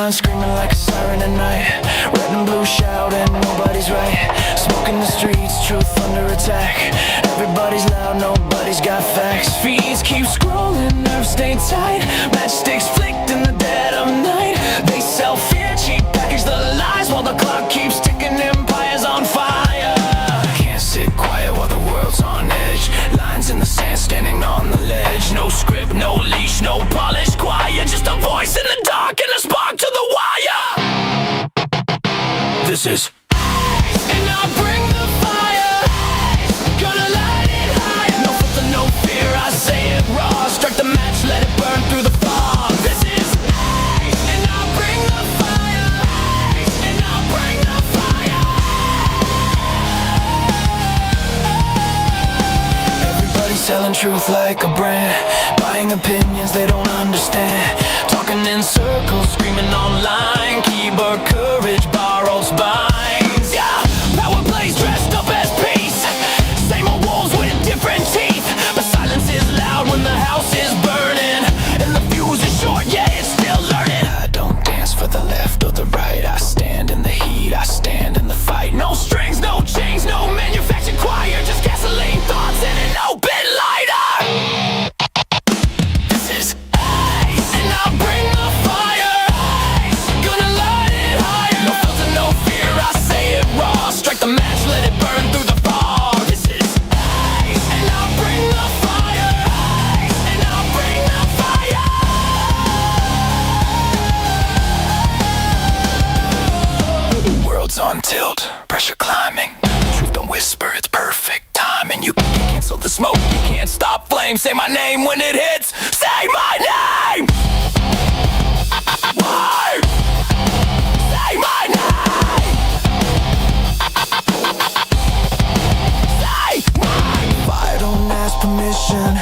line, screaming like a siren at night. Red and blue shouting, nobody's right. Smoke in the streets, truth under attack. Everybody's loud, nobody's got facts. Feeds keep scrolling, nerves stay tight. Matchsticks flicked in the dead of night. They sell fear, cheap package the lies, while the clock keeps ticking, empires on fire. Can't sit quiet while the world's on edge. Lines in the sand, standing on the ledge. No script, no leash, no polish, quiet. Just a voice in the dark and a spark to the wire. This is and I bring the fire. Gonna light it higher. No filter, no fear, I say it raw. Strike the match, let it burn through the fog. This is and I bring the fire. And I bring the fire. Everybody's selling truth like a brand, buying opinions they don't understand. Talking in circles, screaming online. Keyboard courage, borrowed spines. Yeah, power plays dressed up as peace. Same old wolves with different teeth. But silence is loud when the house is burning. And the fuse is short, yeah, it's still learning. I don't dance for the left or the right. I stand in the heat, I stand in the fight. No strings, no chains, no manufactured choir. Just gasoline thoughts and an open lighter. This is and I'll bring the fire. Gonna light it higher. No filter, no fear, I say it raw. Strike the match, let it burn through the fog. This is and I'll bring the fire. And I'll bring the fire. The world's on tilt, pressure climbing. Truth don't whisper, it's perfect timing. You can't cancel the smoke, you can't stop flame. Say my name when it hits, say my name. Why? Say my name. Say my fire don't ask permission.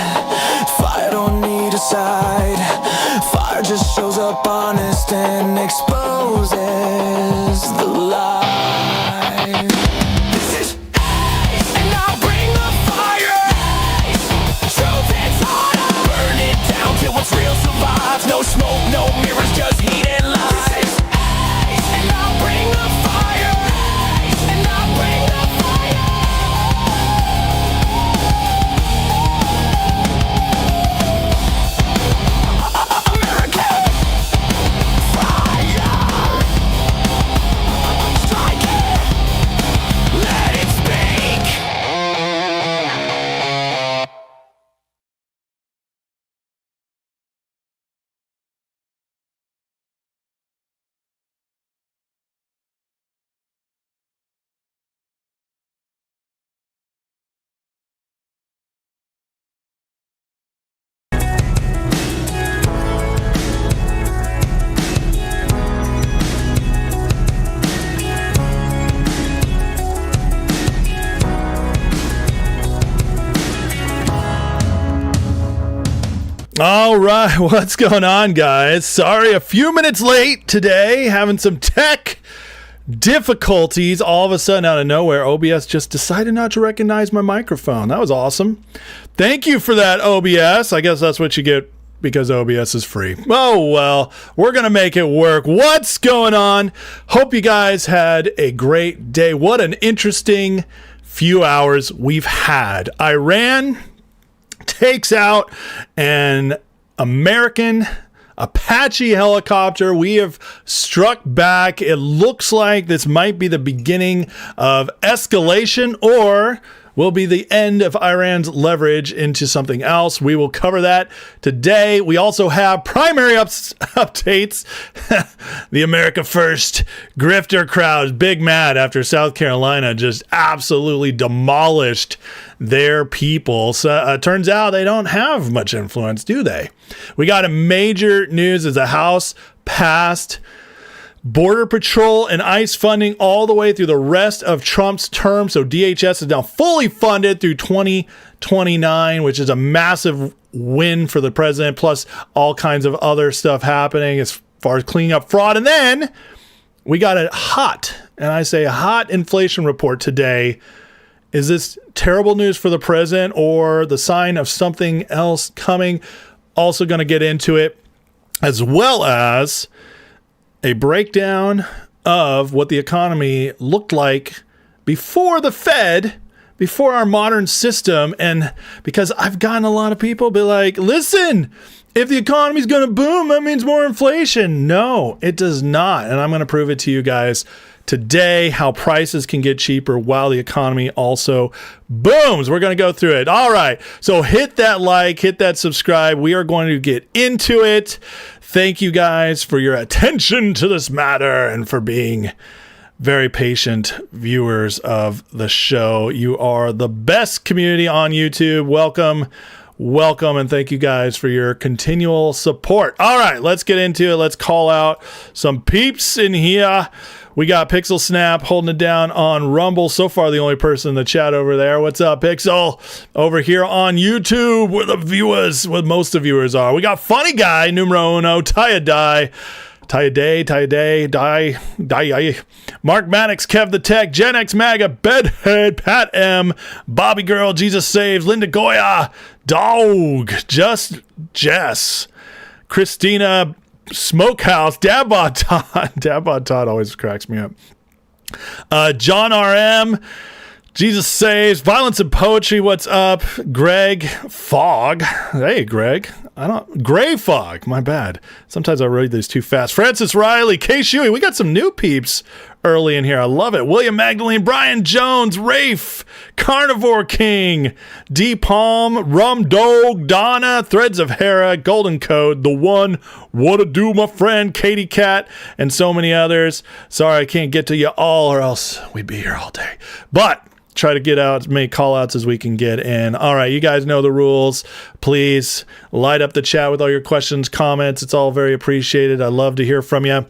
Fire don't need a side. Fire just shows up honest and exposes the lie. This is and I'll bring the fire. Truth is harder. Burn it down till what's real survives. No smoke, no mirrors, just heat and lies. And I'll bring the fire. And I'll bring the fire. American fire. Strike it. Let it speak. All right, what's going on, guys? Sorry, a few minutes late today, having some tech difficulties. All of a sudden, out of nowhere, OBS just decided not to recognize my microphone. That was awesome. Thank you for that, OBS. I guess that's what you get because OBS is free. Oh, well, we're going to make it work. What's going on? Hope you guys had a great day. What an interesting few hours we've had. Iran takes out an American Apache helicopter. We have struck back. It looks like this might be the beginning of escalation, or will be the end of Iran's leverage into something else. We will cover that today. We also have primary updates. The America First grifter crowd big mad after South Carolina just absolutely demolished their people. So turns out they don't have much influence, do they? We got a major news as the House passed Border Patrol and ICE funding all the way through the rest of Trump's term. So DHS is now fully funded through 2029, which is a massive win for the president, plus all kinds of other stuff happening as far as cleaning up fraud. And then we got a hot, and I say hot, inflation report today. Is this terrible news for the president or the sign of something else coming? Also going to get into it, as well as a breakdown of what the economy looked like before the Fed, before our modern system. And because I've gotten a lot of people be like, listen, if the economy's going to boom, that means more inflation. No, it does not. And I'm going to prove it to you guys today, how prices can get cheaper while the economy also booms. We're going to go through it. All right. So hit that like, hit that subscribe. We are going to get into it. Thank you guys for your attention to this matter and for being very patient viewers of the show. You are the best community on YouTube. Welcome. Welcome, and thank you guys for your continual support. All right, let's get into it. Let's call out some peeps in here. We got Pixel Snap holding it down on Rumble. So far, the only person in the chat over there. What's up, Pixel? Over here on YouTube, where most of the viewers are. We got Funny Guy, numero uno, Taya Die. Mark Maddox, Kev the Tech, Gen X MAGA, Bedhead, Pat M, Bobby Girl, Jesus Saves, Linda Goya, Dog, Just Jess, Christina Smokehouse, Dabbot Todd. Dabbot Todd always cracks me up. John RM, Jesus Saves, Violence and Poetry, what's up? Greg Fogg. Hey, Greg. Gray Fog, my bad. Sometimes I read these too fast. Francis Riley, K. Shuey. We got some new peeps early in here. I love it. William Magdalene, Brian Jones, Rafe, Carnivore King, D. Palm, Rum Dog, Donna, Threads of Hera, Golden Code, The One, What a Do, my friend, Katie Cat, and so many others. Sorry I can't get to you all, or else we'd be here all day. But try to get out as many call outs as we can get in. All right, you guys know the rules. Please light up the chat with all your questions, comments. It's all very appreciated. I love to hear from you.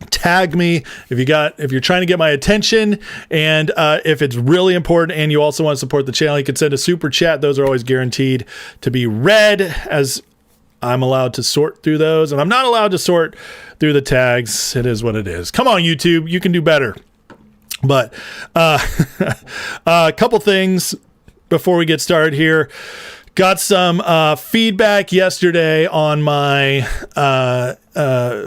Tag me if you're trying to get my attention, and if it's really important and you also want to support the channel, you can send a super chat. Those are always guaranteed to be read, as I'm allowed to sort through those, and I'm not allowed to sort through the tags. It is what it is. Come on, YouTube, you can do better. But a couple things before we get started here. Got some feedback yesterday on my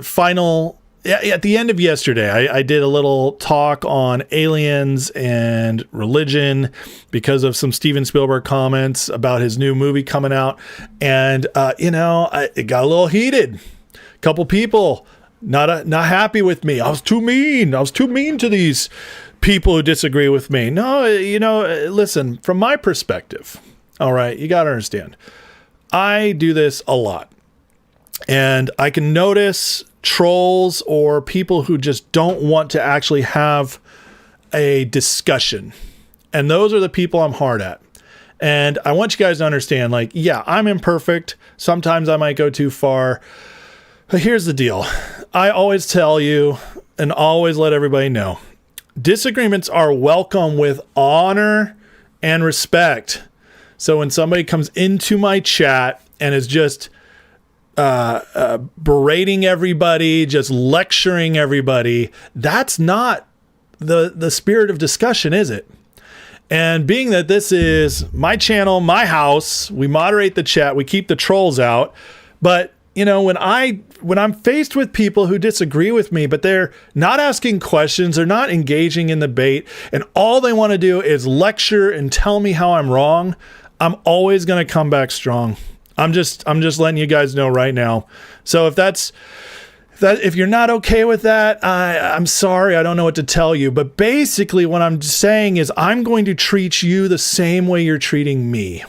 final. At the end of yesterday, I did a little talk on aliens and religion because of some Steven Spielberg comments about his new movie coming out. And, it got a little heated. A couple people not happy with me. I was too mean. I was too mean to these people who disagree with me. No, listen, from my perspective, all right, you got to understand, I do this a lot. And I can notice trolls or people who just don't want to actually have a discussion. And those are the people I'm hard at. And I want you guys to understand, like, yeah, I'm imperfect. Sometimes I might go too far. But here's the deal. I always tell you and always let everybody know, disagreements are welcome with honor and respect. So when somebody comes into my chat and is just berating everybody, just lecturing everybody, that's not the spirit of discussion, is it? And being that this is my channel, my house, we moderate the chat, we keep the trolls out. But when I'm faced with people who disagree with me, but they're not asking questions, they're not engaging in the debate, and all they want to do is lecture and tell me how I'm wrong, I'm always going to come back strong. I'm just letting you guys know right now. So if you're not okay with that, I'm sorry. I don't know what to tell you. But basically what I'm saying is I'm going to treat you the same way you're treating me.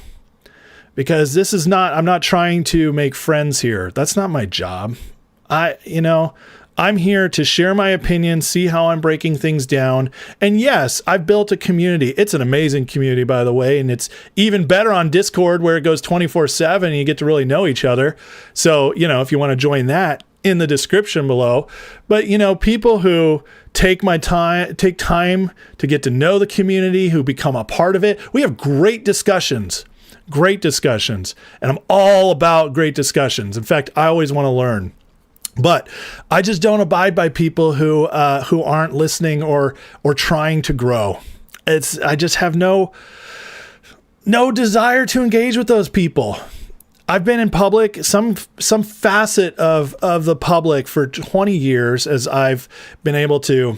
Because I'm not trying to make friends here. That's not my job. I'm here to share my opinion, see how I'm breaking things down. And yes, I've built a community. It's an amazing community, by the way. And it's even better on Discord, where it goes 24/7 and you get to really know each other. So, if you want to join that, in the description below. But, people who take time to get to know the community, who become a part of it, we have great discussions. And I'm all about great discussions. In fact, I always want to learn. But I just don't abide by people who aren't listening or trying to grow. I just have no desire to engage with those people. I've been in public, some facet of the public for 20 years, as I've been able to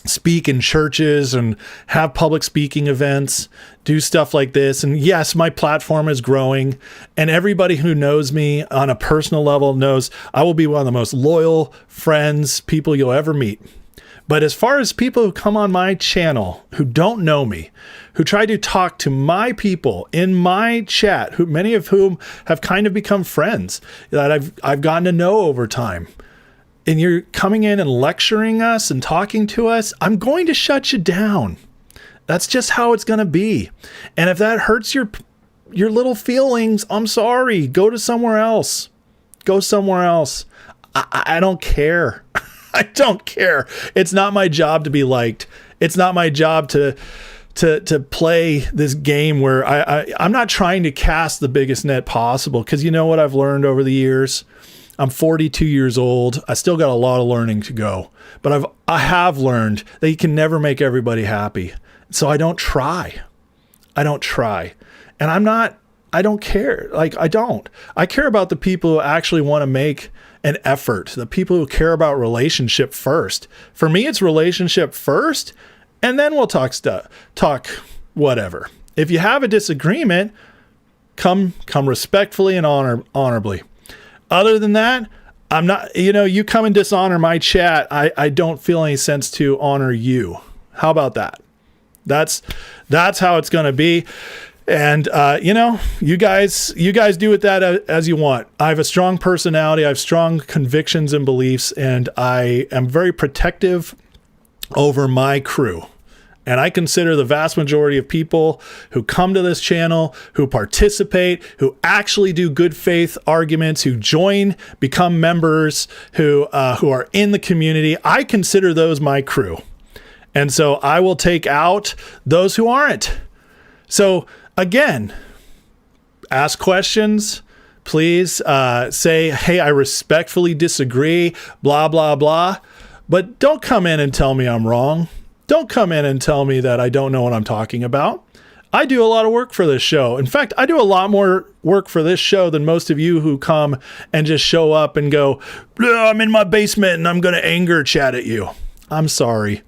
speak in churches and have public speaking events, do stuff like this. And yes, my platform is growing, and everybody who knows me on a personal level knows I will be one of the most loyal friends, people you'll ever meet. But as far as people who come on my channel who don't know me, who try to talk to my people in my chat, who many of whom have kind of become friends that I've gotten to know over time, and you're coming in and lecturing us and talking to us, I'm going to shut you down. That's just how it's going to be. And if that hurts your little feelings, I'm sorry. Go to somewhere else. Go somewhere else. I don't care. I don't care. It's not my job to be liked. It's not my job to play this game where I'm not trying to cast the biggest net possible, because you know what I've learned over the years? I'm 42 years old. I still got a lot of learning to go, but I have learned that you can never make everybody happy. So I don't try. And I don't care. I care about the people who actually want to make an effort, the people who care about relationship first. For me, it's relationship first, and then we'll talk whatever. If you have a disagreement, come respectfully and honorably. Other than that, I'm not, you come and dishonor my chat. I don't feel any sense to honor you. How about that? That's how it's going to be. And, you guys do with that as you want. I have a strong personality. I have strong convictions and beliefs, and I am very protective over my crew. And I consider the vast majority of people who come to this channel, who participate, who actually do good faith arguments, who join, become members, who are in the community, I consider those my crew. And so I will take out those who aren't. So again, ask questions. Please say, hey, I respectfully disagree, blah, blah, blah. But don't come in and tell me I'm wrong. Don't come in and tell me that I don't know what I'm talking about. I do a lot of work for this show. In fact, I do a lot more work for this show than most of you who come and just show up and go, I'm in my basement and I'm going to anger chat at you. I'm sorry.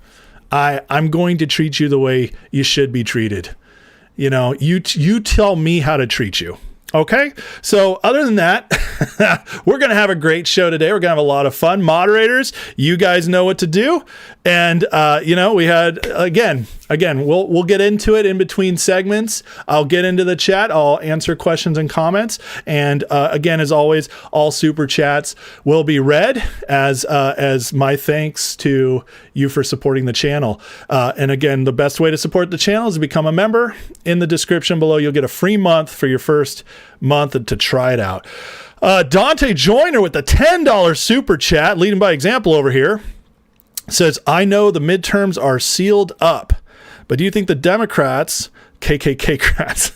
I'm going to treat you the way you should be treated. You tell me how to treat you. Okay. So other than that, we're going to have a great show today. We're going to have a lot of fun. Moderators, you guys know what to do. And, we had, again, we'll get into it in between segments. I'll get into the chat. I'll answer questions and comments. And, again, as always, all super chats will be read as my thanks to you for supporting the channel. And again, the best way to support the channel is to become a member. In the description below, you'll get a free month for your first month to try it out. Dante Joyner with the $10 super chat, leading by example over here, says, I know the midterms are sealed up, but do you think the Democrats, KKK-crats,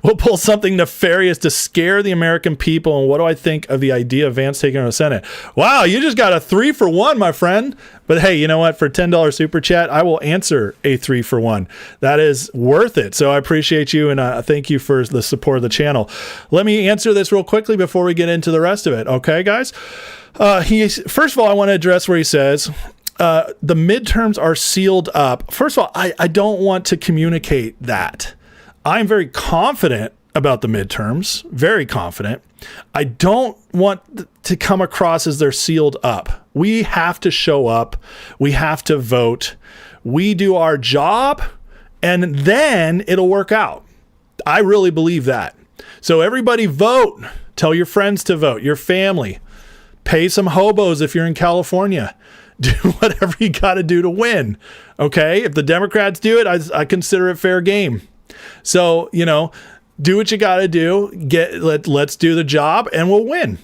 will pull something nefarious to scare the American people? And what do I think of the idea of Vance taking over the Senate? Wow, you just got a 3-for-1, my friend. But hey, you know what? For $10 super chat, I will answer a 3-for-1. That is worth it. So I appreciate you, and thank you for the support of the channel. Let me answer this real quickly before we get into the rest of it. Okay, guys? First of all, I want to address where he says, the midterms are sealed up. First of all, I don't want to communicate that. I'm very confident about the midterms, very confident. I don't want to come across as they're sealed up. We have to show up. We have to vote. We do our job, and then it'll work out. I really believe that. So everybody vote. Tell your friends to vote, your family. Pay some hobos if you're in California. Do whatever you got to do to win. Okay? If the Democrats do it, I consider it fair game. So, do what you got to do. Let's do the job and we'll win.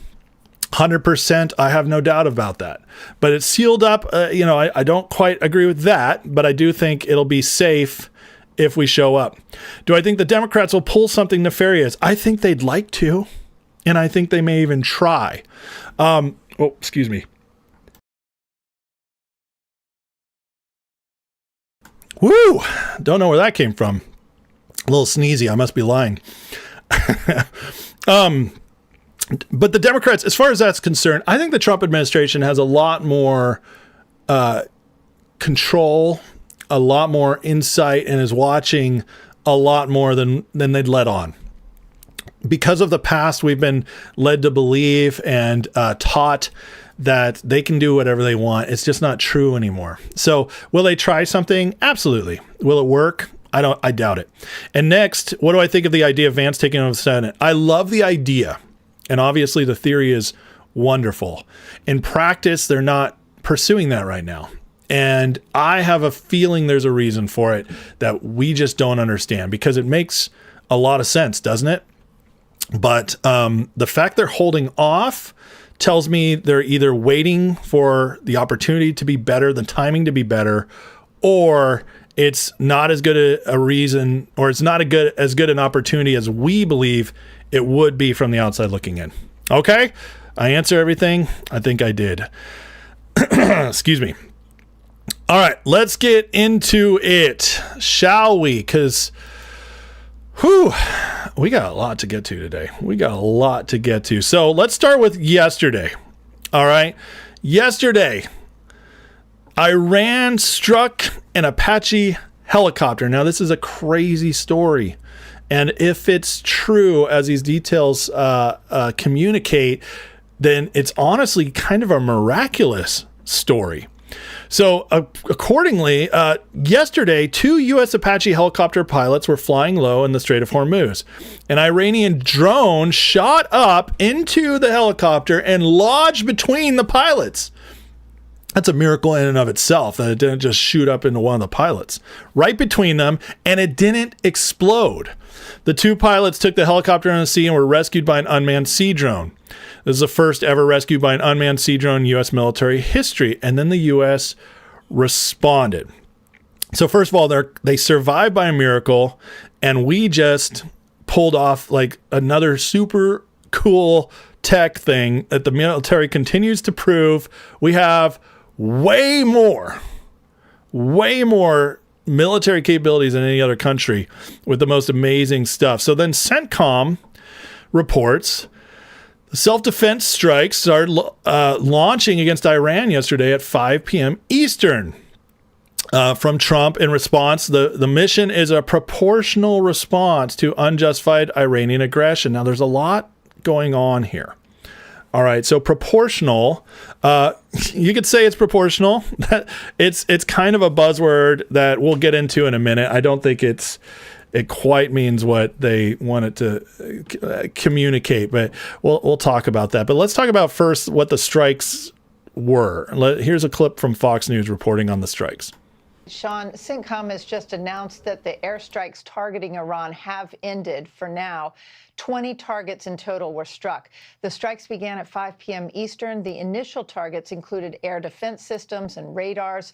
100%. I have no doubt about that. But it's sealed up. I don't quite agree with that, but I do think it'll be safe if we show up. Do I think the Democrats will pull something nefarious? I think they'd like to, and I think they may even try. Excuse me. Woo! Don't know where that came from. A little sneezy. I must be lying. But the Democrats, as far as that's concerned, I think the Trump administration has a lot more control, a lot more insight, and is watching a lot more than they'd let on. Because of the past, we've been led to believe and taught that they can do whatever they want. It's just not true anymore. So will they try something? Absolutely. Will it work? I doubt it. And next, what do I think of the idea of Vance taking over the Senate? I love the idea. And obviously the theory is wonderful. In practice, they're not pursuing that right now. And I have a feeling there's a reason for it that we just don't understand, because it makes a lot of sense, doesn't it? But the fact they're holding off tells me they're either waiting for the opportunity to be better, the timing to be better, or it's not as good a reason, or it's not as good an opportunity as we believe it would be from the outside looking in. Okay? I answer everything. I think I did. Excuse me. All right, let's get into it, shall we? Because, we got a lot to get to today. So let's start with yesterday. All right. Yesterday, Iran struck an Apache helicopter. Now, this is a crazy story. And if it's true, as these details communicate, then it's honestly kind of a miraculous story. So accordingly, yesterday, 2 U.S. Apache helicopter pilots were flying low in the Strait of Hormuz. An Iranian drone shot up into the helicopter and lodged between the pilots. That's a miracle in and of itself, that it didn't just shoot up into one of the pilots. Right between them, and it didn't explode. The 2 pilots took the helicopter in the sea and were rescued by an unmanned sea drone. This is the first ever rescue by an unmanned sea drone in U.S. military history. And then the U.S. responded. So first of all, they survived by a miracle, and we just pulled off like another super cool tech thing that the military continues to prove. We have way more military capabilities than any other country with the most amazing stuff. So then CENTCOM reports the self-defense strikes started launching against Iran yesterday at 5 p.m. Eastern from Trump in response. The mission is a proportional response to unjustified Iranian aggression. Now, there's a lot going on here. All right, so proportional, you could say it's proportional. It's kind of a buzzword that we'll get into in a minute. I don't think it quite means what they wanted to communicate, but we'll talk about that. But let's talk about first what the strikes were. Here's a clip from Fox News reporting on the strikes. Sean, CENTCOM has just announced that the airstrikes targeting Iran have ended for now. 20 targets in total were struck. The strikes began at 5 p.m. Eastern. The initial targets included air defense systems and radars.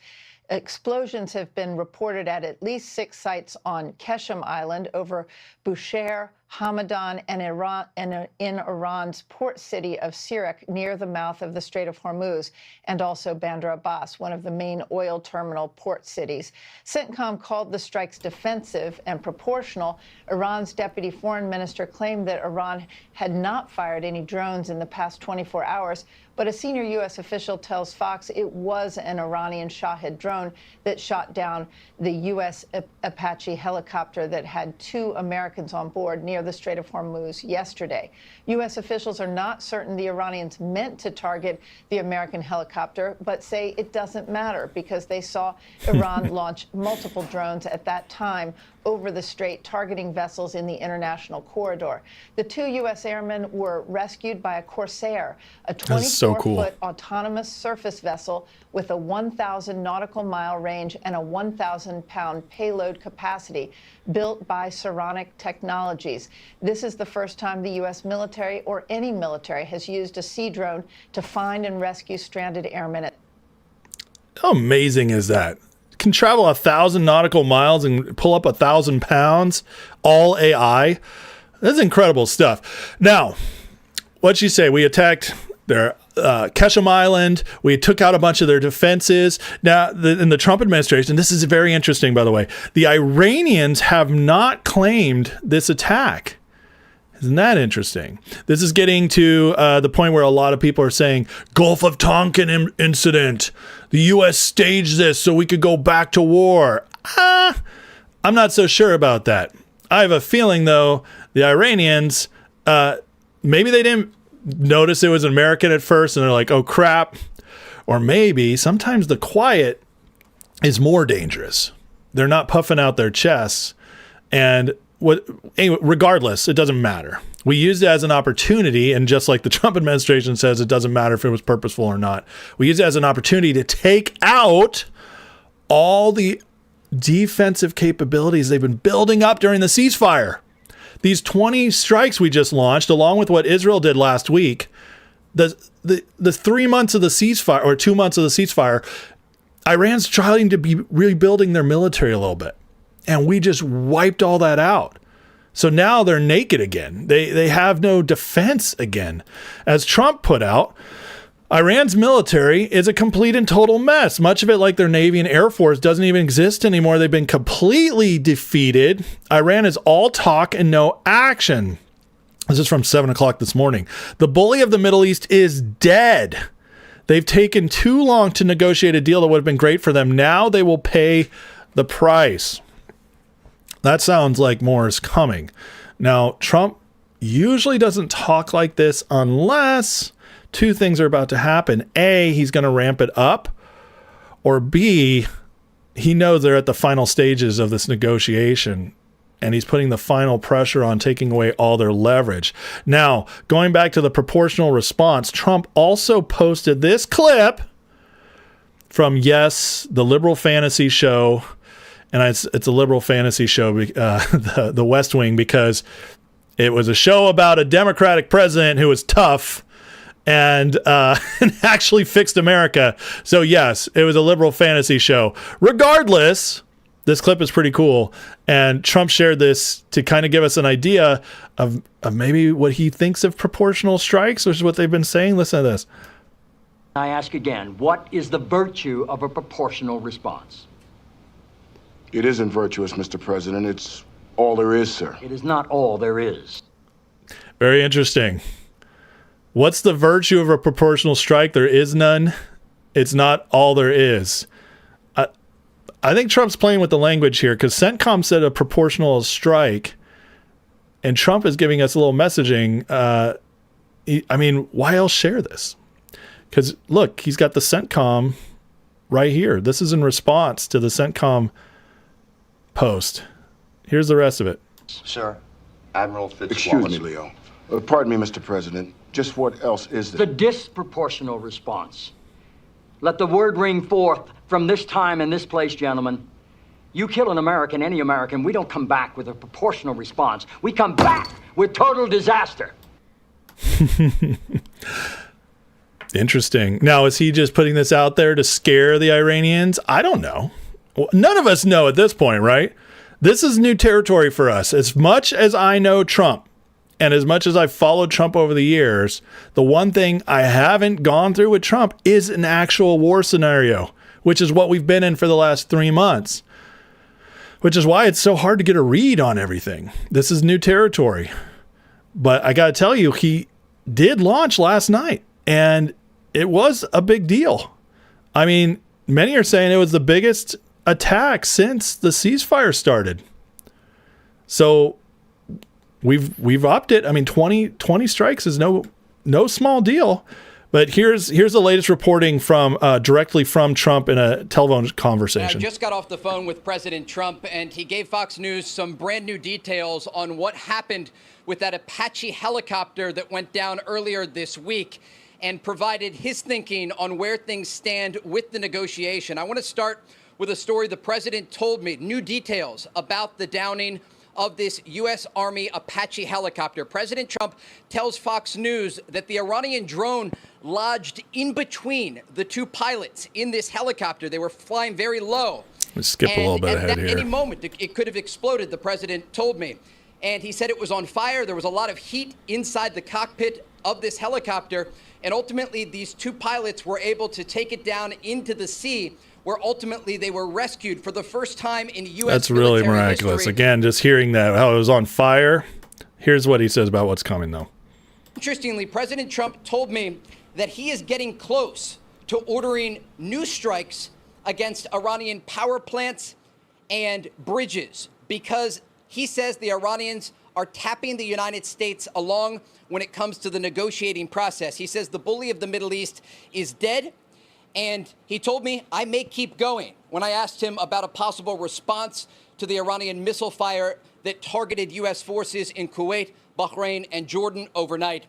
Explosions have been reported at least 6 sites on Qeshm Island, over Bushehr, Hamadan, and in Iran's port city of Sirak, near the mouth of the Strait of Hormuz, and also Bandar Abbas, one of the main oil terminal port cities. CENTCOM called the strikes defensive and proportional. Iran's deputy foreign minister claimed that Iran had not fired any drones in the past 24 hours, but a senior U.S. official tells Fox it was an Iranian Shahed drone that shot down the U.S. Apache helicopter that had 2 Americans on board near the Strait of Hormuz yesterday. U.S. officials are not certain the Iranians meant to target the American helicopter, but say it doesn't matter because they saw Iran launch multiple drones at that time over the strait, targeting vessels in the international corridor. The 2 U.S. airmen were rescued by a Corsair, a 24-foot autonomous surface vessel with a 1,000 nautical mile range and a 1,000-pound payload capacity, built by Saronic Technologies. This is the first time the U.S. military or any military has used a sea drone to find and rescue stranded airmen. How amazing is that? Can travel 1,000 nautical miles and pull up 1,000 pounds, all AI. That's incredible stuff. Now, what'd she say? We attacked their Qeshm Island. We took out a bunch of their defenses. Now, in the Trump administration, this is very interesting, by the way. The Iranians have not claimed this attack. Isn't that interesting? This is getting to the point where a lot of people are saying Gulf of Tonkin incident. The U.S. staged this so we could go back to war. I'm not so sure about that. I have a feeling, though, the Iranians, maybe they didn't notice it was an American at first and they're like, oh, crap. Or maybe sometimes the quiet is more dangerous. They're not puffing out their chests. And anyway, regardless, it doesn't matter. We used it as an opportunity, and just like the Trump administration says, it doesn't matter if it was purposeful or not. We used it as an opportunity to take out all the defensive capabilities they've been building up during the ceasefire. These 20 strikes we just launched, along with what Israel did last week, the 3 months of the ceasefire, or 2 months of the ceasefire, Iran's trying to be rebuilding their military a little bit. And we just wiped all that out. So now they're naked again. They have no defense again. As Trump put out, Iran's military is a complete and total mess. Much of it, like their Navy and Air Force, doesn't even exist anymore. They've been completely defeated. Iran is all talk and no action. This is from 7 o'clock this morning. The bully of the Middle East is dead. They've taken too long to negotiate a deal that would have been great for them. Now they will pay the price. That sounds like more is coming. Now, Trump usually doesn't talk like this unless two things are about to happen. A, he's going to ramp it up. Or B, he knows they're at the final stages of this negotiation and he's putting the final pressure on taking away all their leverage. Now, going back to the proportional response, Trump also posted this clip from, yes, the liberal fantasy show. And it's a liberal fantasy show, the West Wing, because it was a show about a Democratic president who was tough and actually fixed America. So, yes, it was a liberal fantasy show. Regardless, this clip is pretty cool. And Trump shared this to kind of give us an idea of maybe what he thinks of proportional strikes, which is what they've been saying. Listen to this. I ask again, what is the virtue of a proportional response? It isn't virtuous, Mr. President. It's all there is, sir. It is not all there is. Very interesting. What's the virtue of a proportional strike? There is none. It's not all there is. I think Trump's playing with the language here because CENTCOM said a proportional strike, and Trump is giving us a little messaging. I mean, why else share this? Because, look, he's got the CENTCOM right here. This is in response to the CENTCOM post. Here's the rest of it. Sir, Admiral Fitzwallace. Excuse me, Leo. Pardon me, Mr. President. Just what else is there? The disproportional response. Let the word ring forth from this time and this place, gentlemen. You kill an American, any American, we don't come back with a proportional response. We come back with total disaster. Interesting. Now, is he just putting this out there to scare the Iranians? I don't know. Well, none of us know at this point, right? This is new territory for us. As much as I know Trump and as much as I've followed Trump over the years, the one thing I haven't gone through with Trump is an actual war scenario, which is what we've been in for the last 3 months, which is why it's so hard to get a read on everything. This is new territory. But I got to tell you, he did launch last night, and it was a big deal. I mean, many are saying it was the biggest attack since the ceasefire started. So we've upped it. I mean, 20 strikes is no small deal. But here's the latest reporting from directly from Trump in a telephone conversation. I just got off the phone with President Trump, and he gave Fox News some brand new details on what happened with that Apache helicopter that went down earlier this week, and provided his thinking on where things stand with the negotiation. I want to start with a story the president told me, new details about the downing of this U.S. Army Apache helicopter. President Trump tells Fox News that the Iranian drone lodged in between the two pilots in this helicopter. They were flying very low. Let's skip a little bit ahead here. At any moment, it could have exploded, the president told me. And he said it was on fire. There was a lot of heat inside the cockpit of this helicopter. And ultimately, these two pilots were able to take it down into the sea, where ultimately they were rescued for the first time in U.S. That's really miraculous. history. Again, just hearing that, how it was on fire, Here's what he says about what's coming, though. Interestingly, President Trump told me that he is getting close to ordering new strikes against Iranian power plants and bridges because he says the Iranians are tapping the United States along when it comes to the negotiating process. He says the bully of the Middle East is dead, and he told me I may keep going when I asked him about a possible response to the Iranian missile fire that targeted U.S. forces in Kuwait, Bahrain, and Jordan overnight.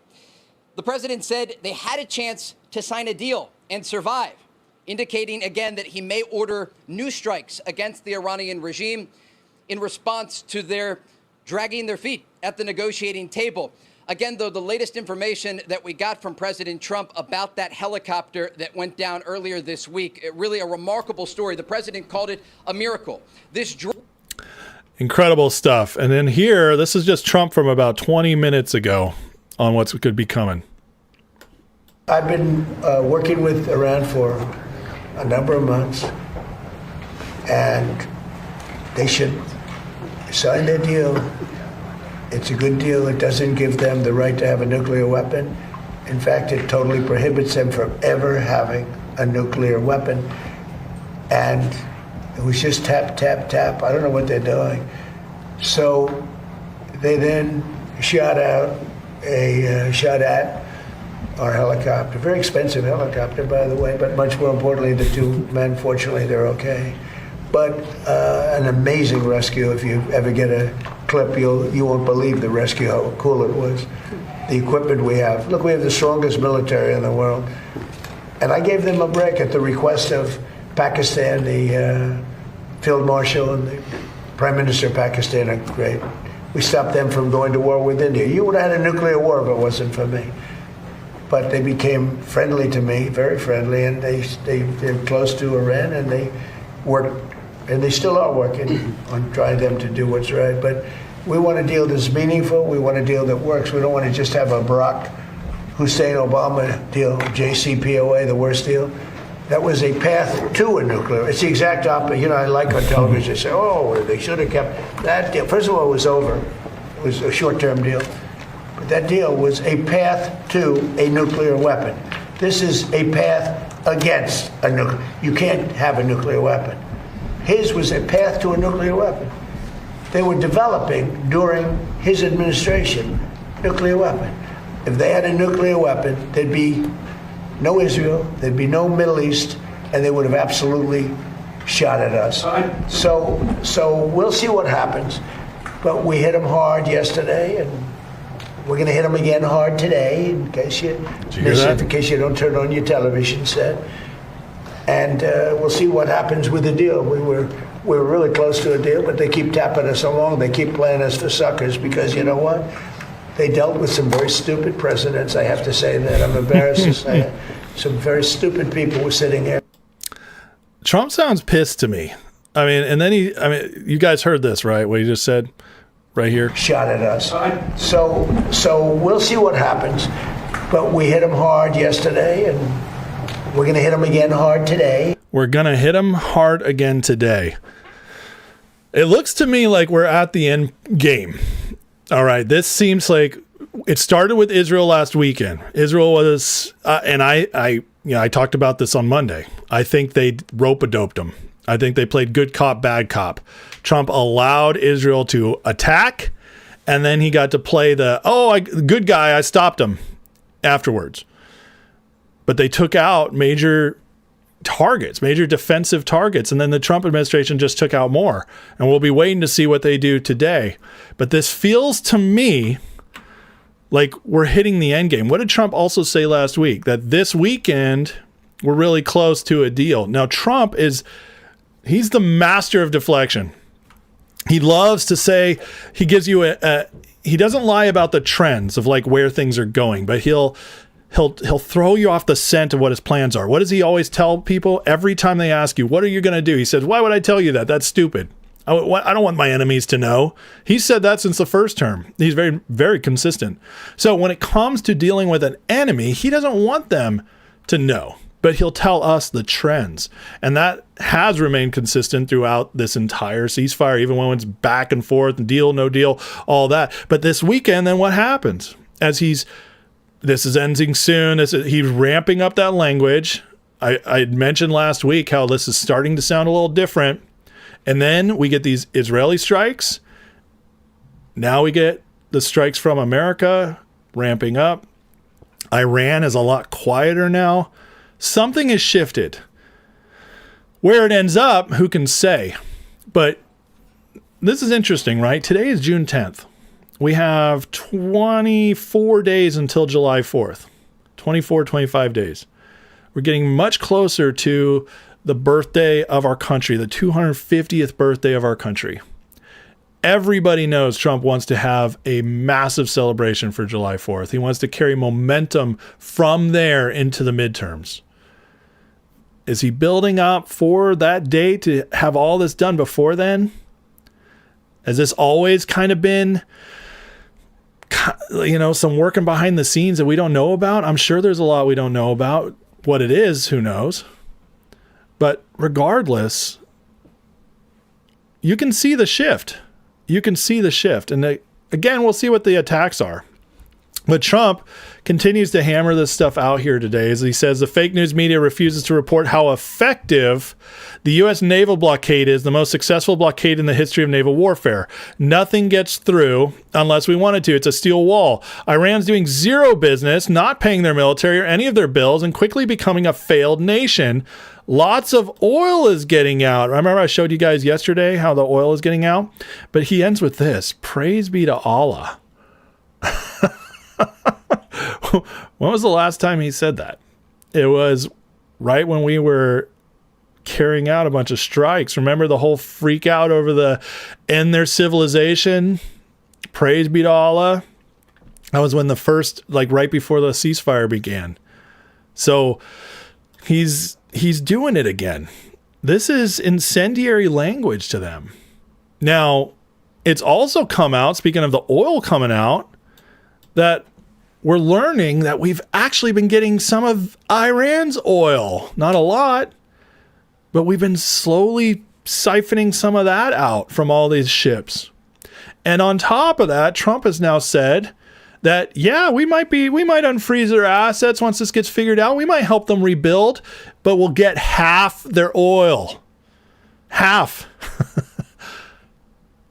The president said they had a chance to sign a deal and survive, indicating again that he may order new strikes against the Iranian regime in response to their dragging their feet at the negotiating table. Again, though, the latest information that we got from President Trump about that helicopter that went down earlier this week, really a remarkable story. The president called it a miracle. Incredible stuff. And then here, this is just Trump from about 20 minutes ago on what could be coming. I've been working with Iran for a number of months, and they should sign their deal. It's a good deal. It doesn't give them the right to have a nuclear weapon. In fact, it totally prohibits them from ever having a nuclear weapon. And it was just tap, tap, tap. I don't know what they're doing. So they then shot at our helicopter. Very expensive helicopter, by the way, but much more importantly, the two men, fortunately, they're okay. But an amazing rescue. If you ever get a clip, you won't believe the rescue, how cool it was. The equipment we have. Look, we have the strongest military in the world. And I gave them a break at the request of Pakistan. The Field Marshal and the Prime Minister of Pakistan are great. We stopped them from going to war with India. You would have had a nuclear war if it wasn't for me. But they became friendly to me, very friendly, and they're close to Iran, and they worked, and they still are working on trying them to do what's right. But we want a deal that's meaningful. We want a deal that works. We don't want to just have a Barack Hussein Obama deal, JCPOA, the worst deal. That was a path to a nuclear. It's the exact opposite. You know, I like on television, they say, oh, they should have kept that deal. First of all, it was over. It was a short-term deal. But that deal was a path to a nuclear weapon. This is a path against a nuclear. You can't have a nuclear weapon. His was a path to a nuclear weapon. They were developing during his administration nuclear weapon. If they had a nuclear weapon, there'd be no Israel, there'd be no Middle East, and they would have absolutely shot at us. So we'll see what happens. But we hit them hard yesterday, and we're going to hit them again hard today, in case you miss it, in case you don't turn on your television set. And we'll see what happens with the deal. We were really close to a deal, but they keep tapping us along. They keep playing us for suckers because, you know what? They dealt with some very stupid presidents. I have to say that. I'm embarrassed to say it. Some very stupid people were sitting there. Trump sounds pissed to me. I mean, and then you guys heard this, right? What he just said right here. Shot at us. So we'll see what happens. But we hit them hard yesterday, and we're going to hit them again hard today. We're going to hit them hard again today. It looks to me like we're at the end game. All right, this seems like it started with Israel last weekend. Israel was, and I talked about this on Monday. I think they rope-a-doped them. I think they played good cop, bad cop. Trump allowed Israel to attack, and then he got to play good guy, I stopped him afterwards. But they took out major targets, major defensive targets, and then the Trump administration just took out more. And we'll be waiting to see what they do today. But this feels to me like we're hitting the end game. What did Trump also say last week? That this weekend we're really close to a deal. Now Trump he's the master of deflection. He loves to say, he gives you he doesn't lie about the trends of like where things are going, but he'll throw you off the scent of what his plans are. What does he always tell people every time they ask you, what are you going to do? He says, why would I tell you that? That's stupid. I don't want my enemies to know. He said that since the first term. He's very, very consistent. So when it comes to dealing with an enemy, he doesn't want them to know but he'll tell us the trends. And that has remained consistent throughout this entire ceasefire, even when it's back and forth, deal, no deal, all that. But this weekend, then what happens? As this is ending soon, he's ramping up that language. I mentioned last week how this is starting to sound a little different. And then we get these Israeli strikes. Now we get the strikes from America ramping up. Iran is a lot quieter now. Something has shifted. Where it ends up, who can say? But this is interesting, right? Today is June 10th. We have 24 days until July 4th. 25 days. We're getting much closer to the birthday of our country, the 250th birthday of our country. Everybody knows Trump wants to have a massive celebration for July 4th. He wants to carry momentum from there into the midterms. Is he building up for that day to have all this done before then? Has this always kind of been, some working behind the scenes that we don't know about? I'm sure there's a lot we don't know about. What it is, who knows? But regardless, you can see the shift. And again, we'll see what the attacks are. But Trump continues to hammer this stuff out here today as he says the fake news media refuses to report how effective the U.S. naval blockade is, the most successful blockade in the history of naval warfare. Nothing gets through unless we want it to. It's a steel wall. Iran's doing zero business, not paying their military or any of their bills, and quickly becoming a failed nation. Lots of oil is getting out. Remember I showed you guys yesterday how the oil is getting out? But he ends with this: praise be to Allah. When was the last time he said that? It was right when we were carrying out a bunch of strikes. Remember the whole freak out over the end their civilization? Praise be to Allah. That was when the first, right before the ceasefire began. So he's doing it again. This is incendiary language to them. Now, it's also come out, speaking of the oil coming out, that we're learning that we've actually been getting some of Iran's oil. Not a lot, but we've been slowly siphoning some of that out from all these ships. And on top of that, Trump has now said that, yeah, we might unfreeze their assets once this gets figured out. We might help them rebuild, but we'll get half their oil. Half.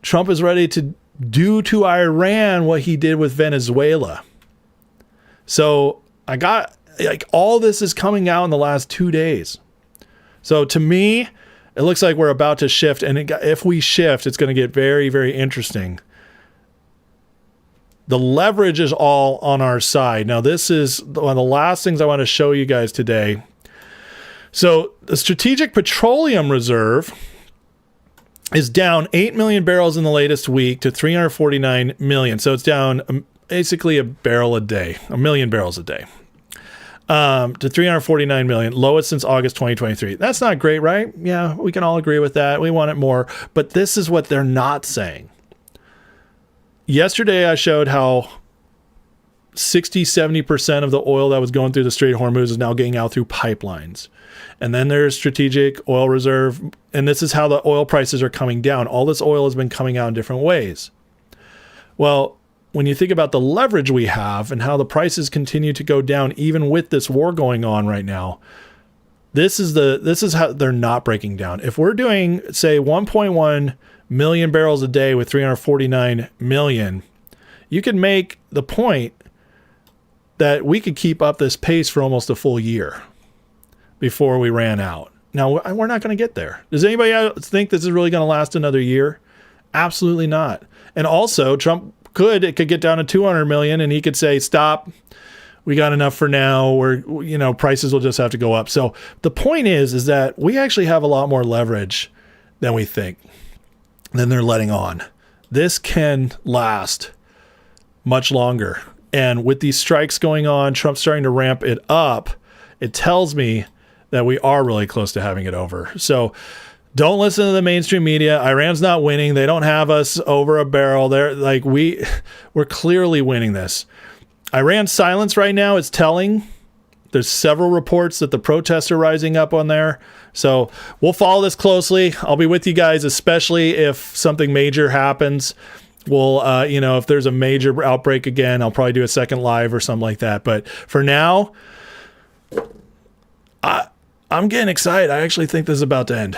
Trump is ready to do to Iran what he did with Venezuela. So I got all this is coming out in the last 2 days. So to me, it looks like we're about to shift. And if we shift, it's going to get very, very interesting. The leverage is all on our side. Now, this is one of the last things I want to show you guys today. So the Strategic Petroleum Reserve is down 8 million barrels in the latest week to 349 million. So it's down basically a million barrels a day, to 349 million, lowest since August 2023. That's not great, right? Yeah, we can all agree with that. We want it more, but this is what they're not saying. Yesterday, I showed how 70% of the oil that was going through the Strait of Hormuz is now getting out through pipelines. And then there's Strategic Oil Reserve, and this is how the oil prices are coming down. All this oil has been coming out in different ways. Well, when you think about the leverage we have and how the prices continue to go down, even with this war going on right now, this is how they're not breaking down. If we're doing, say, 1.1 million barrels a day with 349 million, you could make the point that we could keep up this pace for almost a full year before we ran out. Now, we're not going to get there. Does anybody else think this is really going to last another year? Absolutely not. And also, Trump it could get down to 200 million and he could say, stop, we got enough for now, prices will just have to go up. So the point is that we actually have a lot more leverage than we think, than they're letting on. This can last much longer. And with these strikes going on, Trump starting to ramp it up, it tells me that we are really close to having it over. So don't listen to the mainstream media. Iran's not winning. They don't have us over a barrel. We're clearly winning this. Iran's silence right now is telling. There's several reports that the protests are rising up on there. So we'll follow this closely. I'll be with you guys, especially if something major happens. We'll, if there's a major outbreak again, I'll probably do a second live or something like that. But for now, I'm getting excited. I actually think this is about to end.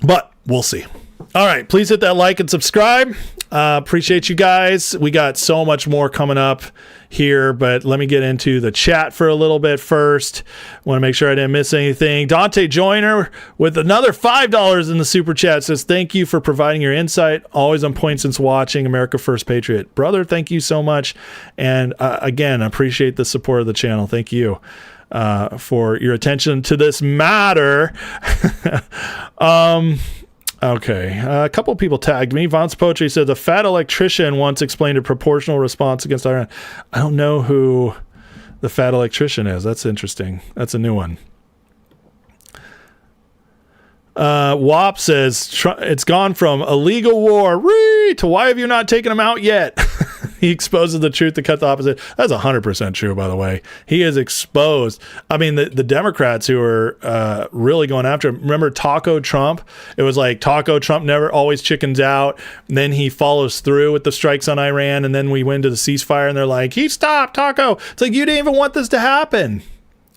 But we'll see. All right. Please hit that like and subscribe. Appreciate you guys. We got so much more coming up here, but let me get into the chat for a little bit first. Want to make sure I didn't miss anything. Dante Joyner with another $5 in the super chat says, thank you for providing your insight. Always on point since watching America First Patriot. Brother, thank you so much. And again, I appreciate the support of the channel. Thank you for your attention to this matter. Okay, a couple of people tagged me. Vaughn's Poetry said the fat electrician once explained a proportional response against Iran. I don't know who the fat electrician is. That's interesting. That's a new one. WAP says it's gone from illegal war to why have you not taken him out yet? He exposes the truth to cut the opposite. That's 100% true, by the way. He is exposed. I mean, the Democrats who are really going after him. Remember Taco Trump? It was like Taco Trump never always chickens out. And then he follows through with the strikes on Iran. And then we went to the ceasefire and they're like, he stopped Taco. It's like, you didn't even want this to happen.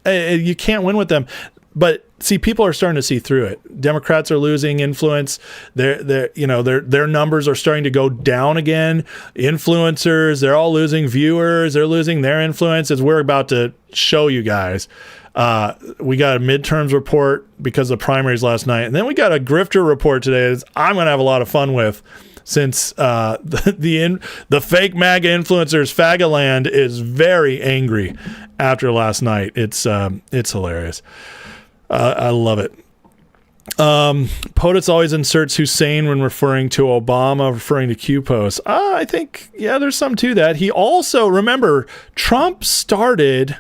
You can't win with them. But see, people are starting to see through it. Democrats are losing influence. Their numbers are starting to go down again. Influencers, they're all losing viewers. They're losing their influence, as we're about to show you guys. We got a midterms report because of the primaries last night, and then we got a grifter report today that I'm going to have a lot of fun with, since the fake MAGA influencers Fagaland is very angry after last night. It's hilarious. I love it. POTUS always inserts Hussein when referring to Obama, referring to Q posts. I think, yeah, there's some to that. He also, remember, Trump started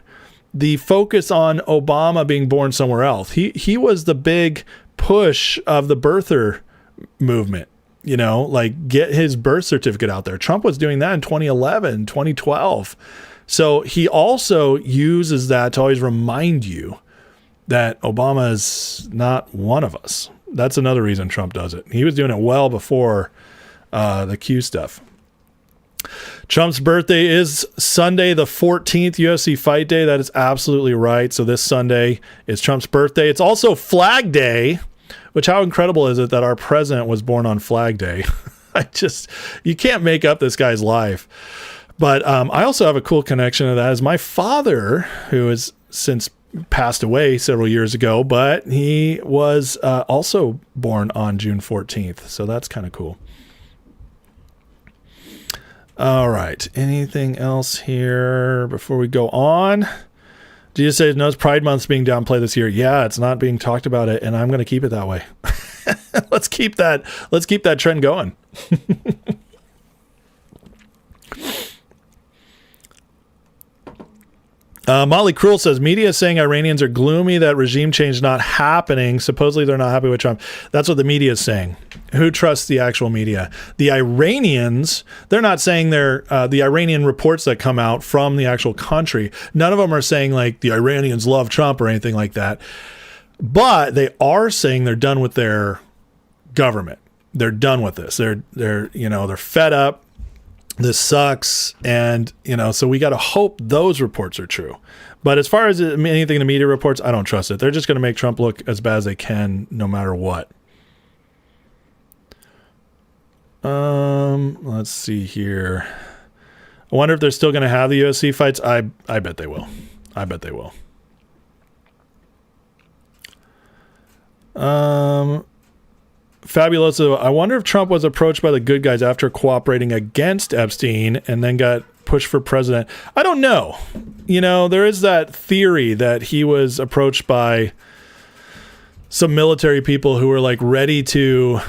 the focus on Obama being born somewhere else. He was the big push of the birther movement, like get his birth certificate out there. Trump was doing that in 2011, 2012. So he also uses that to always remind you that Obama is not one of us. That's another reason Trump does it. He was doing it well before the Q stuff. Trump's birthday is Sunday the 14th, UFC Fight Day. That is absolutely right. So this Sunday is Trump's birthday. It's also Flag Day, which how incredible is it that our president was born on Flag Day? You can't make up this guy's life. But I also have a cool connection to that. Is my father, who has since passed away several years ago, but he was also born on June 14th. So that's kind of cool. All right. Anything else here before we go on? Do you say no? Pride Month's being downplayed this year. Yeah, it's not being talked about it, and I'm going to keep it that way. Let's keep that trend going. Molly Cruel says, media is saying Iranians are gloomy, that regime change not happening. Supposedly they're not happy with Trump. That's what the media is saying. Who trusts the actual media? The Iranians, they're not saying the Iranian reports that come out from the actual country. None of them are saying like the Iranians love Trump or anything like that. But they are saying they're done with their government. They're done with this. They're fed up. This sucks. And, so we got to hope those reports are true. But as far as anything in the media reports, I don't trust it. They're just going to make Trump look as bad as they can, no matter what. Let's see here. I wonder if they're still going to have the UFC fights. I bet they will. I bet they will. Fabuloso, I wonder if Trump was approached by the good guys after cooperating against Epstein and then got pushed for president. I don't know. There is that theory that he was approached by some military people who were like ready to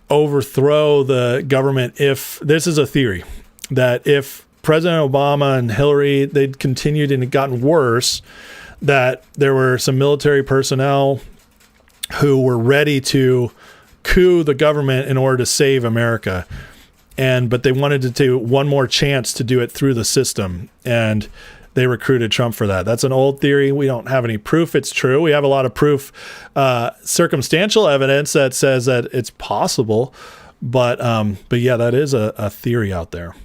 overthrow the government. If this is a theory that if President Obama and Hillary, they'd continued and it gotten worse, that there were some military personnel who were ready to coup the government in order to save America. But they wanted to take one more chance to do it through the system. And they recruited Trump for that. That's an old theory. We don't have any proof it's true. We have a lot of proof, circumstantial evidence that says that it's possible. But yeah, that is a theory out there.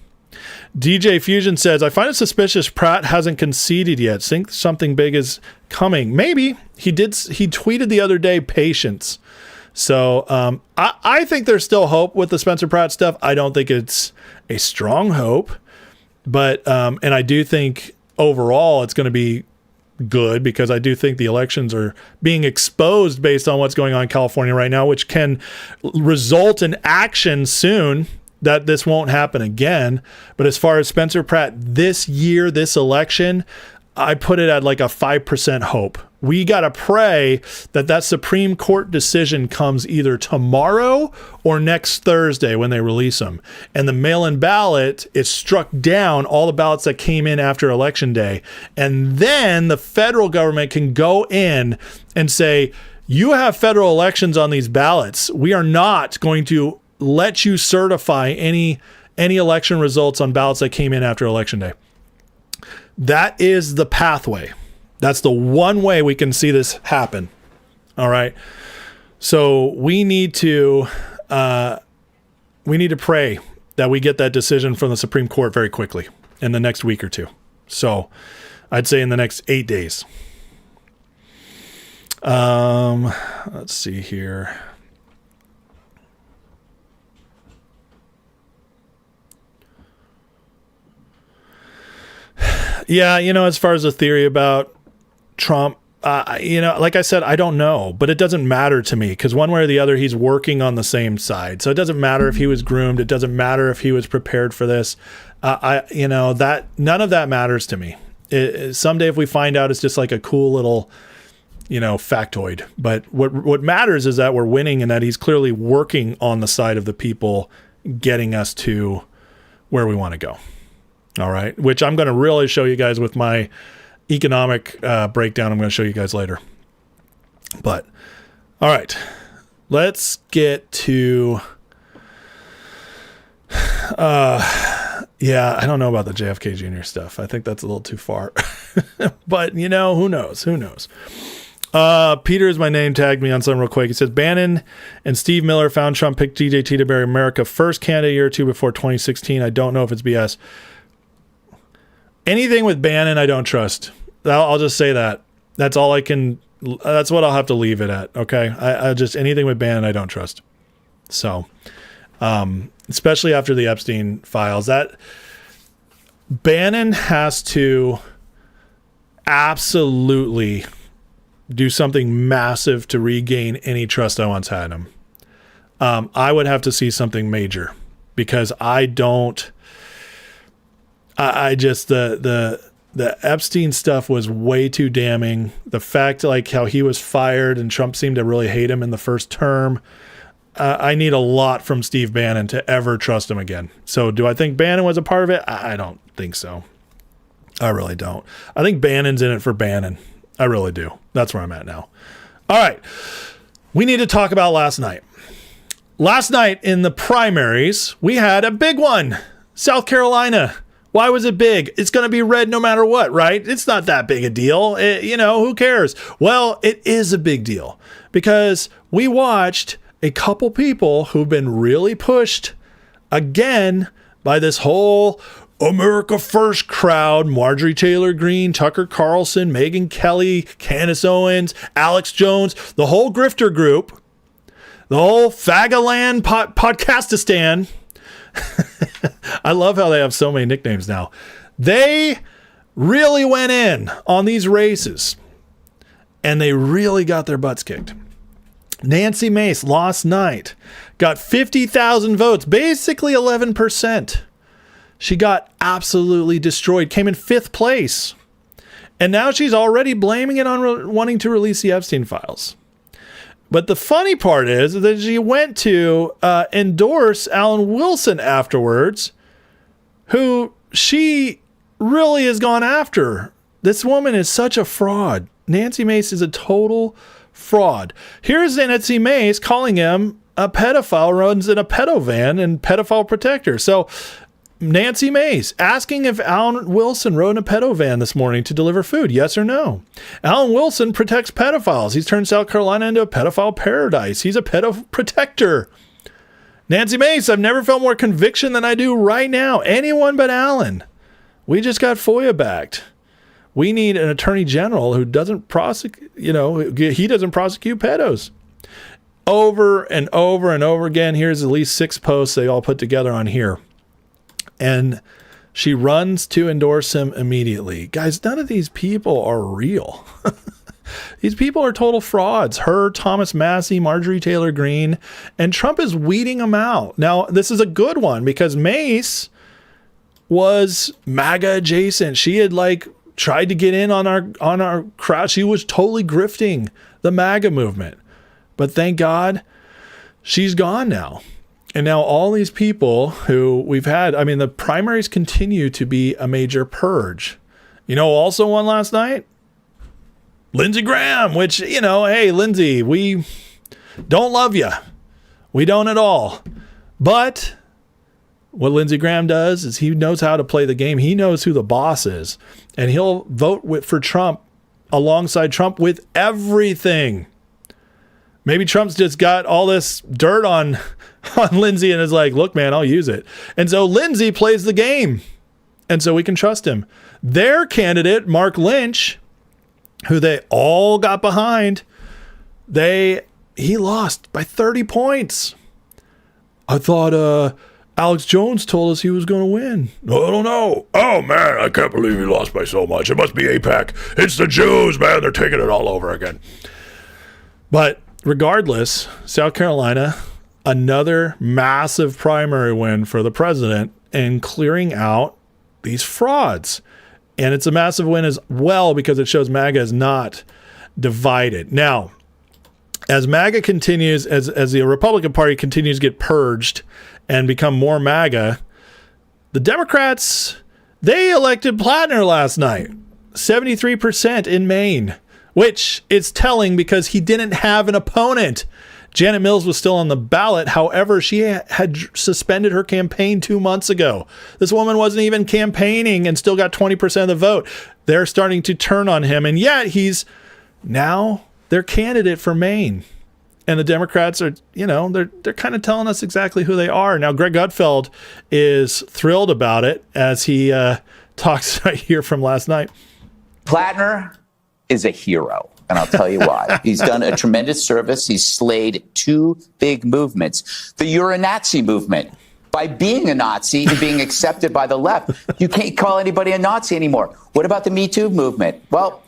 DJ Fusion says, I find it suspicious Pratt hasn't conceded yet. Think something big is coming. Maybe. He tweeted the other day, patience. So I think there's still hope with the Spencer Pratt stuff. I don't think it's a strong hope, but and I do think overall it's going to be good, because I do think the elections are being exposed based on what's going on in California right now, which can result in action soon, that this won't happen again. But as far as Spencer Pratt this year, this election, I put it at like a 5% hope. We got to pray that Supreme Court decision comes either tomorrow or next Thursday when they release them. And the mail-in ballot is struck down, all the ballots that came in after Election Day. And then the federal government can go in and say, you have federal elections on these ballots. We are not going to let you certify any election results on ballots that came in after Election Day. That is the pathway. That's the one way we can see this happen. All right. So we need to pray that we get that decision from the Supreme Court very quickly in the next week or two. So I'd say in the next 8 days. Let's see here. Yeah, as far as the theory about Trump, like I said, I don't know, but it doesn't matter to me, because one way or the other, he's working on the same side. So it doesn't matter if he was groomed. It doesn't matter if he was prepared for this. That none of that matters to me. Someday, if we find out, it's just like a cool little, factoid. But what matters is that we're winning, and that he's clearly working on the side of the people, getting us to where we want to go. All right, which I'm going to really show you guys with my economic breakdown. I'm going to show you guys later. But, all right, let's get to, yeah, I don't know about the JFK Jr. stuff. I think that's a little too far. But, who knows? Who knows? Peter is my name, tagged me on something real quick. He says, Bannon and Steve Miller found Trump picked DJT to bury America first candidate a year or two before 2016. I don't know if it's BS. Anything with Bannon, I don't trust. I'll just say that. That's all I can. That's what I'll have to leave it at. Okay. I just, anything with Bannon, I don't trust. So, especially after the Epstein files, that Bannon has to absolutely do something massive to regain any trust I once had in him. I would have to see something major, because I don't. I just the Epstein stuff was way too damning. The fact, like, how he was fired and Trump seemed to really hate him in the first term. I need a lot from Steve Bannon to ever trust him again. So do I think Bannon was a part of it? I don't think so. I really don't. I think Bannon's in it for Bannon. I really do. That's where I'm at now. All right. We need to talk about last night. Last night in the primaries, we had a big one. South Carolina. Why was it big? It's going to be red no matter what, right? It's not that big a deal. Who cares? Well, it is a big deal, because we watched a couple people who've been really pushed again by this whole America First crowd. Marjorie Taylor Greene, Tucker Carlson, Megyn Kelly, Candace Owens, Alex Jones, the whole grifter group, the whole Fagaland Podcastistan. I love how they have so many nicknames now. They really went in on these races, and they really got their butts kicked. Nancy Mace last night got 50,000 votes, basically 11%. She got absolutely destroyed, came in 5th place. And now she's already blaming it on wanting to release the Epstein files. But the funny part is that she went to endorse Alan Wilson afterwards, who she really has gone after. This woman is such a fraud. Nancy Mace is a total fraud. Here's Nancy Mace calling him a pedophile, runs in a pedo van and pedophile protector. So Nancy Mace asking if Alan Wilson rode in a pedo van this morning to deliver food. Yes or no? Alan Wilson protects pedophiles. He's turned South Carolina into a pedophile paradise. He's a pedo protector. Nancy Mace, I've never felt more conviction than I do right now. Anyone but Alan. We just got FOIA backed. We need an attorney general who doesn't prosecute, he doesn't prosecute pedos. Over and over and over again. Here's at least 6 posts they all put together on here. And she runs to endorse him immediately. Guys, none of these people are real. These people are total frauds. Her, Thomas Massey, Marjorie Taylor Greene, and Trump is weeding them out. Now, this is a good one because Mace was MAGA adjacent. She had tried to get in on our crowd. She was totally grifting the MAGA movement. But thank God she's gone now. And now all these people who we've had, the primaries continue to be a major purge. Also won last night? Lindsey Graham, which, hey, Lindsey, we don't love you. We don't at all. But what Lindsey Graham does is he knows how to play the game. He knows who the boss is. And he'll vote for Trump alongside Trump with everything. Maybe Trump's just got all this dirt on Lindsey and is like, look, man, I'll use it. And so Lindsey plays the game. And so we can trust him. Their candidate, Mark Lynch, who they all got behind, he lost by 30 points. I thought Alex Jones told us he was going to win. No, I don't know. Oh, man, I can't believe he lost by so much. It must be AIPAC. It's the Jews, man. They're taking it all over again. But regardless, South Carolina, another massive primary win for the president and clearing out these frauds. And it's a massive win as well because it shows MAGA is not divided. Now, as MAGA continues, as the Republican Party continues to get purged and become more MAGA, the Democrats, they elected Plattner last night, 73% in Maine, which is telling because he didn't have an opponent. Janet Mills was still on the ballot. However, she had suspended her campaign 2 months ago. This woman wasn't even campaigning and still got 20% of the vote. They're starting to turn on him. And yet he's now their candidate for Maine. And the Democrats are, they're kind of telling us exactly who they are. Now, Greg Gutfeld is thrilled about it as he talks right here from last night. Plattner is a hero. And I'll tell you why. He's done a tremendous service. He's slayed 2 big movements. The You're a Nazi movement. By being a Nazi and being accepted by the left, you can't call anybody a Nazi anymore. What about the Me Too movement? Well,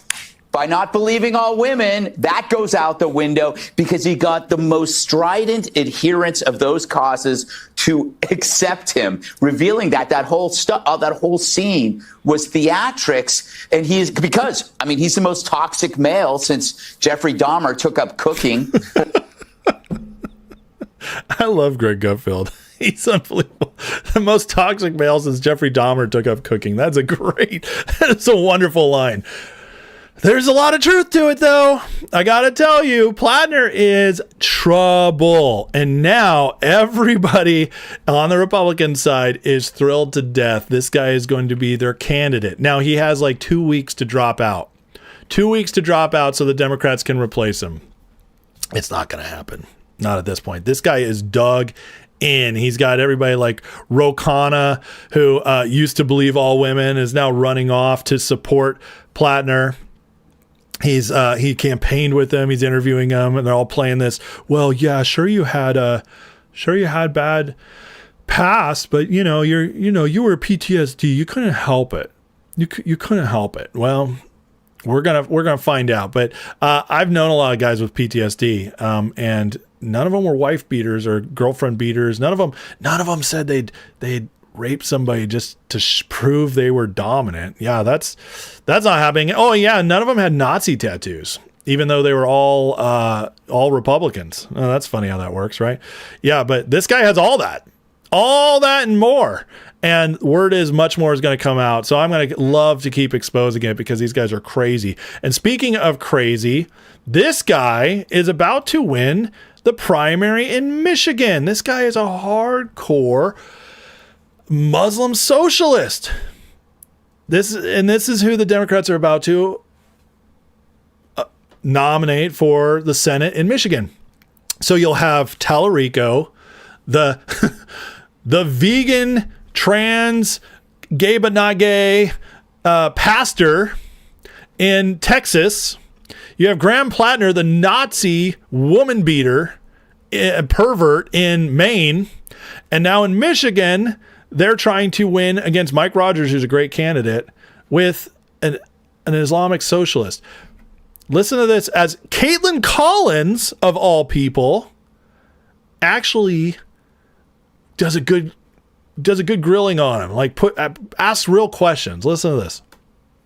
by not believing all women, that goes out the window because he got the most strident adherents of those causes to accept him, revealing that whole scene was theatrics. And he's the most toxic male since Jeffrey Dahmer took up cooking. I love Greg Gutfeld. He's unbelievable. The most toxic male since Jeffrey Dahmer took up cooking. That's a wonderful line. There's a lot of truth to it, though. I got to tell you, Plattner is trouble. And now everybody on the Republican side is thrilled to death. This guy is going to be their candidate. Now, he has 2 weeks to drop out. 2 weeks to drop out so the Democrats can replace him. It's not going to happen. Not at this point. This guy is dug in. He's got everybody like Ro Khanna, who used to believe all women, is now running off to support Plattner. He campaigned with them. He's interviewing them, and they're all playing this. Well, yeah, sure you had bad past, but you were PTSD. You couldn't help it. You couldn't help it. Well, we're gonna find out. But I've known a lot of guys with PTSD, and none of them were wife beaters or girlfriend beaters. None of them said they'd rape somebody just to prove they were dominant. Yeah, that's not happening. Oh yeah, none of them had Nazi tattoos, even though they were all Republicans. Oh, that's funny how that works, right? Yeah, but this guy has all that and more. And word is much more is going to come out. So I'm going to love to keep exposing it because these guys are crazy. And speaking of crazy, this guy is about to win the primary in Michigan. This guy is a hardcore Muslim socialist. This is who the Democrats are about to nominate for the Senate in Michigan. So you'll have Tallarico, the the vegan, trans, gay but not gay pastor in Texas. You have Graham Plattner, the Nazi woman beater, pervert in Maine. And now in Michigan, they're trying to win against Mike Rogers, who's a great candidate, with an Islamic socialist. Listen to this, as Caitlin Collins, of all people, actually does a good grilling on him. Like asks real questions. Listen to this.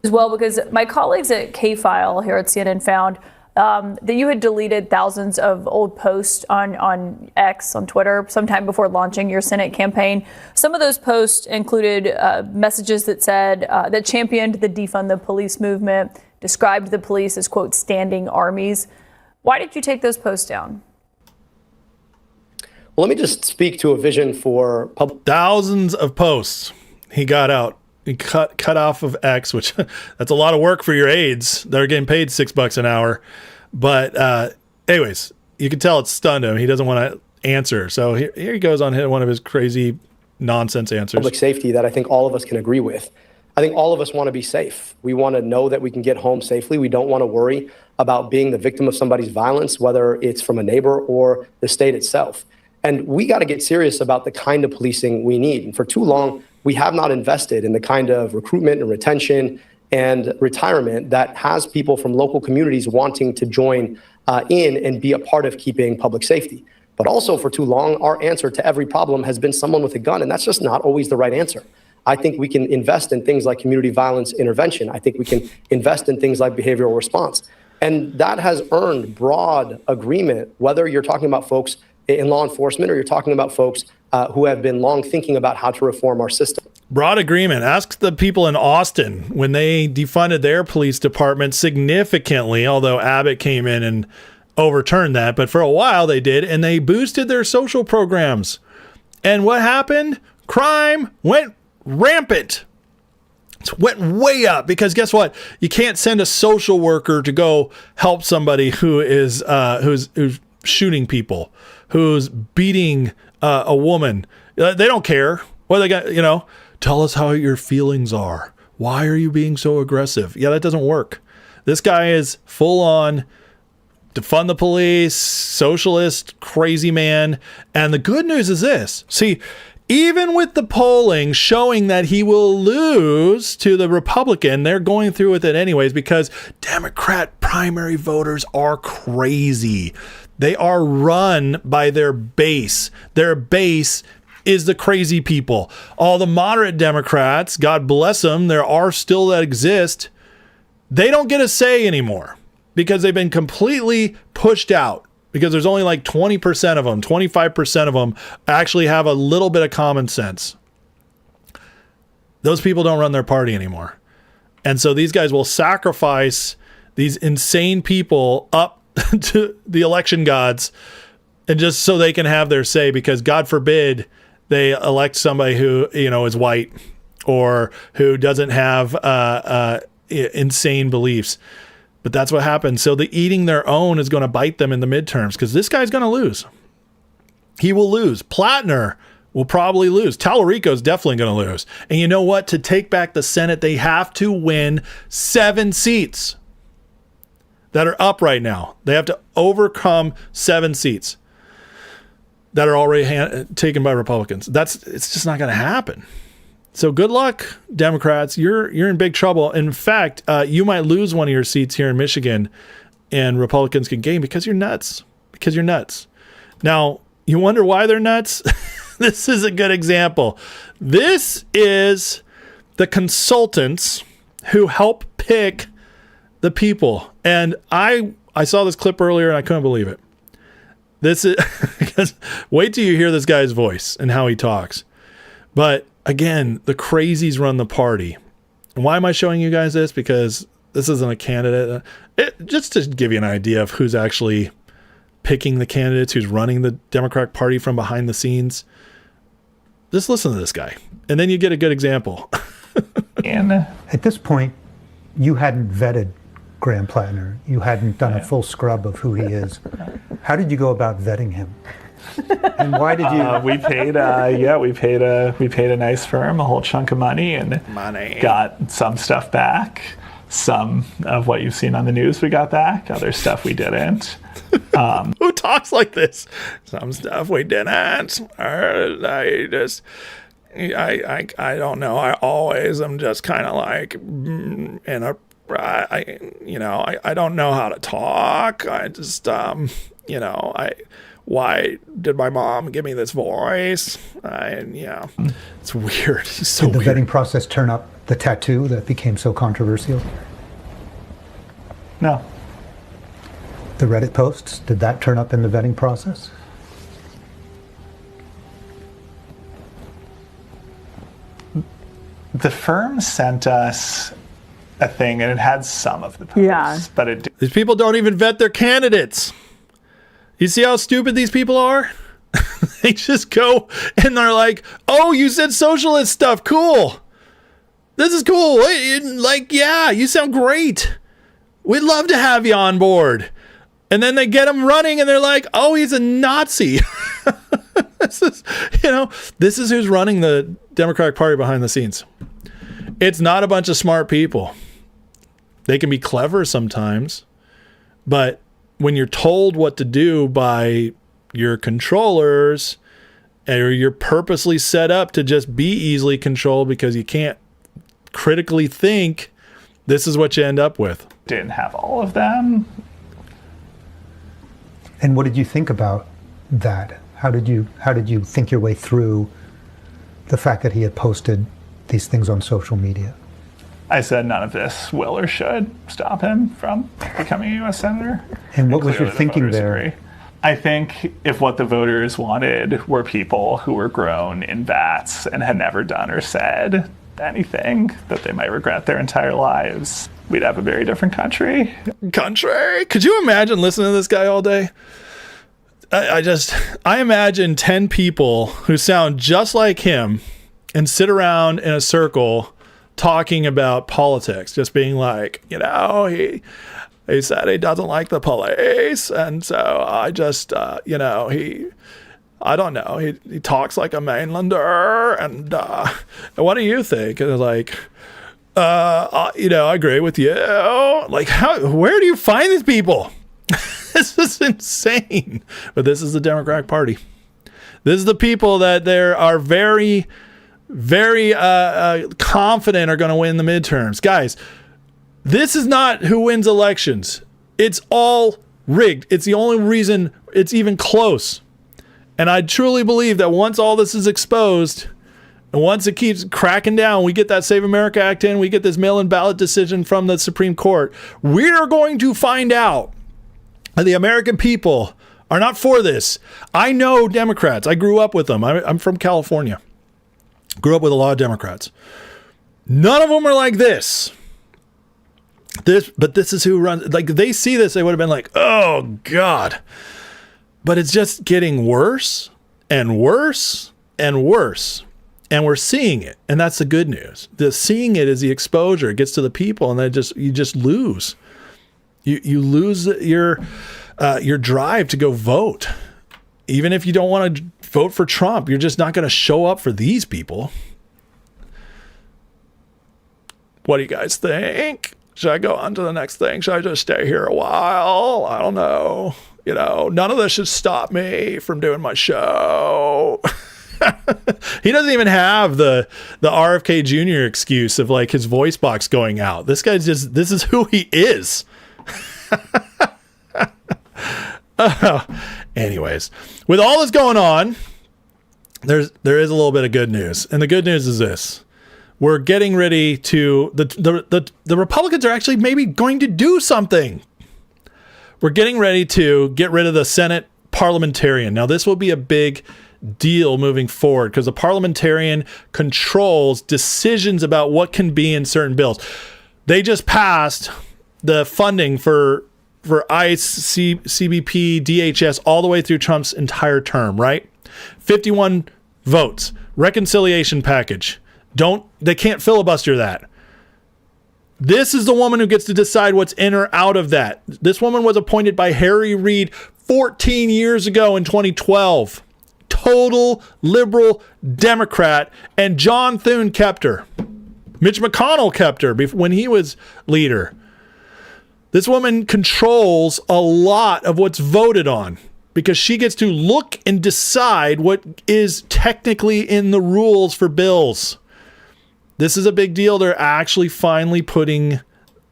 As well, because my colleagues at K-File here at CNN found that you had deleted thousands of old posts on X, on Twitter, sometime before launching your Senate campaign. Some of those posts included messages that said, that championed the defund the police movement, described the police as, quote, standing armies. Why did you take those posts down? Well, let me just speak to a vision for public. Thousands of posts he got out. He cut off of X, which that's a lot of work for your aides. They're getting paid $6 an hour. But anyways, you can tell it stunned him. He doesn't want to answer. So here he goes on one of his crazy nonsense answers. Public safety that I think all of us can agree with. I think all of us want to be safe. We want to know that we can get home safely. We don't want to worry about being the victim of somebody's violence, whether it's from a neighbor or the state itself. And we got to get serious about the kind of policing we need. And for too long, we have not invested in the kind of recruitment and retention and retirement that has people from local communities wanting to join in and be a part of keeping public safety. But also for too long, our answer to every problem has been someone with a gun, and that's just not always the right answer. I think we can invest in things like community violence intervention. I think we can invest in things like behavioral response. And that has earned broad agreement, whether you're talking about folks in law enforcement or you're talking about folks who have been long thinking about how to reform our system. Broad agreement. Ask the people in Austin when they defunded their police department significantly, although Abbott came in and overturned that. But for a while they did, and they boosted their social programs. And what happened? Crime went rampant. It went way up because guess what? You can't send a social worker to go help somebody who is who's shooting people, who's beating a woman. They don't care. What they got, tell us how your feelings are. Why are you being so aggressive? Yeah, that doesn't work. This guy is full on defund the police, socialist, crazy man. And the good news is this. See, even with the polling showing that he will lose to the Republican, they're going through with it anyways because Democrat primary voters are crazy. They are run by their base. Their base is the crazy people. All the moderate Democrats, God bless them, there are still that exist. They don't get a say anymore because they've been completely pushed out. Because there's only like 20% of them, 25% of them actually have a little bit of common sense. Those people don't run their party anymore. And so these guys will sacrifice these insane people up to the election gods and just so they can have their say because God forbid they elect somebody who, is white or who doesn't have insane beliefs. But that's what happens. So the eating their own is going to bite them in the midterms because this guy's going to lose. He will lose. Plattner will probably lose. Tallarico's definitely going to lose. And you know what? To take back the Senate, they have to win 7 seats that are up right now. They have to overcome 7 seats that are already taken by Republicans. It's just not going to happen. So good luck, Democrats. You're in big trouble. In fact, you might lose one of your seats here in Michigan and Republicans can gain because you're nuts. Because you're nuts. Now, you wonder why they're nuts? This is a good example. This is the consultants who help pick the people. And I saw this clip earlier and I couldn't believe it. This is wait till you hear this guy's voice and how he talks. But again, the crazies run the party. And why am I showing you guys this? Because this isn't a candidate. Just to give you an idea of who's actually picking the candidates, who's running the Democratic Party from behind the scenes. Just listen to this guy, and then you get a good example. And at this point, you hadn't vetted Graham Plattner. You hadn't done a full scrub of who he is. How did you go about vetting him? And why did you? We paid a nice firm a whole chunk of money and got some stuff back. Some of what you've seen on the news we got back. Other stuff we didn't. Who talks like this? Some stuff we didn't. I don't know. I always am just kind of like I don't know how to talk. I just why did my mom give me this voice? It's weird. He's so Did the weird. vetting process turn up the tattoo that became so controversial? No. The Reddit posts, did that turn up in the vetting process? The firm sent us a thing, and it had some of the posts, but it. These people don't even vet their candidates. You see how stupid these people are? They just go and they're like, "Oh, you said socialist stuff. Cool. This is cool. Yeah, you sound great. We'd love to have you on board." And then they get him running, and they're like, "Oh, he's a Nazi." This is who's running the Democratic Party behind the scenes. It's not a bunch of smart people. They can be clever sometimes, but when you're told what to do by your controllers, or you're purposely set up to just be easily controlled because you can't critically think, this is what you end up with. Didn't have all of them. And what did you think about that? How did you think your way through the fact that he had posted these things on social media? I said none of this will or should stop him from becoming a U.S. Senator. And what was your Clearly the thinking voters there? agree. I think if what the voters wanted were people who were grown in vats and had never done or said anything that they might regret their entire lives, we'd have a very different country. Could you imagine listening to this guy all day? I imagine 10 people who sound just like him and sit around in a circle talking about politics, just being like, he said he doesn't like the police, and so I just, I don't know, he talks like a mainlander, and what do you think? And it's like, I agree with you. Like, where do you find these people? This is insane. But this is the Democratic Party. This is the people that there are very, very confident are going to win the midterms. Guys, this is not who wins elections. It's all rigged. It's the only reason it's even close. And I truly believe that once all this is exposed, and once it keeps cracking down, we get that Save America Act in, we get this mail-in ballot decision from the Supreme Court, we are going to find out that the American people are not for this. I know Democrats. I grew up with them. I'm from California. Grew up with a lot of Democrats. None of them are like this. But this is who runs. Like, they see this, they would have been like, oh God. But it's just getting worse and worse and worse. And we're seeing it. And that's the good news. The seeing it is the exposure. It gets to the people, and then you just lose. You lose your drive to go vote. Even if you don't want to vote for Trump, you're just not going to show up for these people. What do you guys think? Should I go on to the next thing? Should I just stay here a while? I don't know. None of this should stop me from doing my show. He doesn't even have the RFK Jr. excuse of like his voice box going out. This guy's just, this is who he is. Anyways, with all this going on, there is a little bit of good news. And the good news is this. We're getting ready to, the Republicans are actually maybe going to do something. We're getting ready to get rid of the Senate parliamentarian. Now, this will be a big deal moving forward because the parliamentarian controls decisions about what can be in certain bills. They just passed the funding for ICE, CBP, DHS, all the way through Trump's entire term, right? 51 votes. reconciliation package. They can't filibuster that. This is the woman who gets to decide what's in or out of that. This woman was appointed by Harry Reid 14 years ago in 2012. Total liberal Democrat. And John Thune kept her. Mitch McConnell kept her when he was leader. This woman controls a lot of what's voted on because she gets to look and decide what is technically in the rules for bills. This is a big deal. They're actually finally putting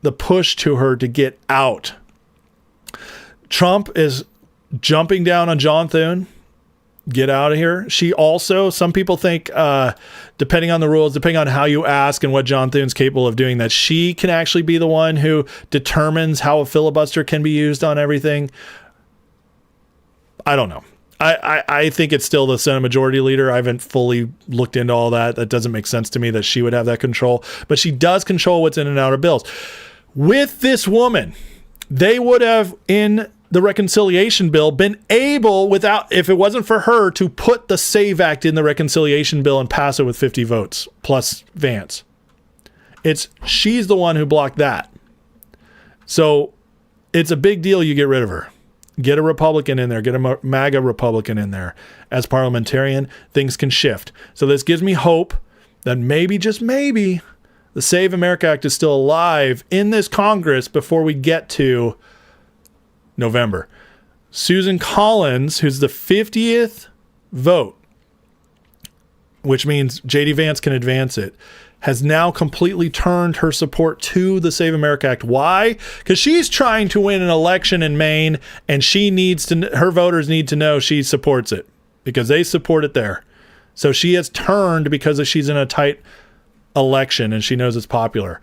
the push to her to get out. Trump is jumping down on John Thune. Get out of here. She also, some people think, depending on the rules, depending on how you ask and what John Thune's capable of doing, that she can actually be the one who determines how a filibuster can be used on everything. I don't know. I think it's still the Senate Majority Leader. I haven't fully looked into all that. That doesn't make sense to me that she would have that control. But she does control what's in and out of bills. With this woman, they would have, in the reconciliation bill, been able, if it wasn't for her, to put the SAVE Act in the reconciliation bill and pass it with 50 votes, plus Vance. She's the one who blocked that. So it's a big deal you get rid of her. Get a Republican in there. Get a MAGA Republican in there. As parliamentarian, things can shift. So this gives me hope that maybe, just maybe, the Save America Act is still alive in this Congress before we get to November. Susan Collins, who's the 50th vote, which means J.D. Vance can advance it, has now completely turned her support to the Save America Act. Why? Because she's trying to win an election in Maine, and her voters need to know she supports it because they support it there. So she has turned because she's in a tight election and she knows it's popular.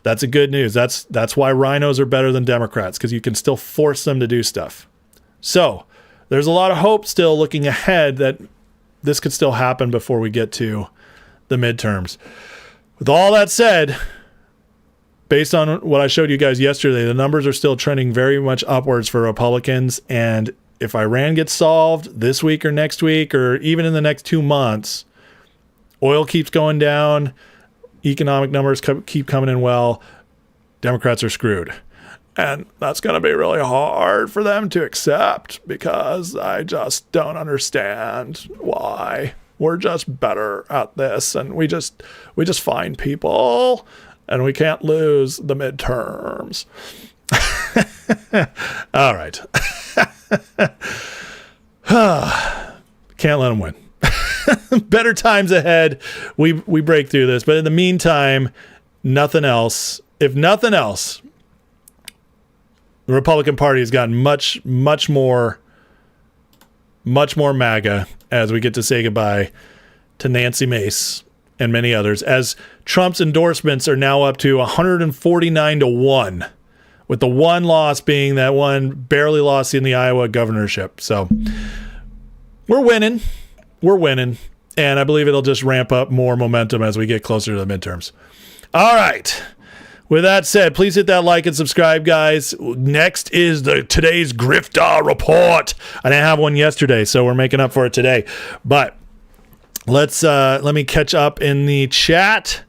That's a good news. That's why rhinos are better than Democrats, because you can still force them to do stuff. So there's a lot of hope still looking ahead that this could still happen before we get to the midterms. With all that said, based on what I showed you guys yesterday, the numbers are still trending very much upwards for Republicans. And if Iran gets solved this week or next week, or even in the next 2 months, oil keeps going down, economic numbers keep coming in well, Democrats are screwed. And that's going to be really hard for them to accept because I just don't understand why. We're just better at this, and we just find people, and we can't lose the midterms. All right. Can't let them win. Better times ahead. We break through this, but in the meantime, nothing else. If nothing else, the Republican Party has gotten much more MAGA as we get to say goodbye to Nancy Mace and many others, as Trump's endorsements are now up to 149-1, with the one loss being that one barely lost in the Iowa governorship. So we're winning, and I believe it'll just ramp up more momentum as we get closer to the midterms. All right. With that said, please hit that like and subscribe, guys. Next is today's Grifter Report. I didn't have one yesterday, so we're making up for it today. But let me catch up in the chat.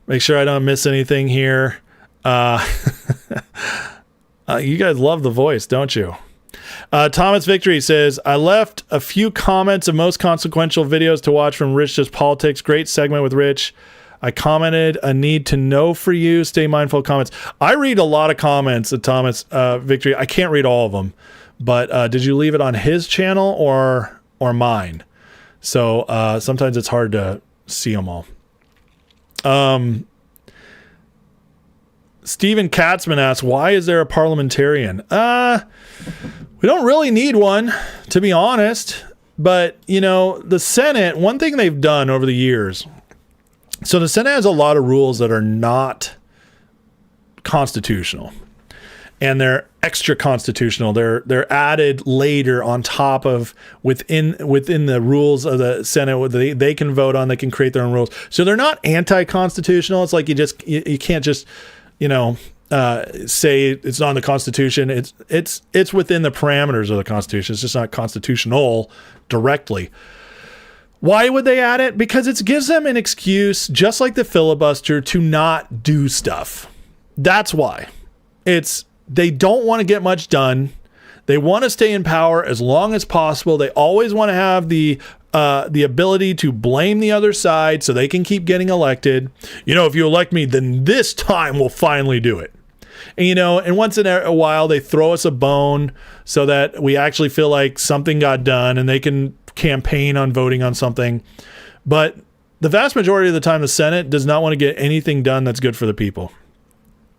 Make sure I don't miss anything here. You guys love the voice, don't you? Thomas Victory says, I left a few comments of most consequential videos to watch from Rich Does Politics. Great segment with Rich. I commented a need to know for you. Stay mindful of comments. I read a lot of comments at Thomas Victory. I can't read all of them, but did you leave it on his channel or mine? So sometimes it's hard to see them all. Stephen Katzman asks, why is there a parliamentarian? We don't really need one, to be honest. But, the Senate, one thing they've done over the years, so the Senate has a lot of rules that are not constitutional, and they're extra constitutional. They're added later on top of within the rules of the Senate. They can vote on. They can create their own rules. So they're not anti-constitutional. It's like you can't just say it's not in the Constitution. It's within the parameters of the Constitution. It's just not constitutional directly. Why would they add it? Because it gives them an excuse, just like the filibuster, to not do stuff. That's why. They don't want to get much done. They want to stay in power as long as possible. They always want to have the ability to blame the other side so they can keep getting elected. If you elect me, then this time we'll finally do it. And, and once in a while they throw us a bone so that we actually feel like something got done and they can campaign on voting on something. But the vast majority of the time, the Senate does not want to get anything done that's good for the people.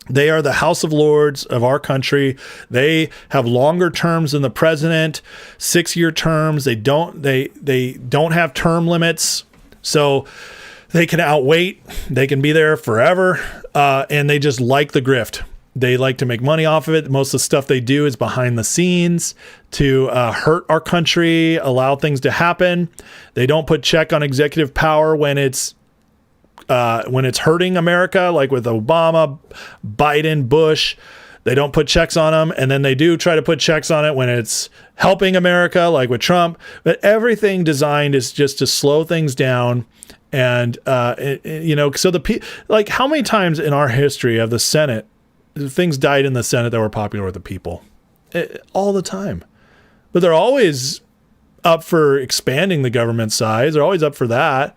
They are the House of Lords of our country. They have longer terms than the president, 6-year terms. They don't have term limits, so they can outwait. They can be there forever, and they just like the grift. They like to make money off of it. Most of the stuff they do is behind the scenes to hurt our country, allow things to happen. They don't put check on executive power when it's hurting America, like with Obama, Biden, Bush. They don't put checks on them, and then they do try to put checks on it when it's helping America, like with Trump. But everything designed is just to slow things down. And so how many times in our history of the Senate, things died in the Senate that were popular with the people? All the time. But they're always up for expanding the government size. They're always up for that.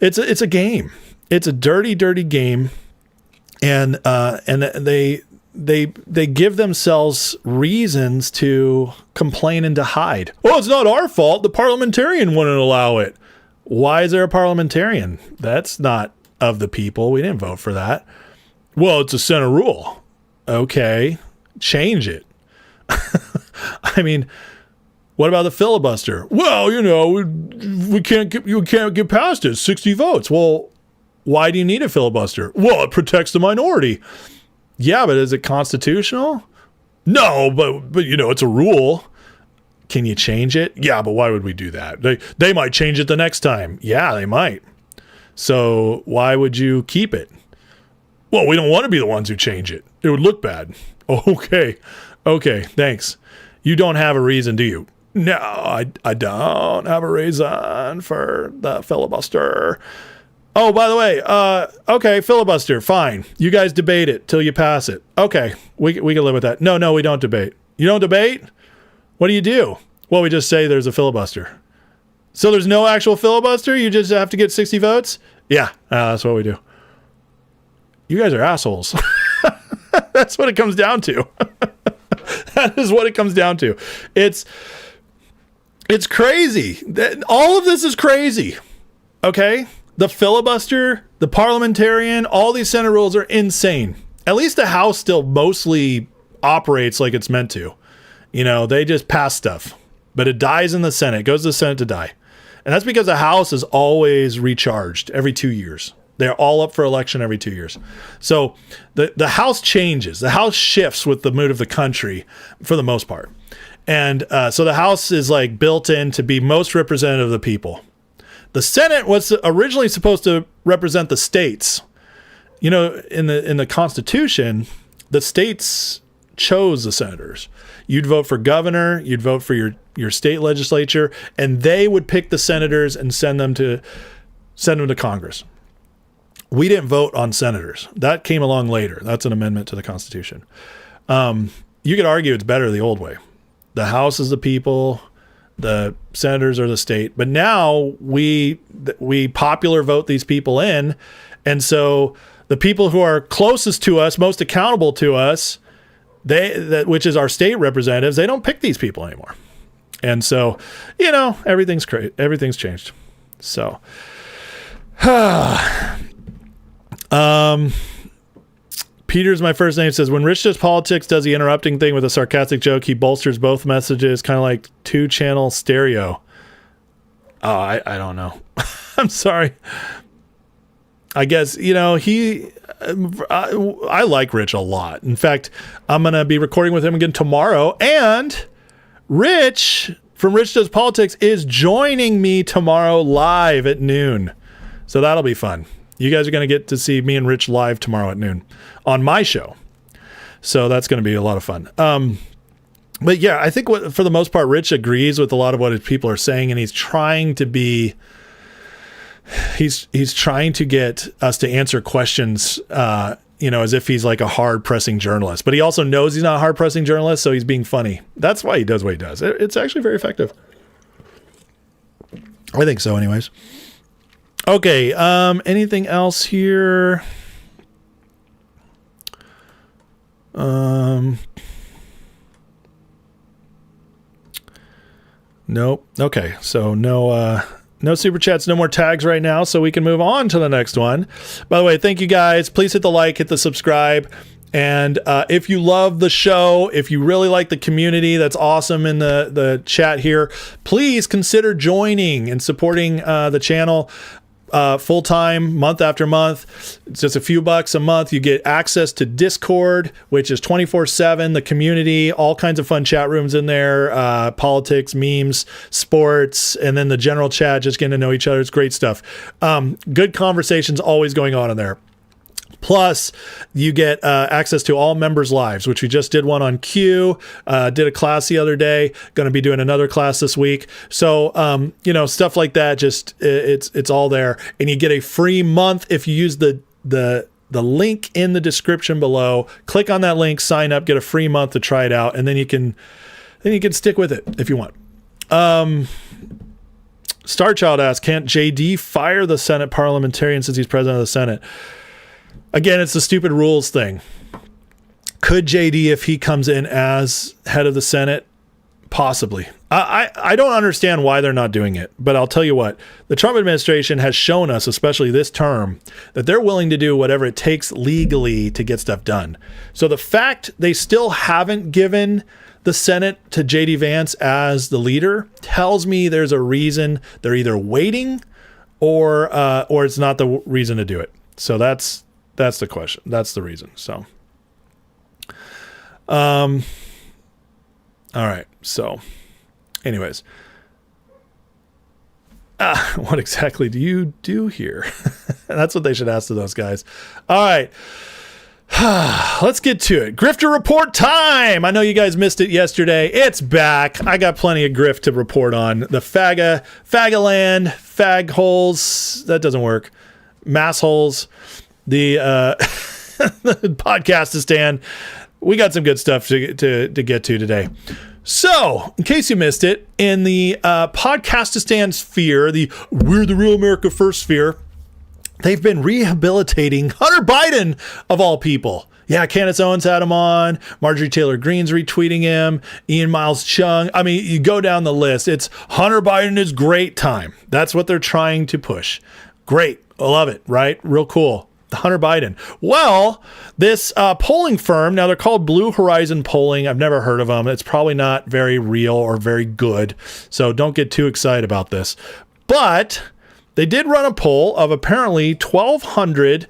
It's a game. It's a dirty, dirty game, and they give themselves reasons to complain and to hide. Oh, it's not our fault. The parliamentarian wouldn't allow it. Why is there a parliamentarian? That's not of the people. We didn't vote for that. Well, it's a Senate rule. Okay, change it. I mean, what about the filibuster? Well, we can't get past it. 60 votes. Well, why do you need a filibuster? Well, it protects the minority. Yeah, but is it constitutional? No, but it's a rule. Can you change it? Yeah, but why would we do that? They might change it the next time. Yeah, they might. So why would you keep it? Well, we don't want to be the ones who change it. It would look bad. Okay, thanks. You don't have a reason, do you? No, I don't have a reason for the filibuster. Oh, by the way, okay, filibuster, fine. You guys debate it till you pass it. Okay, we can live with that. No, we don't debate. You don't debate? What do you do? Well, we just say there's a filibuster. So there's no actual filibuster? You just have to get 60 votes? Yeah, that's what we do. You guys are assholes. That's what it comes down to. That is what it comes down to. It's crazy. All of this is crazy. Okay? The filibuster, the parliamentarian, all these Senate rules are insane. At least the House still mostly operates like it's meant to. They just pass stuff. But it dies in the Senate. It goes to the Senate to die. And that's because the House is always recharged every 2 years. They're all up for election every 2 years. So the House changes. The House shifts with the mood of the country for the most part. And so the House is like built in to be most representative of the people. The Senate was originally supposed to represent the states. In the Constitution, the states chose the senators. You'd vote for governor, you'd vote for your state legislature, and they would pick the senators and send them to Congress. We didn't vote on senators. That came along later. That's an amendment to the Constitution. You could argue it's better the old way. The House is the people, the senators are the state. But now we popular vote these people in, and so the people who are closest to us, most accountable to us, which is our state representatives, they don't pick these people anymore. And so, everything's crazy. Everything's changed. So, Peter's my first name says, when Rich does politics, does the interrupting thing with a sarcastic joke, he bolsters both messages, kind of like 2-channel stereo. Oh, I don't know. I'm sorry. I guess, I like Rich a lot. In fact, I'm going to be recording with him again tomorrow. And Rich from Rich Does Politics is joining me tomorrow live at noon. So that'll be fun. You guys are going to get to see me and Rich live tomorrow at noon on my show. So that's going to be a lot of fun. But yeah, I think for the most part, Rich agrees with a lot of what his people are saying, and he's trying to get us to answer questions, as if he's like a hard pressing journalist. But he also knows he's not a hard pressing journalist, so he's being funny. That's why he does what he does. It's actually very effective. I think so, anyways. Okay, anything else here? Nope. Okay, so no super chats, no more tags right now, so we can move on to the next one. By the way, thank you guys. Please hit the like, hit the subscribe. And if you love the show, if you really like the community that's awesome in the chat here, please consider joining and supporting the channel full-time, month after month. It's just a few bucks a month. You get access to Discord, which is 24/7, the community, all kinds of fun chat rooms in there, politics, memes, sports, and then the general chat, just getting to know each other. It's great stuff. Good conversations always going on in there. Plus, you get access to all members' lives, which we just did one on Q, did a class the other day, going to be doing another class this week. So, stuff like that, just it's all there. And you get a free month if you use the link in the description below. Click on that link, sign up, get a free month to try it out, and then you can stick with it if you want. Starchild asks, can't JD fire the Senate parliamentarian since he's president of the Senate? Again, it's the stupid rules thing. Could JD, if he comes in as head of the Senate? Possibly. I don't understand why they're not doing it, but I'll tell you what. The Trump administration has shown us, especially this term, that they're willing to do whatever it takes legally to get stuff done. So the fact they still haven't given the Senate to JD Vance as the leader tells me there's a reason. They're either waiting or it's not the reason to do it. So that's the question. That's the reason. So, all right. So, anyways, what exactly do you do here? That's what they should ask to those guys. All right. Let's get to it. Grifter report time. I know you guys missed it yesterday. It's back. I got plenty of grift to report on. The Fagaland, fag holes. That doesn't work. Mass holes. The Podcastistan. We got some good stuff to get to today. So, in case you missed it, in the Podcastistan sphere, the We're the Real America First sphere, they've been rehabilitating Hunter Biden, of all people. Yeah, Candace Owens had him on. Marjorie Taylor Greene's retweeting him. Ian Miles Chung. I mean, you go down the list. It's Hunter Biden is great time. That's what they're trying to push. Great. I love it, right? Real cool. Hunter Biden. Well, this polling firm, now they're called Blue Horizon Polling. I've never heard of them. It's probably not very real or very good. So don't get too excited about this. But they did run a poll of apparently 1,200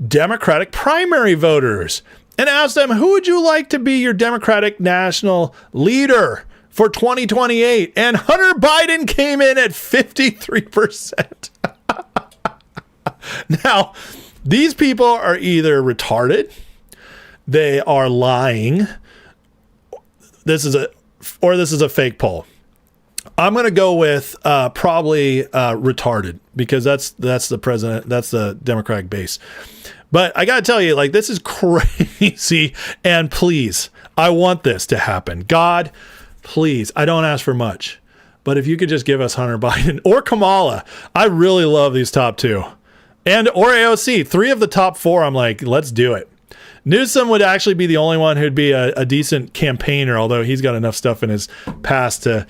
Democratic primary voters and asked them, who would you like to be your Democratic national leader for 2028? And Hunter Biden came in at 53%. Now, these people are either retarded, they are lying, this is a fake poll. I'm going to go with probably retarded, because that's the president, that's the Democratic base. But I got to tell you, like, this is crazy. And please, I want this to happen. God, please, I don't ask for much. But if you could just give us Hunter Biden or Kamala, I really love these top two. Or AOC, 3 of the top 4, I'm like, let's do it. Newsom would actually be the only one who'd be a decent campaigner, although he's got enough stuff in his past to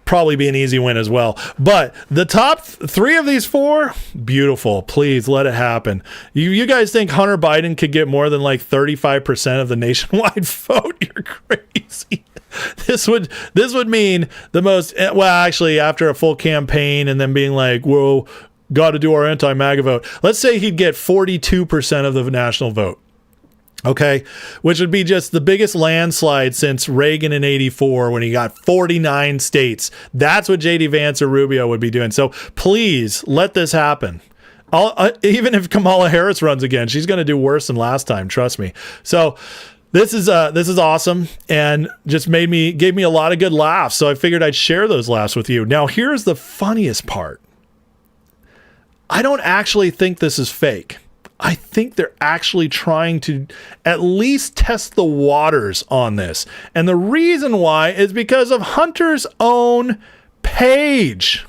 probably be an easy win as well. But the top 3 of these 4, beautiful. Please let it happen. You guys think Hunter Biden could get more than like 35% of the nationwide vote? You're crazy. This would mean the most, well, actually, after a full campaign and then being like, whoa, got to do our anti-MAGA vote. Let's say he'd get 42% of the national vote. Okay, which would be just the biggest landslide since Reagan in '84 when he got 49 states. That's what JD Vance or Rubio would be doing. So please let this happen. Even if Kamala Harris runs again, she's going to do worse than last time. Trust me. So This is awesome, and just gave me a lot of good laughs. So I figured I'd share those laughs with you. Now, here's the funniest part. I don't actually think this is fake. I think they're actually trying to at least test the waters on this. And the reason why is because of Hunter's own page.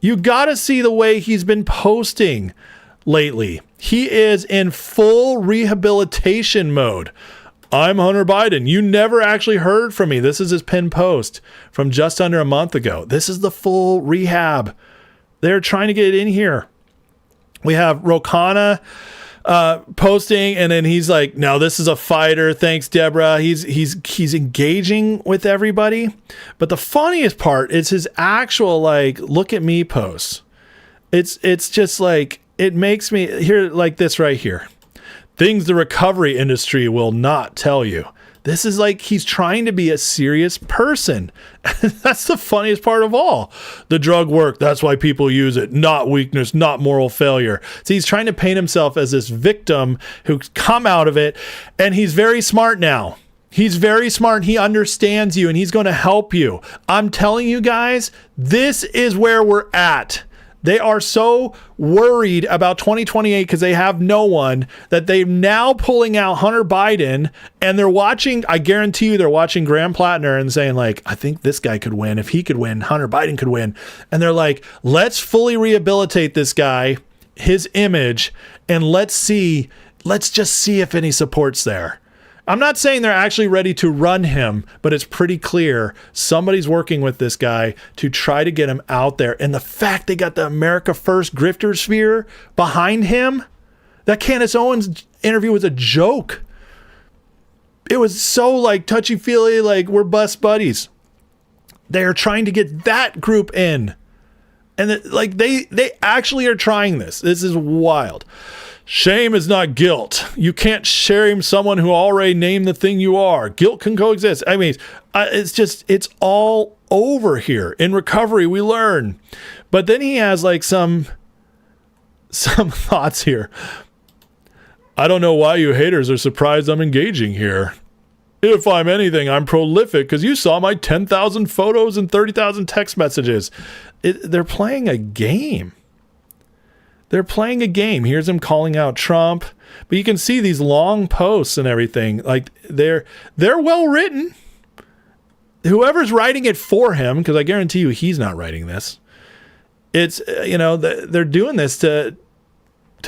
You got to see the way he's been posting lately. He is in full rehabilitation mode. I'm Hunter Biden. You never actually heard from me. This is his pinned post from just under a month ago. This is the full rehab. They're trying to get it in here. We have Rokana posting, and then he's like, "Now this is a fighter. Thanks, Deborah." He's engaging with everybody. But the funniest part is his actual like look at me posts. It's just like it makes me here like this right here. Things the recovery industry will not tell you. This is like he's trying to be a serious person. That's the funniest part of all. The drug work, that's why people use it. Not weakness, not moral failure. So he's trying to paint himself as this victim who's come out of it. And he's very smart now. He's very smart. He understands you and he's going to help you. I'm telling you guys, this is where we're at. They are so worried about 2028 because they have no one that they're now pulling out Hunter Biden, and they're watching, I guarantee you they're watching Graham Plattner and saying like, I think this guy could win. If he could win, Hunter Biden could win. And they're like, let's fully rehabilitate this guy, his image, and let's just see if any support's there. I'm not saying they're actually ready to run him, but it's pretty clear somebody's working with this guy to try to get him out there. And the fact they got the America First grifter sphere behind him, that Candace Owens interview was a joke. It was so like touchy-feely, like we're best buddies. They're trying to get that group in. And they actually are trying this. This is wild. Shame is not guilt. You can't shame someone who already named the thing you are. Guilt can coexist. I mean, it's all over here. In recovery, we learn. But then he has like some thoughts here. I don't know why you haters are surprised I'm engaging here. If I'm anything, I'm prolific because you saw my 10,000 photos and 30,000 text messages. They're playing a game. They're playing a game. Here's him calling out Trump. But you can see these long posts and everything. Like they're well written. Whoever's writing it for him, because I guarantee you he's not writing this. It's, they're doing this to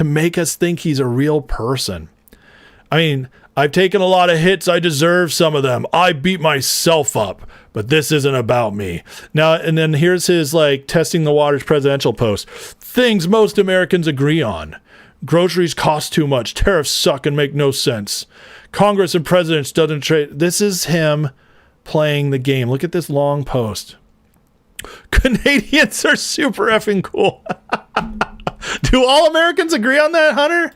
make us think he's a real person. I mean, I've taken a lot of hits. I deserve some of them. I beat myself up, but this isn't about me. Now, and then here's his like testing the waters presidential post. Things most Americans agree on. Groceries cost too much. Tariffs suck and make no sense. Congress and presidents doesn't trade. This is him playing the game. Look at this long post. Canadians are super effing cool. Do all Americans agree on that, Hunter?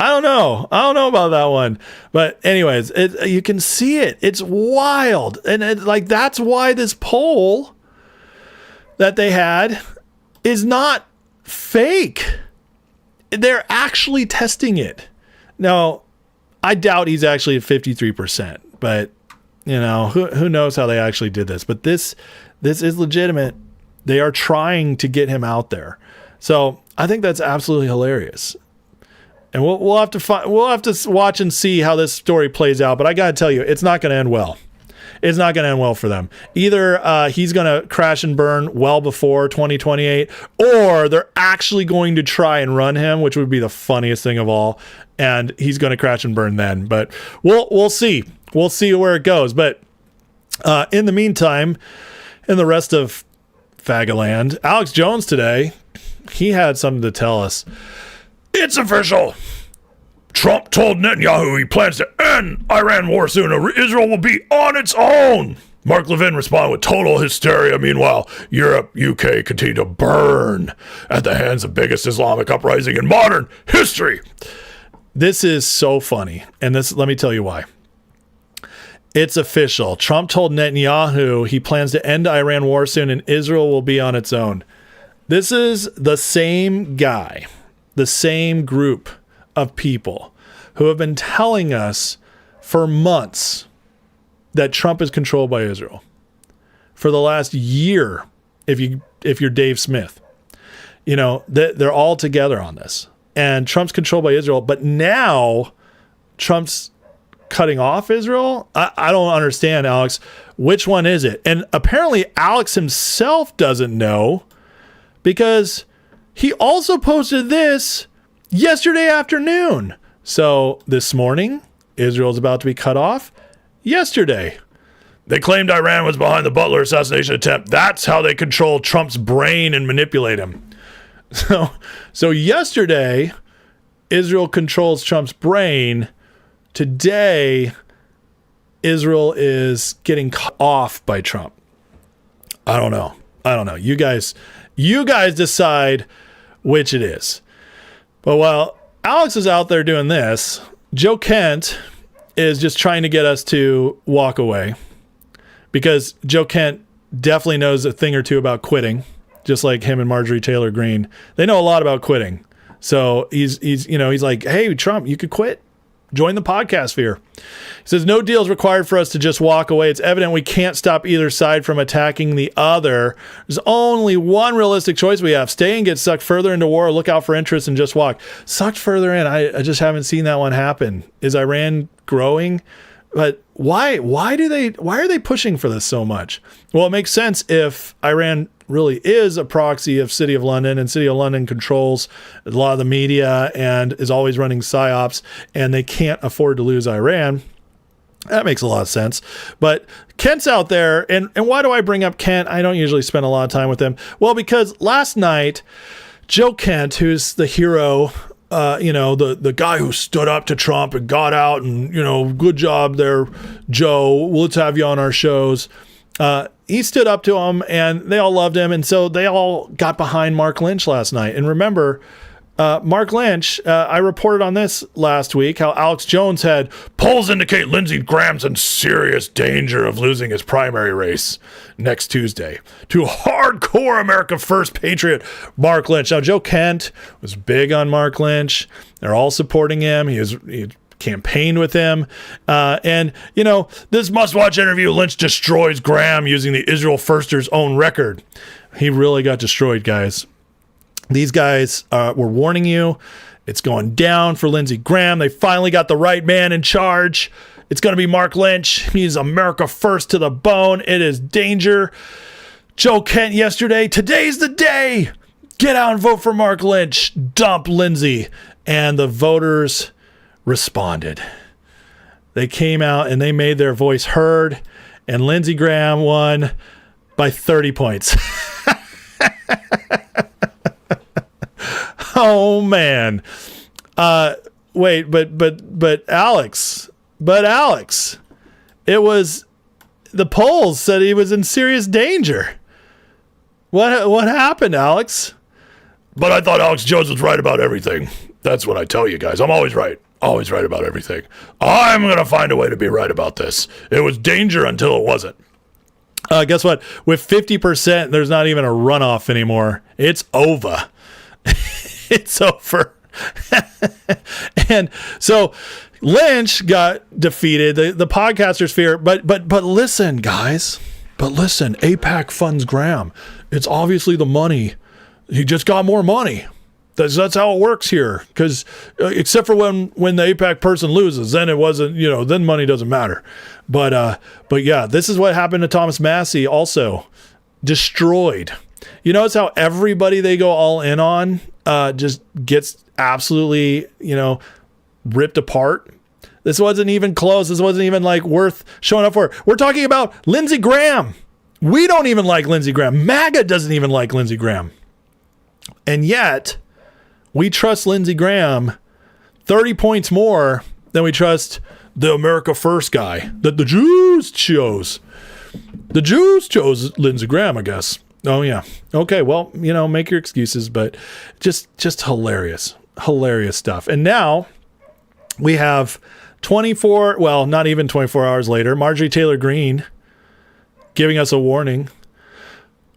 I don't know about that one. But anyways, you can see it. It's wild. And that's why this poll that they had is not fake. They're actually testing it. Now, I doubt he's actually at 53%, but who knows how they actually did this. But this is legitimate. They are trying to get him out there. So I think that's absolutely hilarious. And we'll have to watch and see how this story plays out. But I got to tell you, it's not going to end well. It's not going to end well for them. Either he's going to crash and burn well before 2028, or they're actually going to try and run him, which would be the funniest thing of all. And he's going to crash and burn then. But we'll see. We'll see where it goes. But in the meantime, in the rest of Fagaland, Alex Jones today, he had something to tell us. It's official. Trump told Netanyahu he plans to end Iran war soon. Israel will be on its own. Mark Levin responded with total hysteria. Meanwhile, Europe, UK continue to burn at the hands of biggest Islamic uprising in modern history. This is so funny. And let me tell you why. It's official. Trump told Netanyahu he plans to end Iran war soon and Israel will be on its own. This is the same guy, the same group of people who have been telling us for months that Trump is controlled by Israel. For the last year, if you're Dave Smith, they're all together on this. And Trump's controlled by Israel, but now Trump's cutting off Israel? I don't understand, Alex. Which one is it? And apparently Alex himself doesn't know, because he also posted this yesterday afternoon. So this morning, Israel's about to be cut off. Yesterday, they claimed Iran was behind the Butler assassination attempt. That's how they control Trump's brain and manipulate him. So yesterday, Israel controls Trump's brain. Today, Israel is getting cut off by Trump. I don't know. You guys decide which it is. But while Alex is out there doing this, Joe Kent is just trying to get us to walk away, because Joe Kent definitely knows a thing or two about quitting, just like him and Marjorie Taylor Greene. They know a lot about quitting. So he's like, hey, Trump, you could quit. Join the podcast sphere. He says, no deal is required for us to just walk away. It's evident we can't stop either side from attacking the other. There's only one realistic choice we have. Stay and get sucked further into war, or look out for interest and just walk. Sucked further in. I just haven't seen that one happen. Is Iran growing? But why are they pushing for this so much? Well, it makes sense if Iran really is a proxy of City of London, and City of London controls a lot of the media and is always running psyops, and they can't afford to lose Iran. That makes a lot of sense. But Kent's out there, and why do I bring up Kent? I don't usually spend a lot of time with him. Well, because last night, Joe Kent, who's the hero, the guy who stood up to Trump and got out, and, good job there, Joe. Let's have you on our shows. He stood up to him, and they all loved him. And so they all got behind Mark Lynch last night. And remember, Mark Lynch, I reported on this last week, how Alex Jones had polls indicate Lindsey Graham's in serious danger of losing his primary race next Tuesday to hardcore America First patriot Mark Lynch. Now, Joe Kent was big on Mark Lynch. They're all supporting him. He campaigned with him. This must-watch interview, Lynch destroys Graham using the Israel Firsters' own record. He really got destroyed, guys. These guys were warning you. It's going down for Lindsey Graham. They finally got the right man in charge. It's going to be Mark Lynch. He's America First to the bone. It is danger. Joe Kent yesterday. Today's the day. Get out and vote for Mark Lynch. Dump Lindsey. And the voters responded. They came out and they made their voice heard, and Lindsey Graham won by 30 points. Oh man. Wait, but Alex, it was, the polls said he was in serious danger. What happened, Alex? But I thought Alex Jones was right about everything. That's what I tell you guys. I'm always right. Always right about everything. I'm going to find a way to be right about this. It was danger until it wasn't. Guess what? With 50%, there's not even a runoff anymore. It's over. It's over. And so Lynch got defeated. The podcasters fear. But listen, guys. But listen, AIPAC funds Graham. It's obviously the money. He just got more money. That's how it works here. Because except for when the AIPAC person loses, then it wasn't, then money doesn't matter. But yeah, this is what happened to Thomas Massie also. Destroyed. You notice how everybody they go all in on just gets absolutely, ripped apart. This wasn't even close. This wasn't even worth showing up for. We're talking about Lindsey Graham. We don't even like Lindsey Graham. MAGA doesn't even like Lindsey Graham. And yet, we trust Lindsey Graham 30 points more than we trust the America First guy that the Jews chose. The Jews chose Lindsey Graham, I guess. Oh, yeah. Okay, well, make your excuses, but just hilarious. Hilarious stuff. And now we have not even 24 hours later, Marjorie Taylor Greene giving us a warning.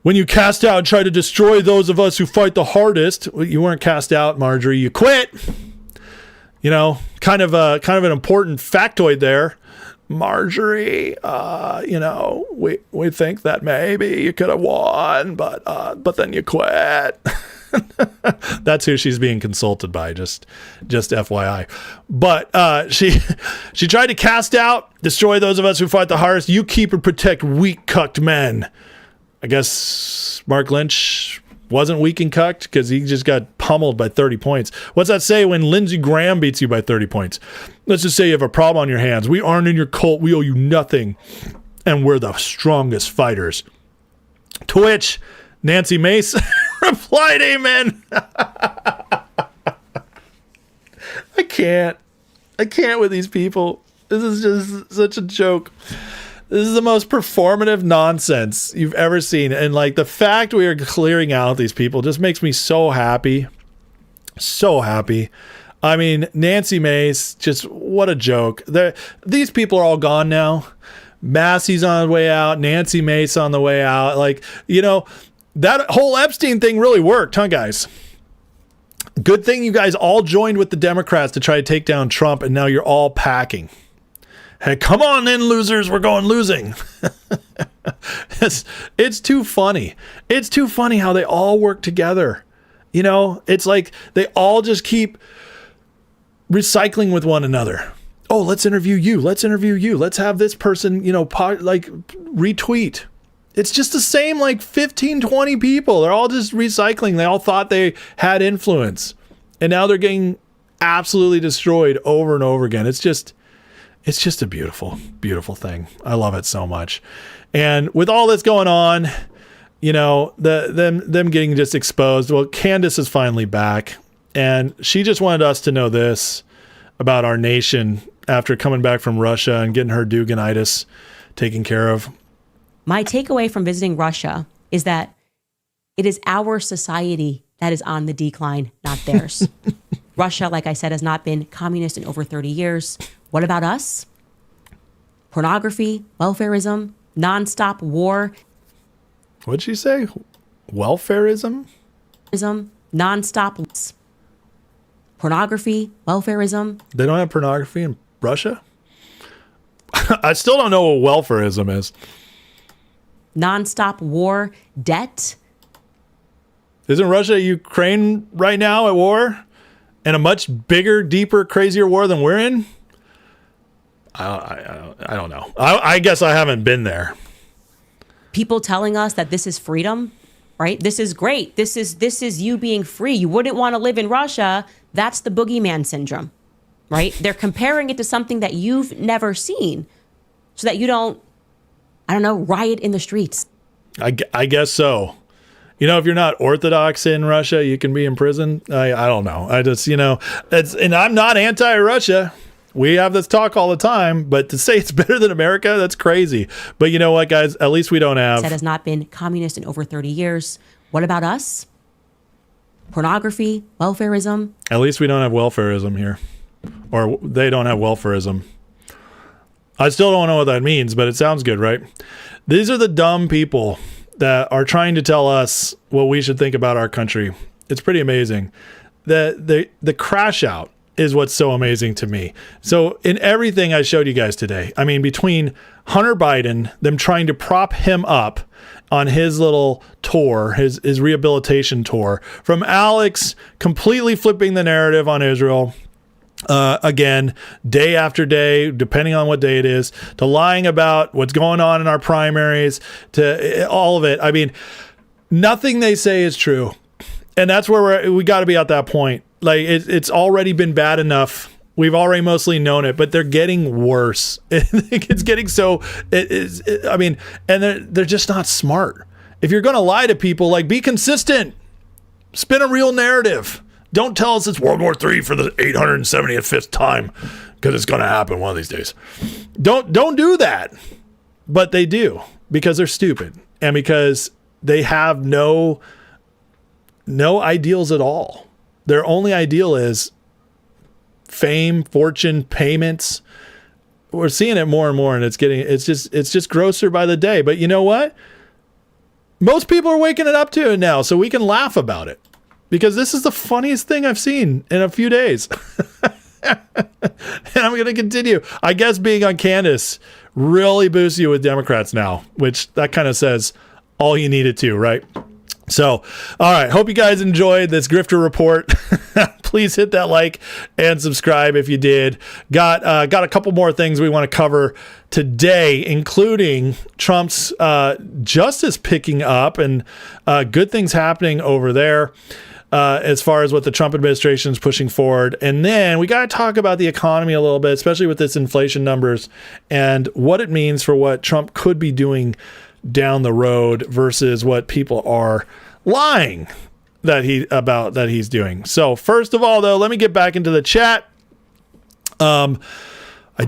When you cast out and try to destroy those of us who fight the hardest, you weren't cast out, Marjorie. You quit. Kind of an important factoid there. Marjorie, we think that maybe you could have won, but then you quit. That's who she's being consulted by, just FYI. But she tried to cast out, destroy those of us who fight the hardest. You keep and protect weak, cucked men. I guess Mark Lynch wasn't weak and cucked because he just got pummeled by 30 points. What's that say when Lindsey Graham beats you by 30 points? Let's just say you have a problem on your hands. We aren't in your cult. We owe you nothing. And we're the strongest fighters. To which Nancy Mace replied, amen. I can't with these people. This is just such a joke. This is the most performative nonsense you've ever seen. And like the fact we are clearing out these people just makes me so happy. So happy. I mean, Nancy Mace, just what a joke. These people are all gone now. Massey's on the way out. Nancy Mace on the way out. Like, that whole Epstein thing really worked, huh, guys? Good thing you guys all joined with the Democrats to try to take down Trump, and now you're all packing. Hey, come on in, losers. We're going losing. It's too funny. It's too funny how they all work together. It's like they all just keep recycling with one another. Oh, let's interview you. Let's interview you. Let's have this person, retweet. It's just the same 15, 20 people. They're all just recycling. They all thought they had influence. And now they're getting absolutely destroyed over and over again. It's just a beautiful, beautiful thing. I love it so much. And with all this going on, them getting just exposed. Well, Candace is finally back, and she just wanted us to know this about our nation after coming back from Russia and getting her Dugonitis taken care of. My takeaway from visiting Russia is that it is our society that is on the decline, not theirs. Russia, like I said, has not been communist in over 30 years. What about us? Pornography, welfarism, nonstop war. What'd she say? Welfarism? Nonstop. Pornography, welfarism. They don't have pornography in Russia? I still don't know what welfarism is. Nonstop war, debt. Isn't Russia and Ukraine right now at war? And a much bigger, deeper, crazier war than we're in? I don't know. I guess I haven't been there. People telling us that this is freedom, right? This is great. This is you being free. You wouldn't want to live in Russia. That's the boogeyman syndrome, right? They're comparing it to something that you've never seen so that you don't, riot in the streets. I guess so. If you're not Orthodox in Russia, you can be in prison. I don't know. I just, and I'm not anti-Russia. We have this talk all the time, but to say it's better than America, that's crazy. But you know what, guys? At least we don't have. That has not been communist in over 30 years. What about us? Pornography, welfarism. At least we don't have welfarism here. Or they don't have welfarism. I still don't know what that means, but it sounds good, right? These are the dumb people that are trying to tell us what we should think about our country. It's pretty amazing. The crash out is what's so amazing to me. So in everything I showed you guys today, I mean, between Hunter Biden, them trying to prop him up on his little tour, his rehabilitation tour, from Alex completely flipping the narrative on Israel, again, day after day, depending on what day it is, to lying about what's going on in our primaries, to all of it. I mean, nothing they say is true. And that's where we got to be at that point. Like, it's already been bad enough. We've already mostly known it, but they're getting worse. It's getting so, and they're just not smart. If you're going to lie to people, be consistent. Spin a real narrative. Don't tell us it's World War III for the 875th time, because it's going to happen one of these days. Don't do that. But they do, because they're stupid and because they have no ideals at all. Their only ideal is fame, fortune, payments. We're seeing it more and more, and it's just grosser by the day. But you know what? Most people are waking it up to it now, so we can laugh about it, because this is the funniest thing I've seen in a few days. And I'm going to continue. I guess being on Candace really boosts you with Democrats now, which that kind of says all you needed to, right? So, all right. Hope you guys enjoyed this Grifter Report. Please hit that like and subscribe if you did. Got a couple more things we want to cover today, including Trump's justice picking up and good things happening over there. As far as what the Trump administration is pushing forward. And then we got to talk about the economy a little bit, especially with this inflation numbers and what it means for what Trump could be doing down the road versus what people are lying that he's doing. So first of all, though, let me get back into the chat. I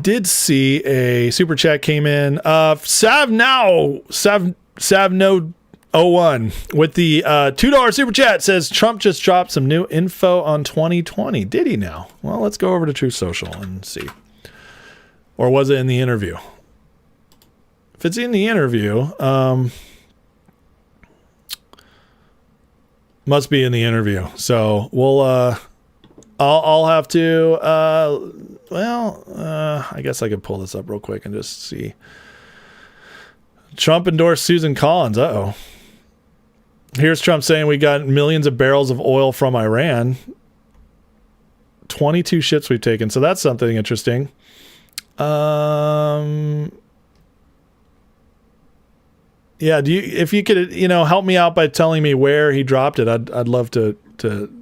did see a super chat came in. Savno01 with the $2 super chat says Trump just dropped some new info on 2020. Did he now? Well, let's go over to Truth Social and see. Or was it in the interview? If it's in the interview, must be in the interview. So we'll I'll have to I guess I could pull this up real quick and just see. Trump endorsed Susan Collins. Uh-oh. Here's Trump saying we got millions of barrels of oil from Iran. 22 ships we've taken. So that's something interesting. Yeah, if you could, help me out by telling me where he dropped it, I'd love to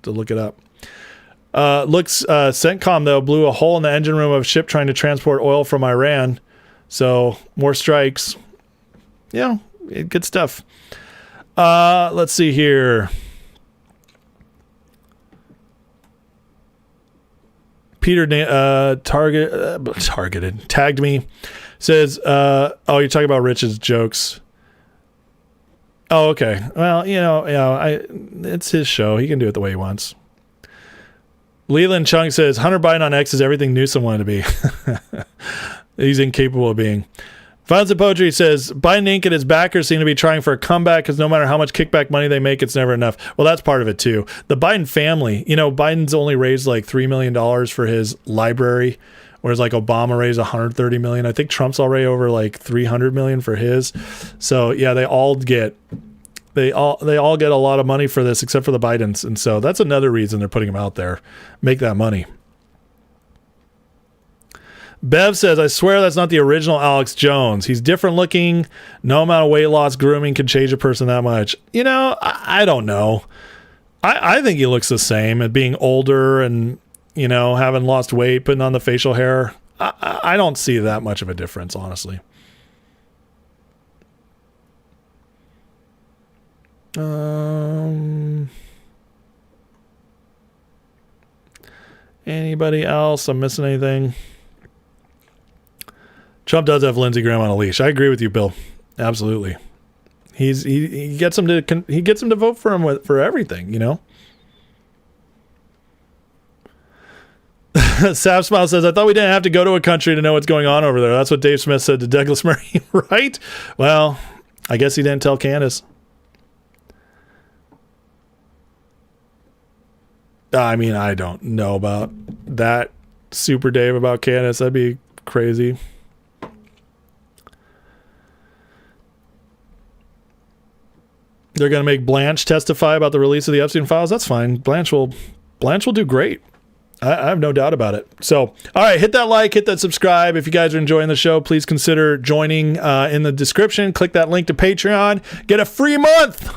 look it up. CENTCOM though blew a hole in the engine room of a ship trying to transport oil from Iran. So more strikes. Yeah, good stuff. Let's see here. Peter tagged me. Says, you're talking about Rich's jokes. Oh, okay. Well, it's his show. He can do it the way he wants. Leland Chung says, Hunter Biden on X is everything Newsom wanted to be. He's incapable of being. Violence and Poetry says, Biden Inc. and his backers seem to be trying for a comeback because no matter how much kickback money they make, it's never enough. Well, that's part of it, too. The Biden family, Biden's only raised like $3 million for his library, whereas like Obama raised $130 million. I think Trump's already over like $300 million for his. So, yeah, they all get a lot of money for this except for the Bidens. And so that's another reason they're putting him out there. Make that money. Bev says, I swear that's not the original Alex Jones. He's different looking. No amount of weight loss grooming can change a person that much. I don't know. I think he looks the same at being older and, having lost weight, putting on the facial hair. I don't see that much of a difference, honestly. Anybody else? I'm missing anything? Trump does have Lindsey Graham on a leash. I agree with you, Bill. Absolutely. He gets him to vote for him for everything, Sav Smile says, I thought we didn't have to go to a country to know what's going on over there. That's what Dave Smith said to Douglas Murray, right? Well, I guess he didn't tell Candace. I mean, I don't know about that, Super Dave, about Candace. That'd be crazy. They're going to make Blanche testify about the release of the Epstein files. That's fine. Blanche will do great. I have no doubt about it. So, all right, hit that like, hit that subscribe. If you guys are enjoying the show, please consider joining in the description. Click that link to Patreon. Get a free month.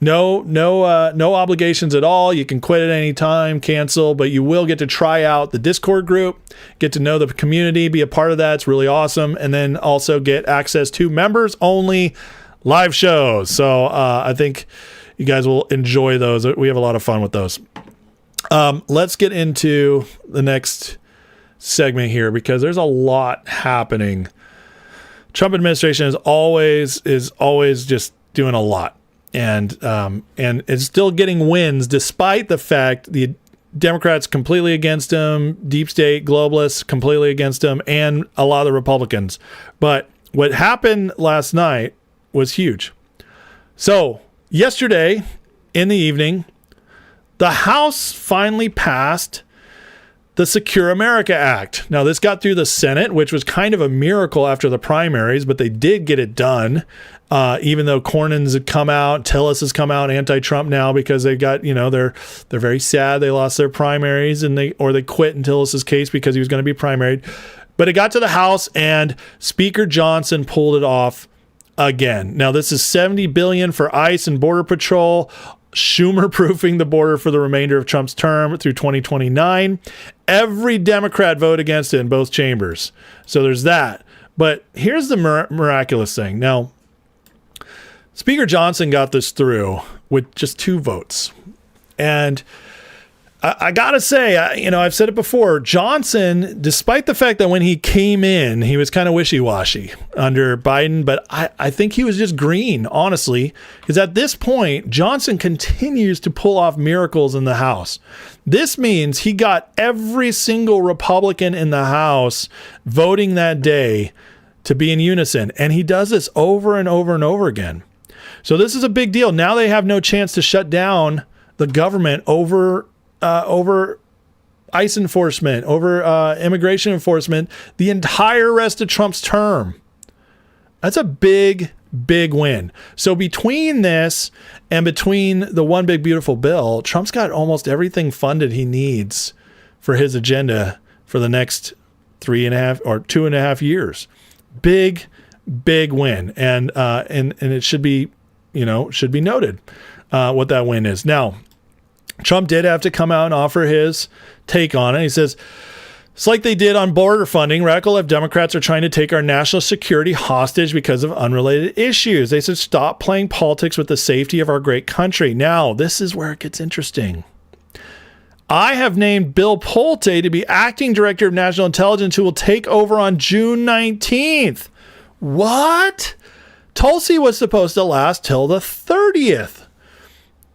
No obligations at all. You can quit at any time, cancel, but you will get to try out the Discord group, get to know the community, be a part of that. It's really awesome. And then also get access to members only live shows. So I think you guys will enjoy those. We have a lot of fun with those. Let's get into the next segment here because there's a lot happening. Trump administration is always just doing a lot. And it's still getting wins despite the fact the Democrats completely against him, deep state globalists completely against him, and a lot of the Republicans. But what happened last night was huge. So yesterday in the evening, the House finally passed the Secure America Act. Now, this got through the Senate, which was kind of a miracle after the primaries, but they did get it done. Even though Cornyn's had come out, Tillis has come out anti-Trump now because they got, they're very sad they lost their primaries and they quit in Tillis's case because he was going to be primaried. But it got to the House and Speaker Johnson pulled it off again. Now, this is $70 billion for ICE and Border Patrol, Schumer-proofing the border for the remainder of Trump's term through 2029. Every Democrat voted against it in both chambers. So there's that. But here's the miraculous thing. Now, Speaker Johnson got this through with just 2 votes. And I got to say, I've said it before, Johnson, despite the fact that when he came in, he was kind of wishy-washy under Biden, but I think he was just green, honestly, because at this point, Johnson continues to pull off miracles in the House. This means he got every single Republican in the House voting that day to be in unison, and he does this over and over and over again. So this is a big deal. Now they have no chance to shut down the government over ICE enforcement, over immigration enforcement, the entire rest of Trump's term. That's a big, big win. So between this and between the one big beautiful bill, Trump's got almost everything funded he needs for his agenda for the next 3.5 or 2.5 years. Big, big win. And it should be, should be noted what that win is. Now, Trump did have to come out and offer his take on it. He says, it's like they did on border funding. Radical left Democrats are trying to take our national security hostage because of unrelated issues. They said, stop playing politics with the safety of our great country. Now, this is where it gets interesting. I have named Bill Pulte to be acting director of national intelligence who will take over on June 19th. What? Tulsi was supposed to last till the 30th.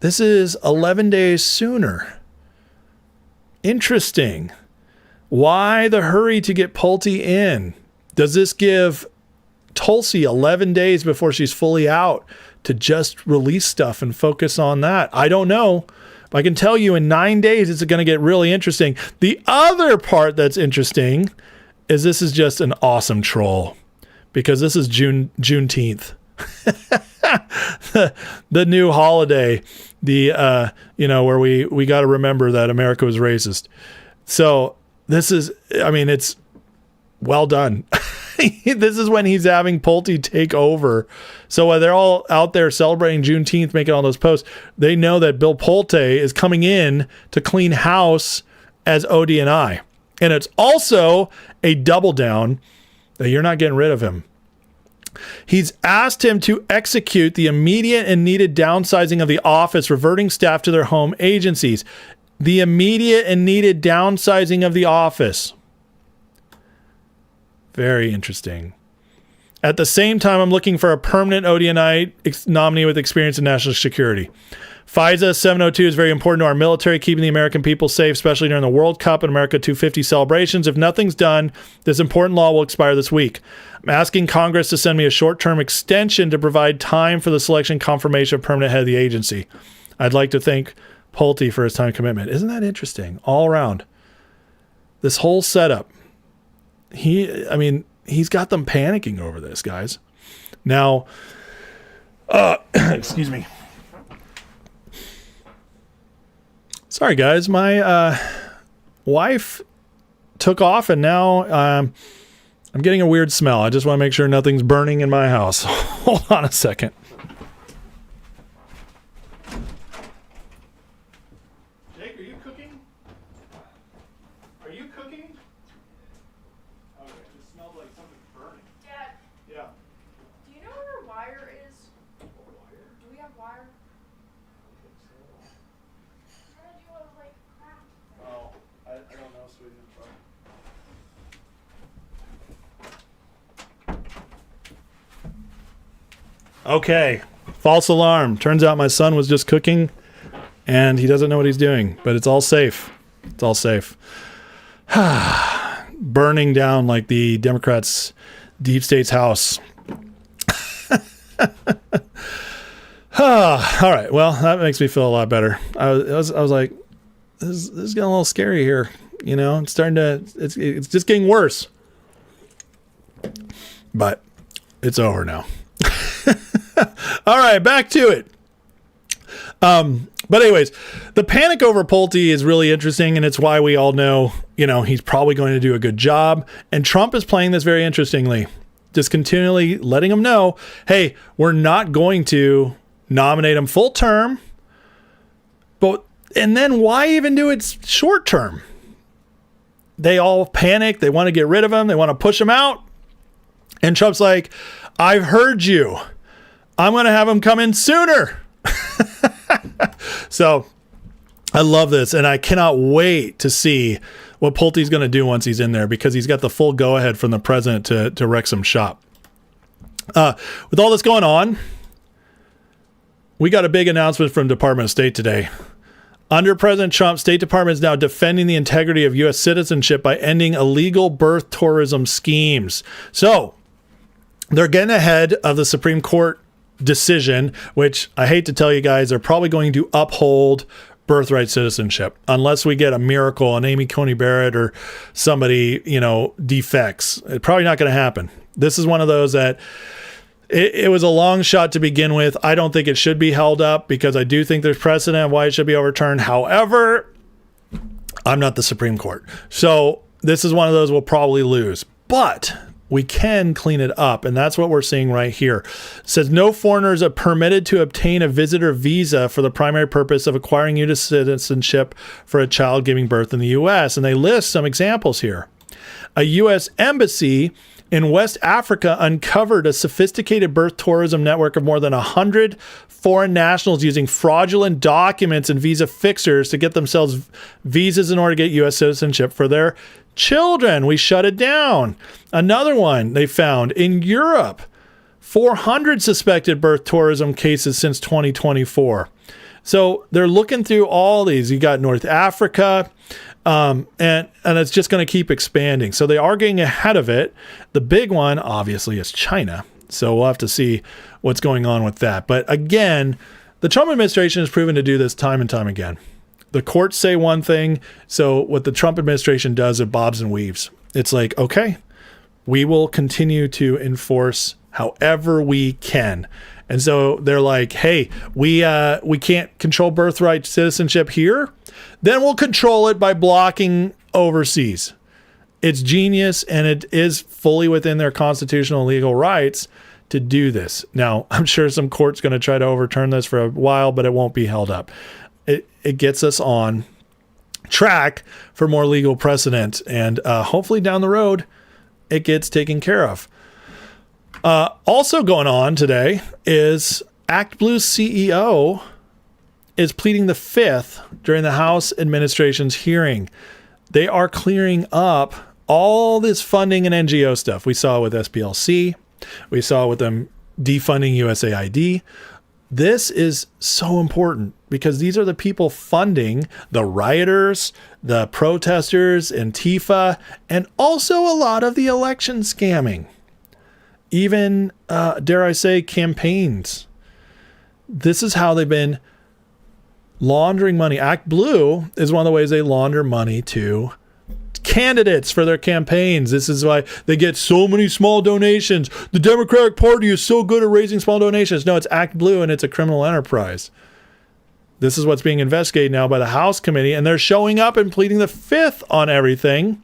This is 11 days sooner. Interesting. Why the hurry to get Pulte in? Does this give Tulsi 11 days before she's fully out to just release stuff and focus on that? I don't know. But I can tell you in 9 days, it's going to get really interesting. The other part that's interesting is this is just an awesome troll because this is Juneteenth. the new holiday, where we got to remember that America was racist. So this is, it's well done. This is when he's having Pulte take over. So while they're all out there celebrating Juneteenth, making all those posts, they know that Bill Pulte is coming in to clean house as ODNI. And it's also a double down that you're not getting rid of him. He's asked him to execute the immediate and needed downsizing of the office, reverting staff to their home agencies. The immediate and needed downsizing of the office. Very interesting. At the same time, I'm looking for a permanent ODNI nominee with experience in national security. FISA 702 is very important to our military, keeping the American people safe, especially during the World Cup and America 250 celebrations. If nothing's done, this important law will expire this week. I'm asking Congress to send me a short-term extension to provide time for the selection and confirmation of permanent head of the agency. I'd like to thank Pulte for his time commitment. Isn't that interesting? All around. This whole setup. He's got them panicking over this, guys. Now, excuse me. Sorry, guys. My wife took off, and now I'm getting a weird smell. I just want to make sure nothing's burning in my house. Hold on a second. Jake, are you cooking? Are you cooking? Okay, it just smelled like something's burning. Dad. Yeah. Do you know where our wire is? Wire? Do we have wire? Oh, I don't know, sweetie. Okay, false alarm. Turns out my son was just cooking and he doesn't know what he's doing, but it's all safe. It's all safe. Burning down like the Democrats' deep state's house. All right, well, that makes me feel a lot better. I was like, this is getting a little scary here. You know, it's just getting worse. But it's over now. All right, back to it. But anyways, the panic over Pulte is really interesting, and it's why we all know, you know, he's probably going to do a good job. And Trump is playing this very interestingly, just continually letting him know, hey, we're not going to nominate him full term. And then why even do it short term? They all panic. They want to get rid of him. They want to push him out. And Trump's like, I've heard you. I'm going to have him come in sooner. So I love this. And I cannot wait to see what Pulte's going to do once he's in there, because he's got the full go ahead from the president to wreck some shop. With all this going on, we got a big announcement from Department of State today. Under President Trump, State Department is now defending the integrity of U.S. citizenship by ending illegal birth tourism schemes. So they're getting ahead of the Supreme Court decision, which I hate to tell you guys, they're probably going to uphold birthright citizenship unless we get a miracle and Amy Coney Barrett or somebody, you know, defects. It's probably not going to happen. This is one of those that it was a long shot to begin with. I don't think it should be held up, because I do think there's precedent why it should be overturned. However, I'm not the Supreme Court. So this is one of those we'll probably lose. But we can clean it up, and that's what we're seeing right here. It says no foreigners are permitted to obtain a visitor visa for the primary purpose of acquiring U.S. citizenship for a child giving birth in the U.S. And they list some examples here. A U.S. embassy in West Africa uncovered a sophisticated birth tourism network of more than 100 foreign nationals using fraudulent documents and visa fixers to get themselves visas in order to get U.S. citizenship for their children. We shut it down. Another one they found in Europe, 400 suspected birth tourism cases since 2024. So they're looking through all these. You got North Africa, and it's just going to keep expanding. So they are getting ahead of it. The big one, obviously, is China. So we'll have to see what's going on with that. But again, the Trump administration has proven to do this time and time again. The courts say one thing. So what the Trump administration does, it bobs and weaves. It's like, okay, we will continue to enforce however we can. And so they're like, hey, we can't control birthright citizenship here. Then we'll control it by blocking overseas. It's genius, and it is fully within their constitutional legal rights to do this. Now, I'm sure some court's going to try to overturn this for a while, but it won't be held up. It gets us on track for more legal precedent, and hopefully down the road, it gets taken care of. Also going on today is ActBlue's CEO is pleading the fifth during the House administration's hearing. They are clearing up all this funding and NGO stuff. We saw with SPLC. We saw with them defunding USAID. This is so important because these are the people funding the rioters, the protesters, Antifa, and also a lot of the election scamming. Even, dare I say, campaigns. This is how they've been laundering money. ActBlue is one of the ways they launder money to candidates for their campaigns. This is why they get so many small donations. The Democratic Party is so good at raising small donations. No, it's ActBlue, and it's a criminal enterprise. This is what's being investigated now by the House committee, and they're showing up and pleading the fifth on everything,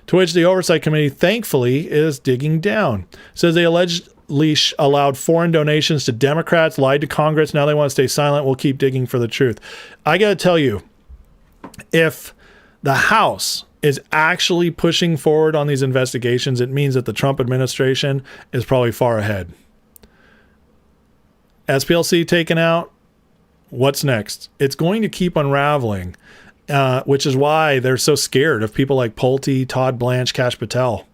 to which the Oversight Committee, thankfully, is digging down. It says they allegedly allowed foreign donations to Democrats, lied to Congress. Now they want to stay silent. We'll keep digging for the truth. I got to tell you, if the House is actually pushing forward on these investigations, it means that the Trump administration is probably far ahead. SPLC taken out. What's next? It's going to keep unraveling, which is why they're so scared of people like Pulte, Todd Blanche, Kash Patel.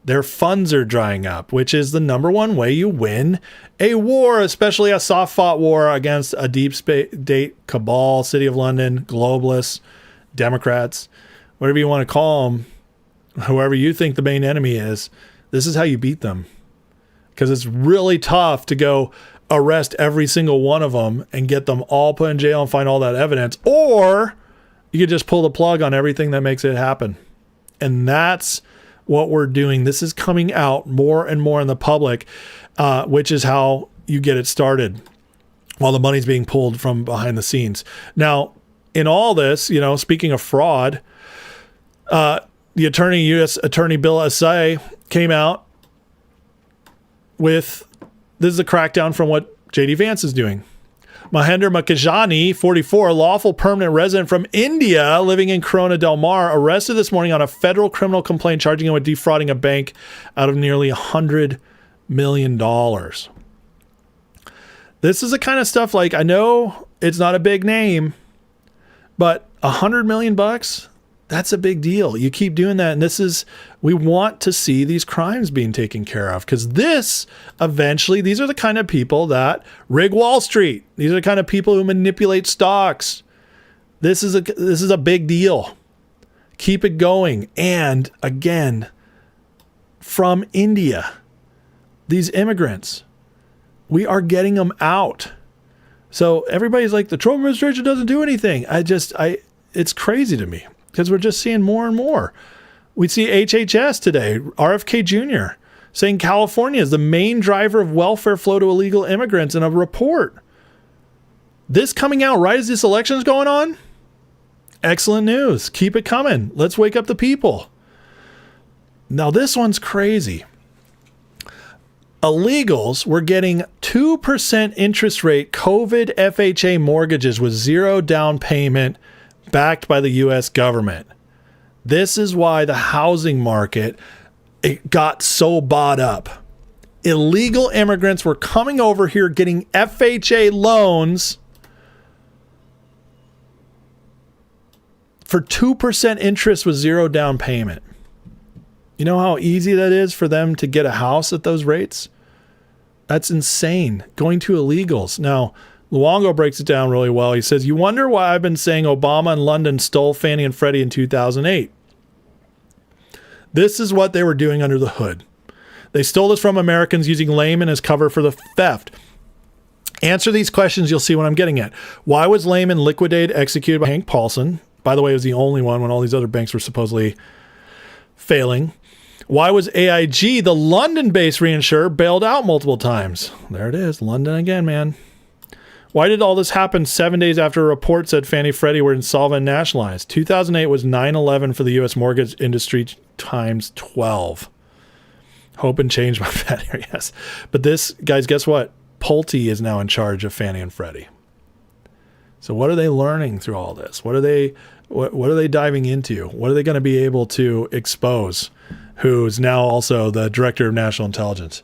Their funds are drying up, which is the number one way you win a war, especially a soft-fought war against a deep state cabal, City of London, globalists, Democrats, whatever you want to call them, whoever you think the main enemy is. This is how you beat them, because it's really tough to go arrest every single one of them and get them all put in jail and find all that evidence, or You could just pull the plug on everything that makes it happen. And that's what we're doing. This is coming out more and more in the public, which is how you get it started while the money's being pulled from behind the scenes. Now, in all this, speaking of fraud, the U.S. Attorney Bill Essay came out with, this is a crackdown from what J.D. Vance is doing. Mahendra Makajani, 44, lawful permanent resident from India living in Corona del Mar, arrested this morning on a federal criminal complaint charging him with defrauding a bank out of nearly $100 million. This is the kind of stuff, like, I know it's not a big name, but $100 million bucks, that's a big deal. You keep doing that. And we want to see these crimes being taken care of, because these are the kind of people that rig Wall Street. These are the kind of people who manipulate stocks. This is a big deal. Keep it going. And again, from India, these immigrants, we are getting them out. So everybody's like, the Trump administration doesn't do anything. It's crazy to me, because we're just seeing more and more. We see HHS today, RFK Jr., saying California is the main driver of welfare flow to illegal immigrants in a report. This coming out right as this election is going on? Excellent news. Keep it coming. Let's wake up the people. Now, this one's crazy. Illegals were getting 2% interest rate COVID FHA mortgages with zero down payment, backed by the U.S. government. This is why the housing market, it got so bought up. Illegal immigrants were coming over here getting FHA loans for 2% interest with zero down payment. You know how easy that is for them to get a house at those rates? That's insane. Going to illegals. Now, Luongo breaks it down really well. He says, you wonder why I've been saying Obama and London stole Fannie and Freddie in 2008. This is what they were doing under the hood. They stole this from Americans using Lehman as cover for the theft. Answer these questions, you'll see what I'm getting at. Why was Lehman liquidated, executed by Hank Paulson? By the way, it was the only one when all these other banks were supposedly failing. Why was AIG, the London-based reinsurer, bailed out multiple times? There it is, London again, man. Why did all this happen 7 days after a report said Fannie Freddie were insolvent and nationalized? 2008 was 9/11 for the U.S. mortgage industry times 12. Hope and change my bet here, yes. But this, guys, guess what? Pulte is now in charge of Fannie and Freddie. So what are they learning through all this? What are they diving into? What are they going to be able to expose? Who's now also the director of national intelligence?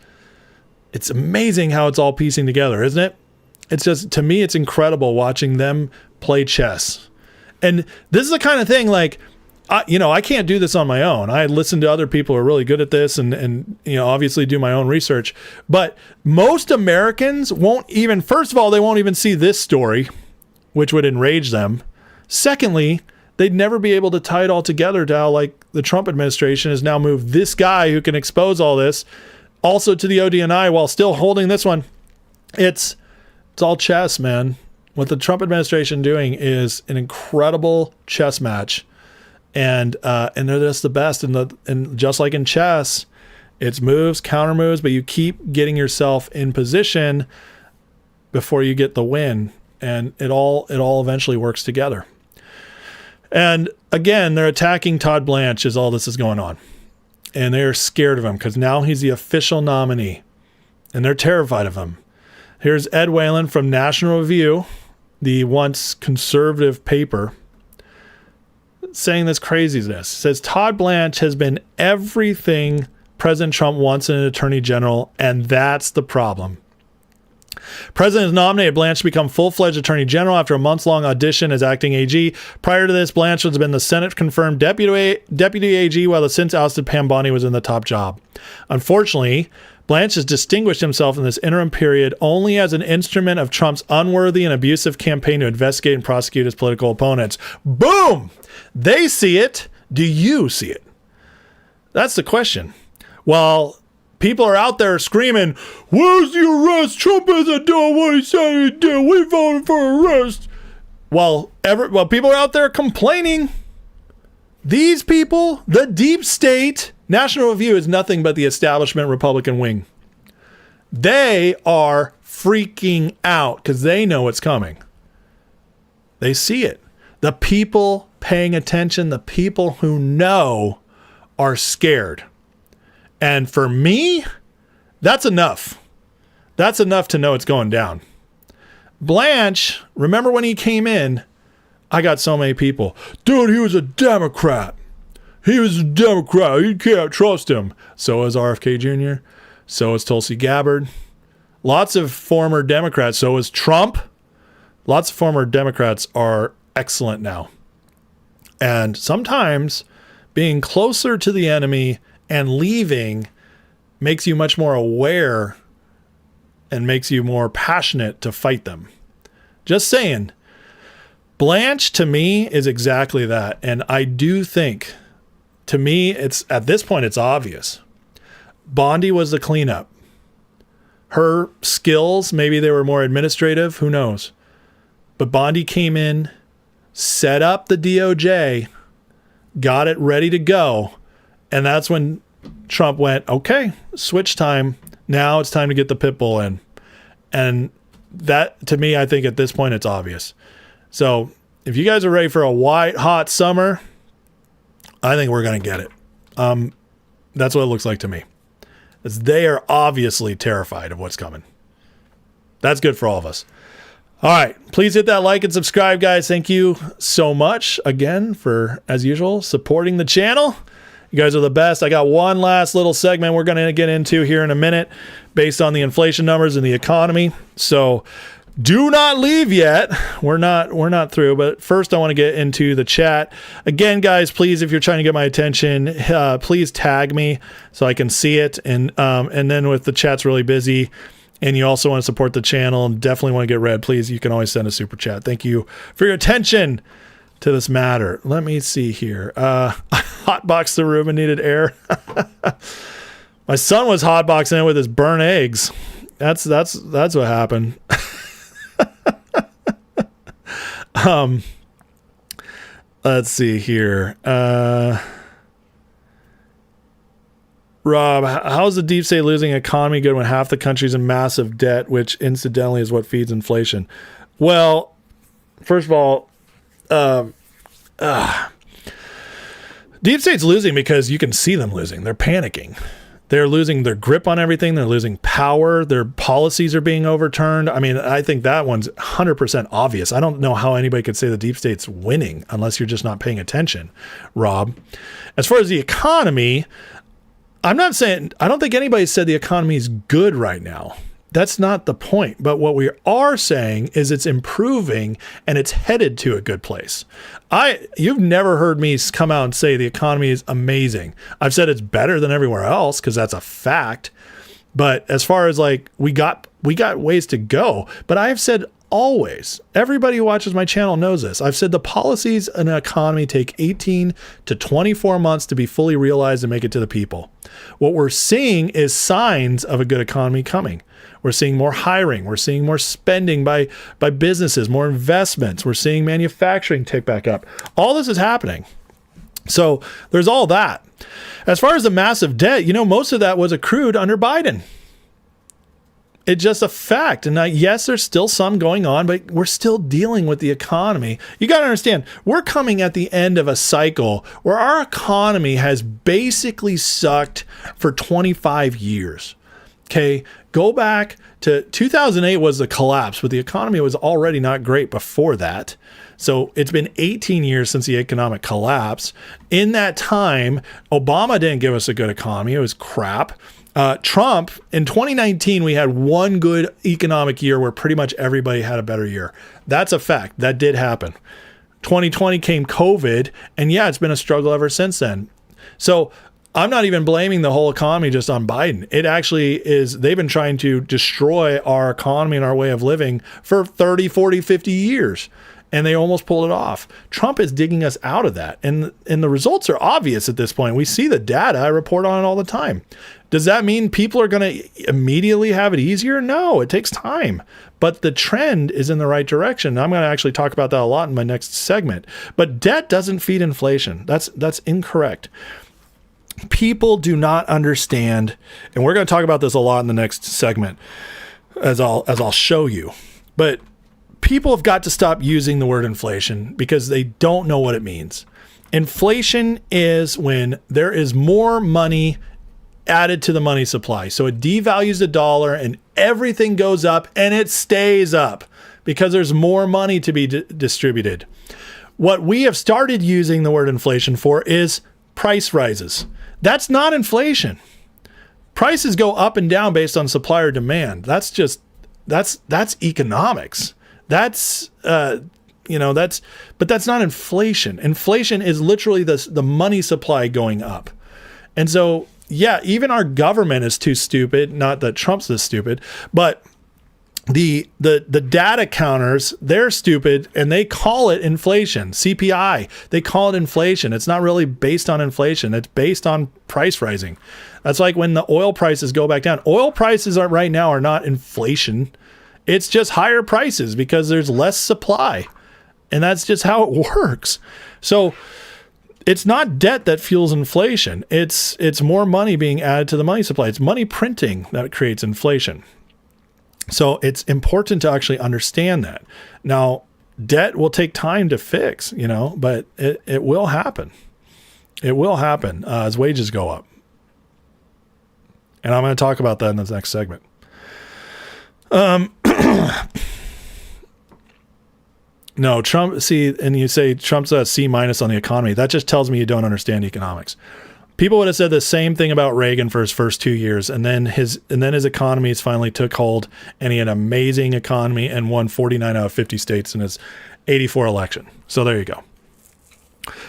It's amazing how it's all piecing together, isn't it? It's just, to me, it's incredible watching them play chess. And this is the kind of thing, like, I can't do this on my own. I listen to other people who are really good at this and obviously do my own research. But most Americans won't even, first of all, they won't even see this story, which would enrage them. Secondly, they'd never be able to tie it all together to how, like, the Trump administration has now moved this guy who can expose all this also to the ODNI while still holding this one. It's all chess, man. What the Trump administration doing is an incredible chess match. And they're just the best. And just like in chess, it's moves, counter moves, but you keep getting yourself in position before you get the win. And it all eventually works together. And again, they're attacking Todd Blanche as all this is going on. And they're scared of him because now he's the official nominee. And they're terrified of him. Here's Ed Whalen from National Review, the once conservative paper, saying this craziness. It says, Todd Blanche has been everything President Trump wants in an attorney general, and that's the problem. President has nominated Blanche to become full-fledged attorney general after a months-long audition as acting AG. Prior to this, Blanche has been the Senate-confirmed deputy AG, while the since-ousted Pam Bondi was in the top job. Unfortunately, Blanche has distinguished himself in this interim period only as an instrument of Trump's unworthy and abusive campaign to investigate and prosecute his political opponents. Boom! They see it. Do you see it? That's the question. While people are out there screaming, where's the arrest? Trump isn't doing what he said he'd do. We voted for arrest. while people are out there complaining, these people, the deep state, National Review is nothing but the establishment Republican wing. They are freaking out because they know what's coming. They see it. The people paying attention, the people who know, are scared. And for me, that's enough. That's enough to know it's going down. Blanche, remember when he came in, I got so many people. Dude, he was a Democrat. He was a Democrat. You can't trust him. So is RFK Jr. So is Tulsi Gabbard. Lots of former Democrats. So is Trump. Lots of former Democrats are excellent now. And sometimes being closer to the enemy and leaving makes you much more aware and makes you more passionate to fight them. Just saying. Blanche, to me, is exactly that. And I do think, to me, it's at this point, it's obvious. Bondi was the cleanup. Her skills, maybe they were more administrative, who knows? But Bondi came in, set up the DOJ, got it ready to go. And that's when Trump went, okay, switch time. Now it's time to get the pit bull in. And that, to me, I think at this point, it's obvious. So if you guys are ready for a white, hot summer, I think we're going to get it. That's what it looks like to me. As they are obviously terrified of what's coming. That's good for all of us. All right. Please hit that like and subscribe, guys. Thank you so much again for, as usual, supporting the channel. You guys are the best. I got one last little segment we're going to get into here in a minute based on the inflation numbers and the economy. So do not leave yet. We're not through, but first I want to get into the chat. Again, guys, please, if you're trying to get my attention, please tag me so I can see it. And then if the chat's really busy and you also want to support the channel and definitely want to get read, please, you can always send a super chat. Thank you for your attention to this matter. Let me see here. Hotbox the room and needed air. My son was hotboxing it with his burnt eggs. That's what happened. Let's see here. Rob, how's the deep state losing economy good when half the country's in massive debt, which incidentally is what feeds inflation? Well, first of all, deep state's losing because you can see them losing. They're panicking. They're losing their grip on everything. They're losing power. Their policies are being overturned. I mean, I think that one's 100% obvious. I don't know how anybody could say the deep state's winning unless you're just not paying attention, Rob. As far as the economy, I don't think anybody said the economy is good right now. That's not the point. But what we are saying is it's improving and it's headed to a good place. You've never heard me come out and say the economy is amazing. I've said it's better than everywhere else because that's a fact. But as far as like we got ways to go. But I have said always, everybody who watches my channel knows this. I've said the policies in an economy take 18 to 24 months to be fully realized and make it to the people. What we're seeing is signs of a good economy coming. We're seeing more hiring. We're seeing more spending by businesses, more investments. We're seeing manufacturing tick back up. All this is happening. So there's all that. As far as the massive debt, most of that was accrued under Biden. It's just a fact. And yes, there's still some going on, but we're still dealing with the economy. You got to understand, we're coming at the end of a cycle where our economy has basically sucked for 25 years. Okay, go back to 2008 was the collapse, but the economy was already not great before that. So it's been 18 years since the economic collapse. In that time, Obama didn't give us a good economy. It was crap. Trump, in 2019, we had one good economic year where pretty much everybody had a better year. That's a fact. That did happen. 2020 came COVID, and yeah, it's been a struggle ever since then. So I'm not even blaming the whole economy just on Biden. It actually is, they've been trying to destroy our economy and our way of living for 30, 40, 50 years. and they almost pulled it off. Trump is digging us out of that. And the results are obvious at this point. We see the data. I report on it all the time. Does that mean people are going to immediately have it easier? No, it takes time. But the trend is in the right direction. I'm going to actually talk about that a lot in my next segment. But debt doesn't feed inflation. That's incorrect. People do not understand, and we're going to talk about this a lot in the next segment as I'll show you. But people have got to stop using the word inflation because they don't know what it means. Inflation is when there is more money added to the money supply. So it devalues the dollar and everything goes up and it stays up because there's more money to be distributed. What we have started using the word inflation for is price rises. That's not inflation. Prices go up and down based on supply or demand. That's economics. But that's not inflation. Inflation is literally the money supply going up. And so, yeah, even our government is too stupid. Not that Trump's this stupid, but the data counters, they're stupid and they call it inflation. CPI, they call it inflation. It's not really based on inflation. It's based on price rising. That's like when the oil prices go back down. Oil prices right now are not inflation. It's just higher prices because there's less supply. And that's just how it works. So it's not debt that fuels inflation. It's more money being added to the money supply. It's money printing that creates inflation. So it's important to actually understand that. Now, debt will take time to fix, but it will happen. It will happen as wages go up. And I'm going to talk about that in the next segment. No, Trump, and you say Trump's a C- on the economy. That just tells me you don't understand economics. People would have said the same thing about Reagan for his first 2 years, and then his economies finally took hold, and he had an amazing economy and won 49 out of 50 states in his 84 election. So there you go.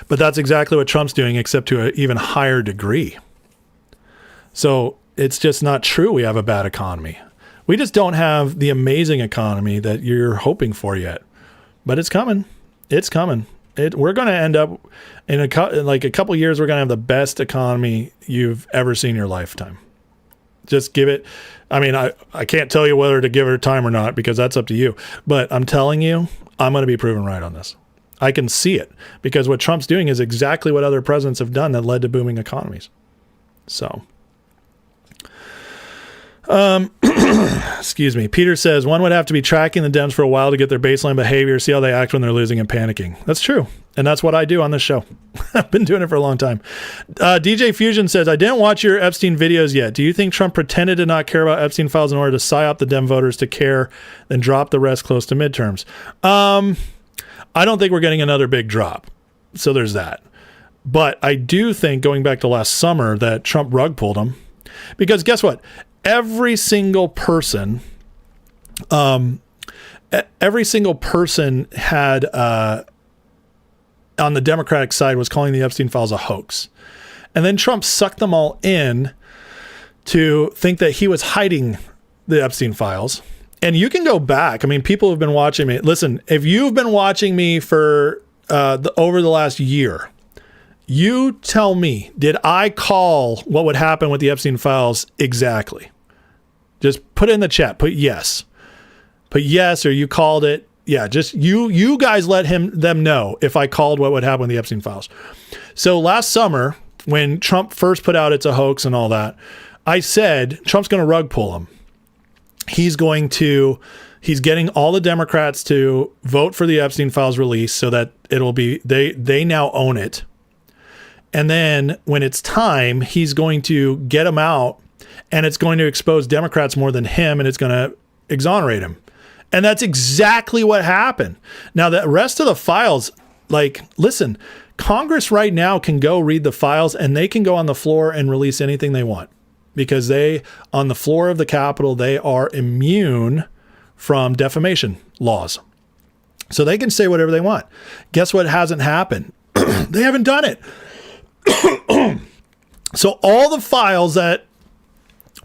But that's exactly what Trump's doing, except to an even higher degree. So it's just not true we have a bad economy. We just don't have the amazing economy that you're hoping for yet. But it's coming. It's coming. We're going to end up in a couple of years. We're going to have the best economy you've ever seen in your lifetime. Just give it. I mean, I can't tell you whether to give it time or not because that's up to you. But I'm telling you, I'm going to be proven right on this. I can see it because what Trump's doing is exactly what other presidents have done that led to booming economies. So. Excuse me. Peter says one would have to be tracking the Dems for a while to get their baseline behavior, see how they act when they're losing and panicking. That's true. And that's what I do on this show. I've been doing it for a long time. DJ Fusion says, I didn't watch your Epstein videos yet. Do you think Trump pretended to not care about Epstein files in order to psyop the Dem voters to care, then drop the rest close to midterms? I don't think we're getting another big drop. So there's that. But I do think, going back to last summer, that Trump rug pulled him. Because guess what? Every single person had on the Democratic side was calling the Epstein files a hoax. And then Trump sucked them all in to think that he was hiding the Epstein files. And you can go back. I mean, people have been watching me. Listen, if you've been watching me for over the last year, you tell me, did I call what would happen with the Epstein files exactly? Just put it in the chat. Put yes. Put yes, or you called it. Yeah, just you guys let them know if I called what would happen with the Epstein files. So last summer, when Trump first put out it's a hoax and all that, I said Trump's going to rug pull him. He's getting all the Democrats to vote for the Epstein files release so that it'll be they now own it. And then when it's time, he's going to get them out, and it's going to expose Democrats more than him, and it's going to exonerate him. And that's exactly what happened. Now, the rest of the files, listen, Congress right now can go read the files, and they can go on the floor and release anything they want because on the floor of the Capitol, they are immune from defamation laws. So they can say whatever they want. Guess what hasn't happened? They haven't done it. So all the files that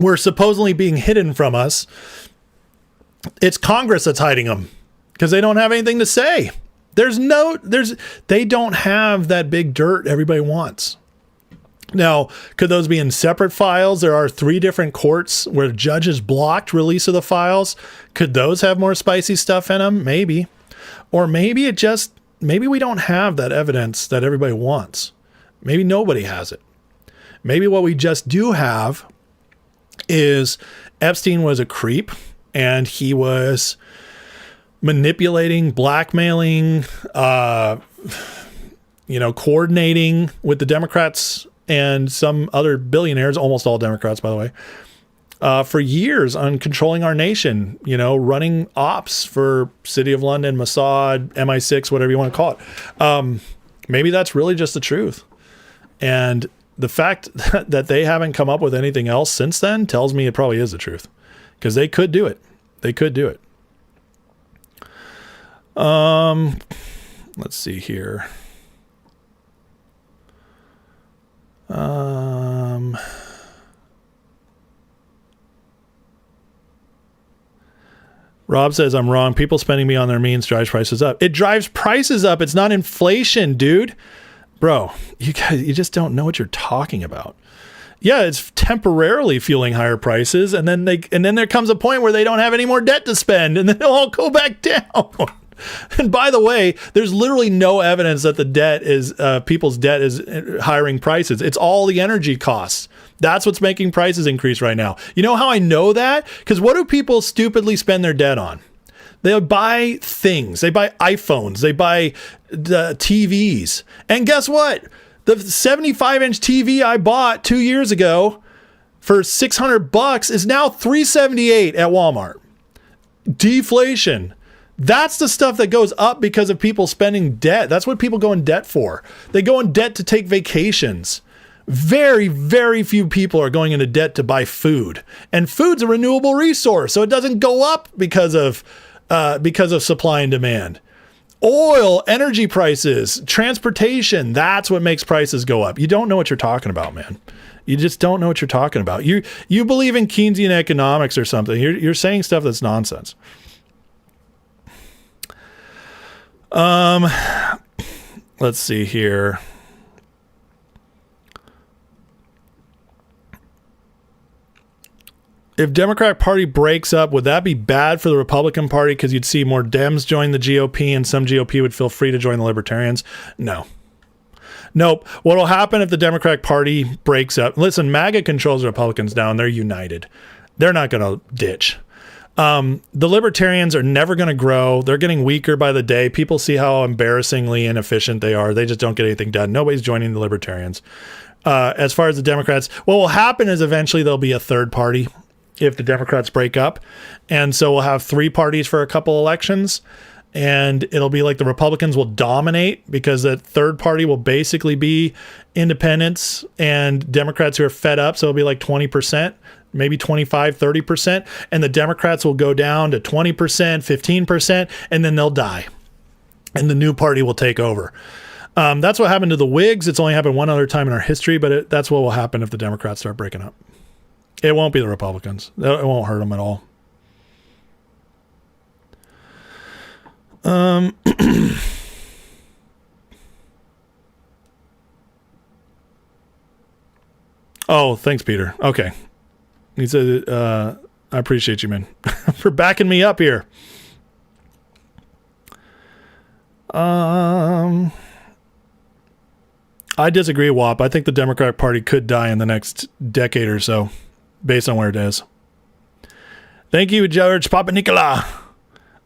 were supposedly being hidden from us, it's Congress that's hiding them because they don't have anything to say. They don't have that big dirt everybody wants. Now, could those be in separate files? There are 3 different courts where judges blocked release of the files. Could those have more spicy stuff in them? Maybe. Or maybe maybe we don't have that evidence that everybody wants. Maybe nobody has it. Maybe what we just do have is Epstein was a creep and he was manipulating, blackmailing, coordinating with the Democrats and some other billionaires, almost all Democrats, by the way, for years on controlling our nation, running ops for City of London, Mossad, MI6, whatever you want to call it. Maybe that's really just the truth. And the fact that they haven't come up with anything else since then tells me it probably is the truth, because they could do it. They could do it. Let's see here. Rob says I'm wrong. People spending beyond their means drives prices up. It drives prices up. It's not inflation, dude. Bro, you guys, you just don't know what you're talking about. Yeah, it's temporarily fueling higher prices, and then there comes a point where they don't have any more debt to spend, and then they'll all go back down. And by the way, there's literally no evidence that the debt is people's debt is hiring prices. It's all the energy costs. That's what's making prices increase right now. You know how I know that? Because what do people stupidly spend their debt on? They buy things. They buy iPhones. They buy the TVs. And guess what? The 75-inch TV I bought 2 years ago for $600 is now $378 at Walmart. Deflation. That's the stuff that goes up because of people spending debt. That's what people go in debt for. They go in debt to take vacations. Very, very few people are going into debt to buy food. And food's a renewable resource, so it doesn't go up because of supply and demand. Oil, energy prices, transportation, that's what makes prices go up. You don't know what you're talking about, man. You just don't know what you're talking about. You believe in Keynesian economics or something. You're saying stuff that's nonsense. Let's see here. If Democratic Party breaks up, would that be bad for the Republican Party? Because you'd see more Dems join the GOP and some GOP would feel free to join the Libertarians. No. Nope. What will happen if the Democratic Party breaks up? Listen, MAGA controls the Republicans now and they're united. They're not going to ditch. The Libertarians are never going to grow. They're getting weaker by the day. People see how embarrassingly inefficient they are. They just don't get anything done. Nobody's joining the Libertarians. As far as the Democrats, what will happen is eventually there'll be a third party if the Democrats break up. And so we'll have 3 parties for a couple elections. And it'll be like the Republicans will dominate because the third party will basically be independents and Democrats who are fed up. So it'll be like 20%. Maybe 25, 30%, and the Democrats will go down to 20%, 15%, and then they'll die. And the new party will take over. That's what happened to the Whigs. It's only happened one other time in our history, but that's what will happen if the Democrats start breaking up. It won't be the Republicans. It won't hurt them at all. Oh, thanks, Peter. Okay. He said, I appreciate you, man, for backing me up here. I disagree, WAP. I think the Democratic Party could die in the next decade or so, based on where it is. Thank you, George Papa Nicola.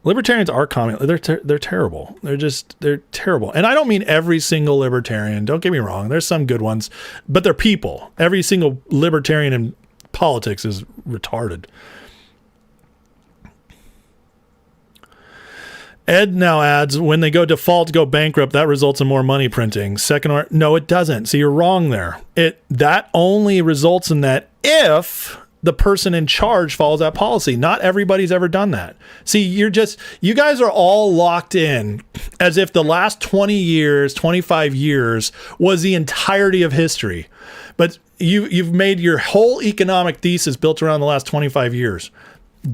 Libertarians are communist. They're terrible. They're terrible. And I don't mean every single libertarian. Don't get me wrong. There's some good ones, but they're people. Every single libertarian in politics is retarded. Ed now adds, when they go default, go bankrupt, that results in more money printing. No, it doesn't. So you're wrong there. That only results in that if the person in charge follows that policy. Not everybody's ever done that. See, you guys are all locked in as if the last 20 years, 25 years was the entirety of history. But you've made your whole economic thesis built around the last 25 years.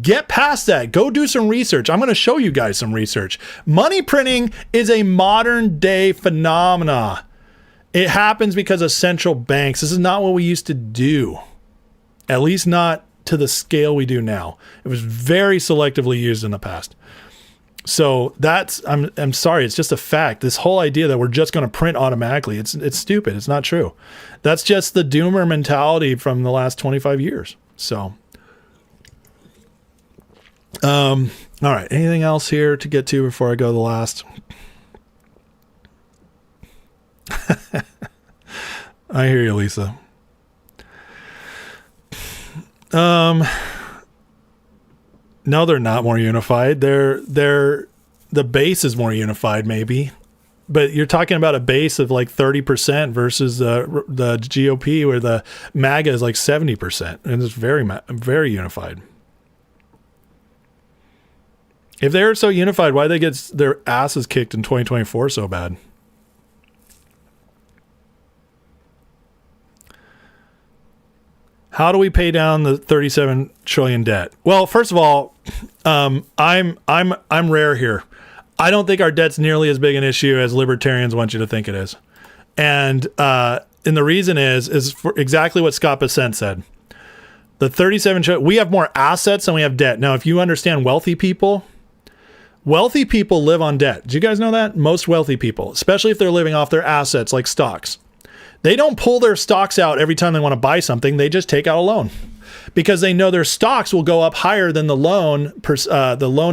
Get past that. Go do some research. I'm going to show you guys some research. Money printing is a modern day phenomena. It happens because of central banks. This is not what we used to do. At least not to the scale we do now. It was very selectively used in the past. So I'm sorry, it's just a fact. This whole idea that we're just going to print automatically, it's stupid. It's not true. That's just the doomer mentality from the last 25 years. So all right, anything else here to get to before I go to the last? I hear you, Lisa. No, they're not more unified. The base is more unified, maybe, but you're talking about a base of like 30% versus the GOP, where the MAGA is like 70%, and it's very unified. If they're so unified, why they get their asses kicked in 2024 so bad? How do we pay down the 37 trillion debt? Well, first of all, I'm rare here. I don't think our debt's nearly as big an issue as libertarians want you to think it is. And the reason is for exactly what Scott Bessent said. The 37 trillion, we have more assets than we have debt. Now, if you understand wealthy people live on debt. Do you guys know that? Most wealthy people, especially if they're living off their assets like stocks. They don't pull their stocks out every time they want to buy something. They just take out a loan because they know their stocks will go up higher than the loan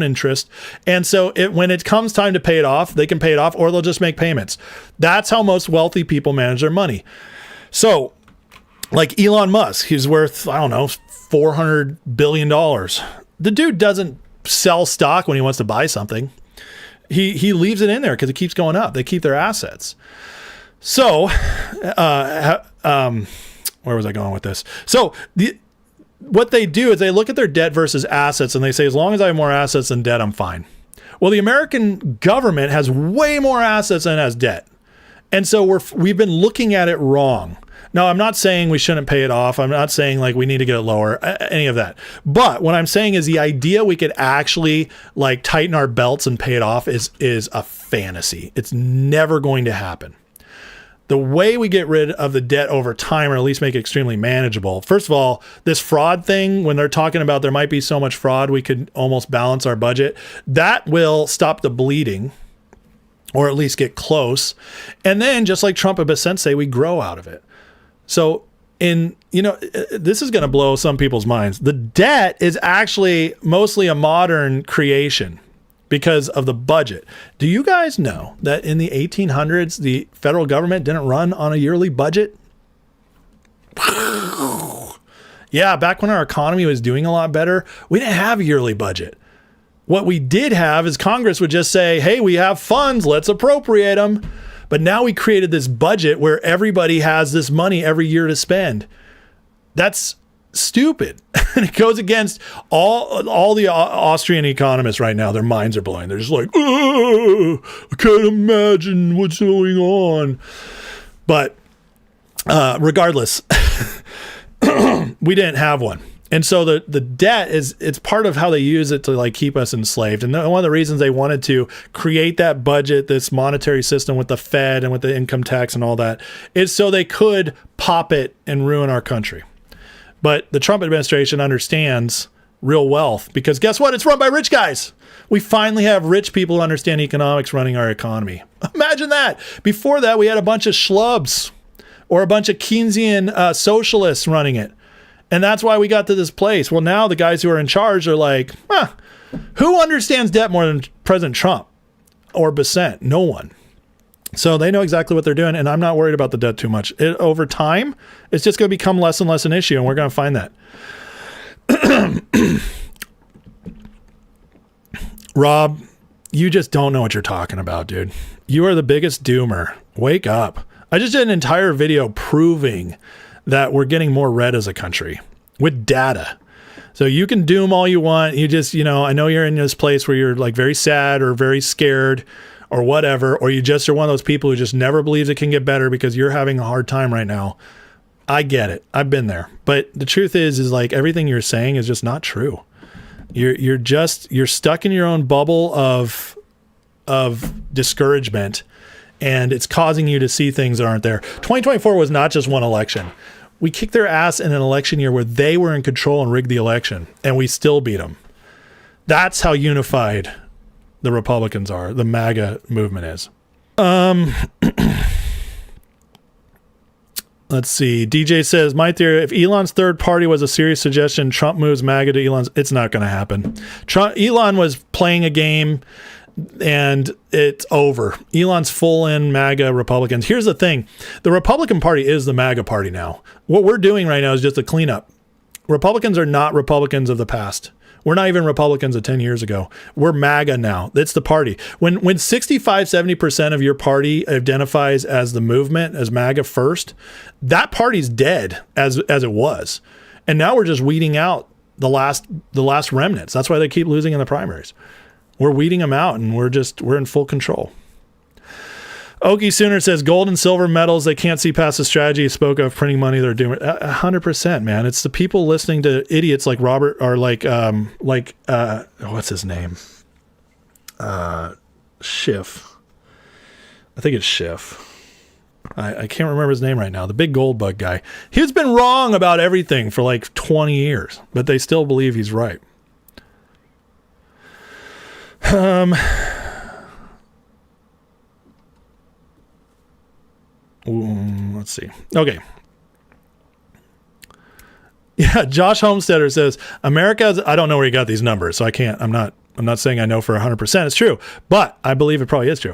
interest. And so when it comes time to pay it off, they can pay it off, or they'll just make payments. That's how most wealthy people manage their money. So like Elon Musk, he's worth, I don't know, $400 billion. The dude doesn't sell stock when he wants to buy something. He leaves it in there because it keeps going up. They keep their assets. So, where was I going with this? So what they do is they look at their debt versus assets, and they say, as long as I have more assets than debt, I'm fine. Well, the American government has way more assets than it has debt. And so we've been looking at it wrong. Now, I'm not saying we shouldn't pay it off. I'm not saying like we need to get it lower, any of that. But what I'm saying is the idea we could actually like tighten our belts and pay it off is a fantasy. It's never going to happen. The way we get rid of the debt over time, or at least make it extremely manageable. First of all, this fraud thing, when they're talking about there might be so much fraud, we could almost balance our budget. That will stop the bleeding, or at least get close. And then, just like Trump and Bessent say, we grow out of it. So this is going to blow some people's minds. The debt is actually mostly a modern creation because of the budget. Do you guys know that in the 1800s, the federal government didn't run on a yearly budget? Yeah, back when our economy was doing a lot better, we didn't have a yearly budget. What we did have is Congress would just say, hey, we have funds, let's appropriate them. But now we created this budget where everybody has this money every year to spend. That's stupid. And it goes against all the Austrian economists right now. Their minds are blowing. They're just like, oh, I can't imagine what's going on. But regardless, we didn't have one. And so the debt it's part of how they use it to like keep us enslaved. And one of the reasons they wanted to create that budget, this monetary system with the Fed and with the income tax and all that, is so they could pop it and ruin our country. But the Trump administration understands real wealth because guess what? It's run by rich guys. We finally have rich people who understand economics running our economy. Imagine that. Before that, we had a bunch of schlubs or a bunch of Keynesian socialists running it. And that's why we got to this place. Well, now the guys who are in charge are like, who understands debt more than President Trump or Bessent? No one. So they know exactly what they're doing, and I'm not worried about the debt too much. Over time, it's just going to become less and less an issue, and we're going to find that. Rob, you just don't know what you're talking about, dude. You are the biggest doomer. Wake up. I just did an entire video proving that we're getting more red as a country with data. So you can doom all you want. You just, I know you're in this place where you're like very sad or very scared or whatever, or you just are one of those people who just never believes it can get better because you're having a hard time right now. I get it. I've been there. But the truth is like everything you're saying is just not true. You're stuck in your own bubble of discouragement, and it's causing you to see things that aren't there. 2024 was not just one election. We kicked their ass in an election year where they were in control and rigged the election, and we still beat them. That's how unified the Republicans are, the MAGA movement is. Let's see. DJ says, my theory, if Elon's third party was a serious suggestion, Trump moves MAGA to Elon's. It's not going to happen. Elon was playing a game, and it's over. Elon's full in MAGA Republicans. Here's the thing. The Republican Party is the MAGA party now. What we're doing right now is just a cleanup. Republicans are not Republicans of the past. We're not even Republicans of 10 years ago. We're MAGA now. That's the party. When 65, 70% of your party identifies as the movement, as MAGA first, that party's dead as it was. And now we're just weeding out the last remnants. That's why they keep losing in the primaries. We're weeding them out, and we're in full control. Okie Sooner says gold and silver medals, they can't see past the strategy you spoke of, printing money, they're doing it. 100%, man. It's the people listening to idiots like Robert, or what's his name? Schiff. I think it's Schiff. I can't remember his name right now. The big gold bug guy. He's been wrong about everything for like 20 years, but they still believe he's right. Let's see. Okay. Yeah, Josh Homesteader says America's. I don't know where he got these numbers, so I can't. I'm not saying I know for 100% it's true, but I believe it probably is true.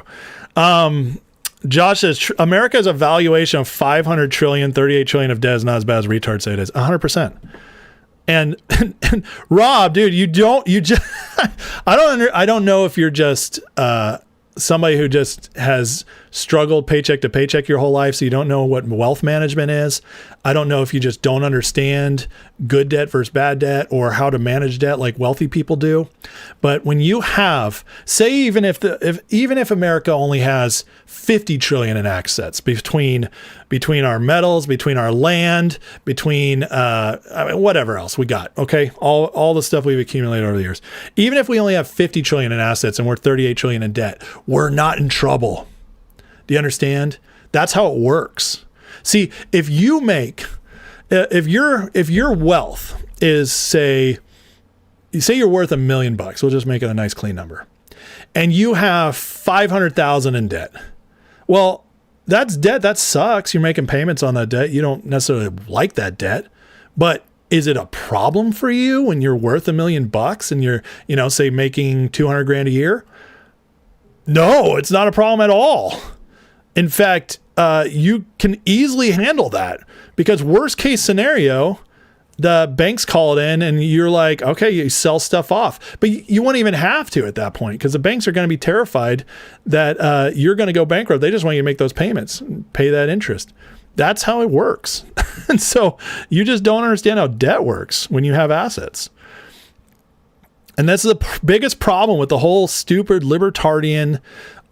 Josh says America has a valuation of 500 trillion, 38 trillion of debt is not as bad as retards say it is. 100%. And Rob, dude, I don't know if you're just somebody who just has struggled paycheck to paycheck your whole life, so you don't know what wealth management is. I don't know if you just don't understand good debt versus bad debt, or how to manage debt like wealthy people do. But when you have, say, even if America only has 50 trillion in assets between our metals, between our land, between whatever else we got, okay, all the stuff we've accumulated over the years. Even if we only have 50 trillion in assets and we're 38 trillion in debt, we're not in trouble. Do you understand? That's how it works. See, if your wealth is, say you're worth $1 million, we'll just make it a nice clean number, and you have 500,000 in debt. Well, that's debt. That sucks. You're making payments on that debt. You don't necessarily like that debt, but is it a problem for you when you're worth $1 million and you're, say making 200 grand a year? No, it's not a problem at all. In fact, you can easily handle that, because worst case scenario, the banks call it in and you're like, okay, you sell stuff off, but you won't even have to at that point, because the banks are going to be terrified that you're going to go bankrupt. They just want you to make those payments, pay that interest. That's how it works. And so you just don't understand how debt works when you have assets. And that's the biggest problem with the whole stupid libertarian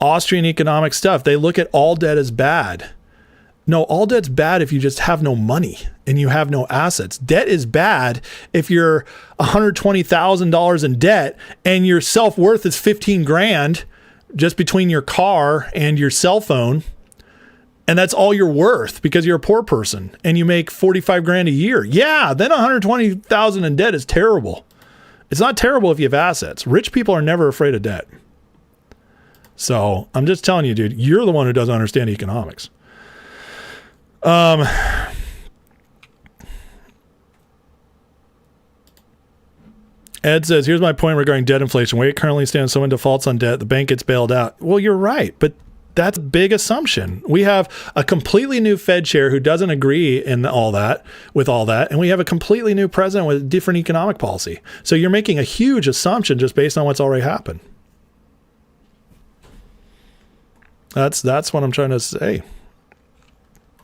Austrian economic stuff. They look at all debt as bad. No, all debt's bad if you just have no money and you have no assets. Debt is bad if you're $120,000 in debt and your self-worth is 15 grand just between your car and your cell phone. And that's all you're worth because you're a poor person and you make 45 grand a year. Yeah, then 120,000 in debt is terrible. It's not terrible if you have assets. Rich people are never afraid of debt. So I'm just telling you, dude, you're the one who doesn't understand economics. Ed says, here's my point regarding debt inflation. Where it currently stands, someone defaults on debt, the bank gets bailed out. Well, you're right, but that's a big assumption. We have a completely new Fed chair who doesn't agree with all that, and we have a completely new president with different economic policy. So you're making a huge assumption just based on what's already happened. That's what I'm trying to say.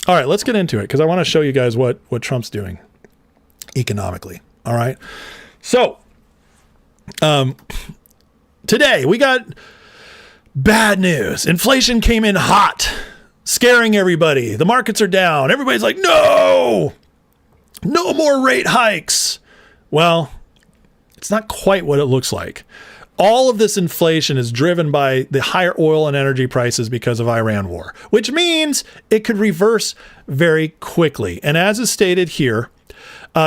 All right, let's get into it, because I want to show you guys what Trump's doing economically. All right. So today we got bad news. Inflation came in hot, scaring everybody. The markets are down. Everybody's like, no more rate hikes. Well, It's not quite what it looks like. All of this inflation is driven by the higher oil and energy prices because of Iran war, which means it could reverse very quickly. And as is stated here,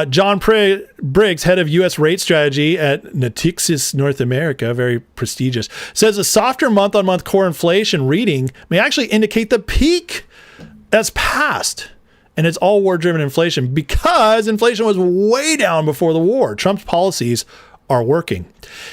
John Briggs, head of U.S. rate strategy at Natixis North America, very prestigious, says a softer month-on-month core inflation reading may actually indicate the peak that's passed. And it's all war-driven inflation because inflation was way down before the war. Trump's policies are working.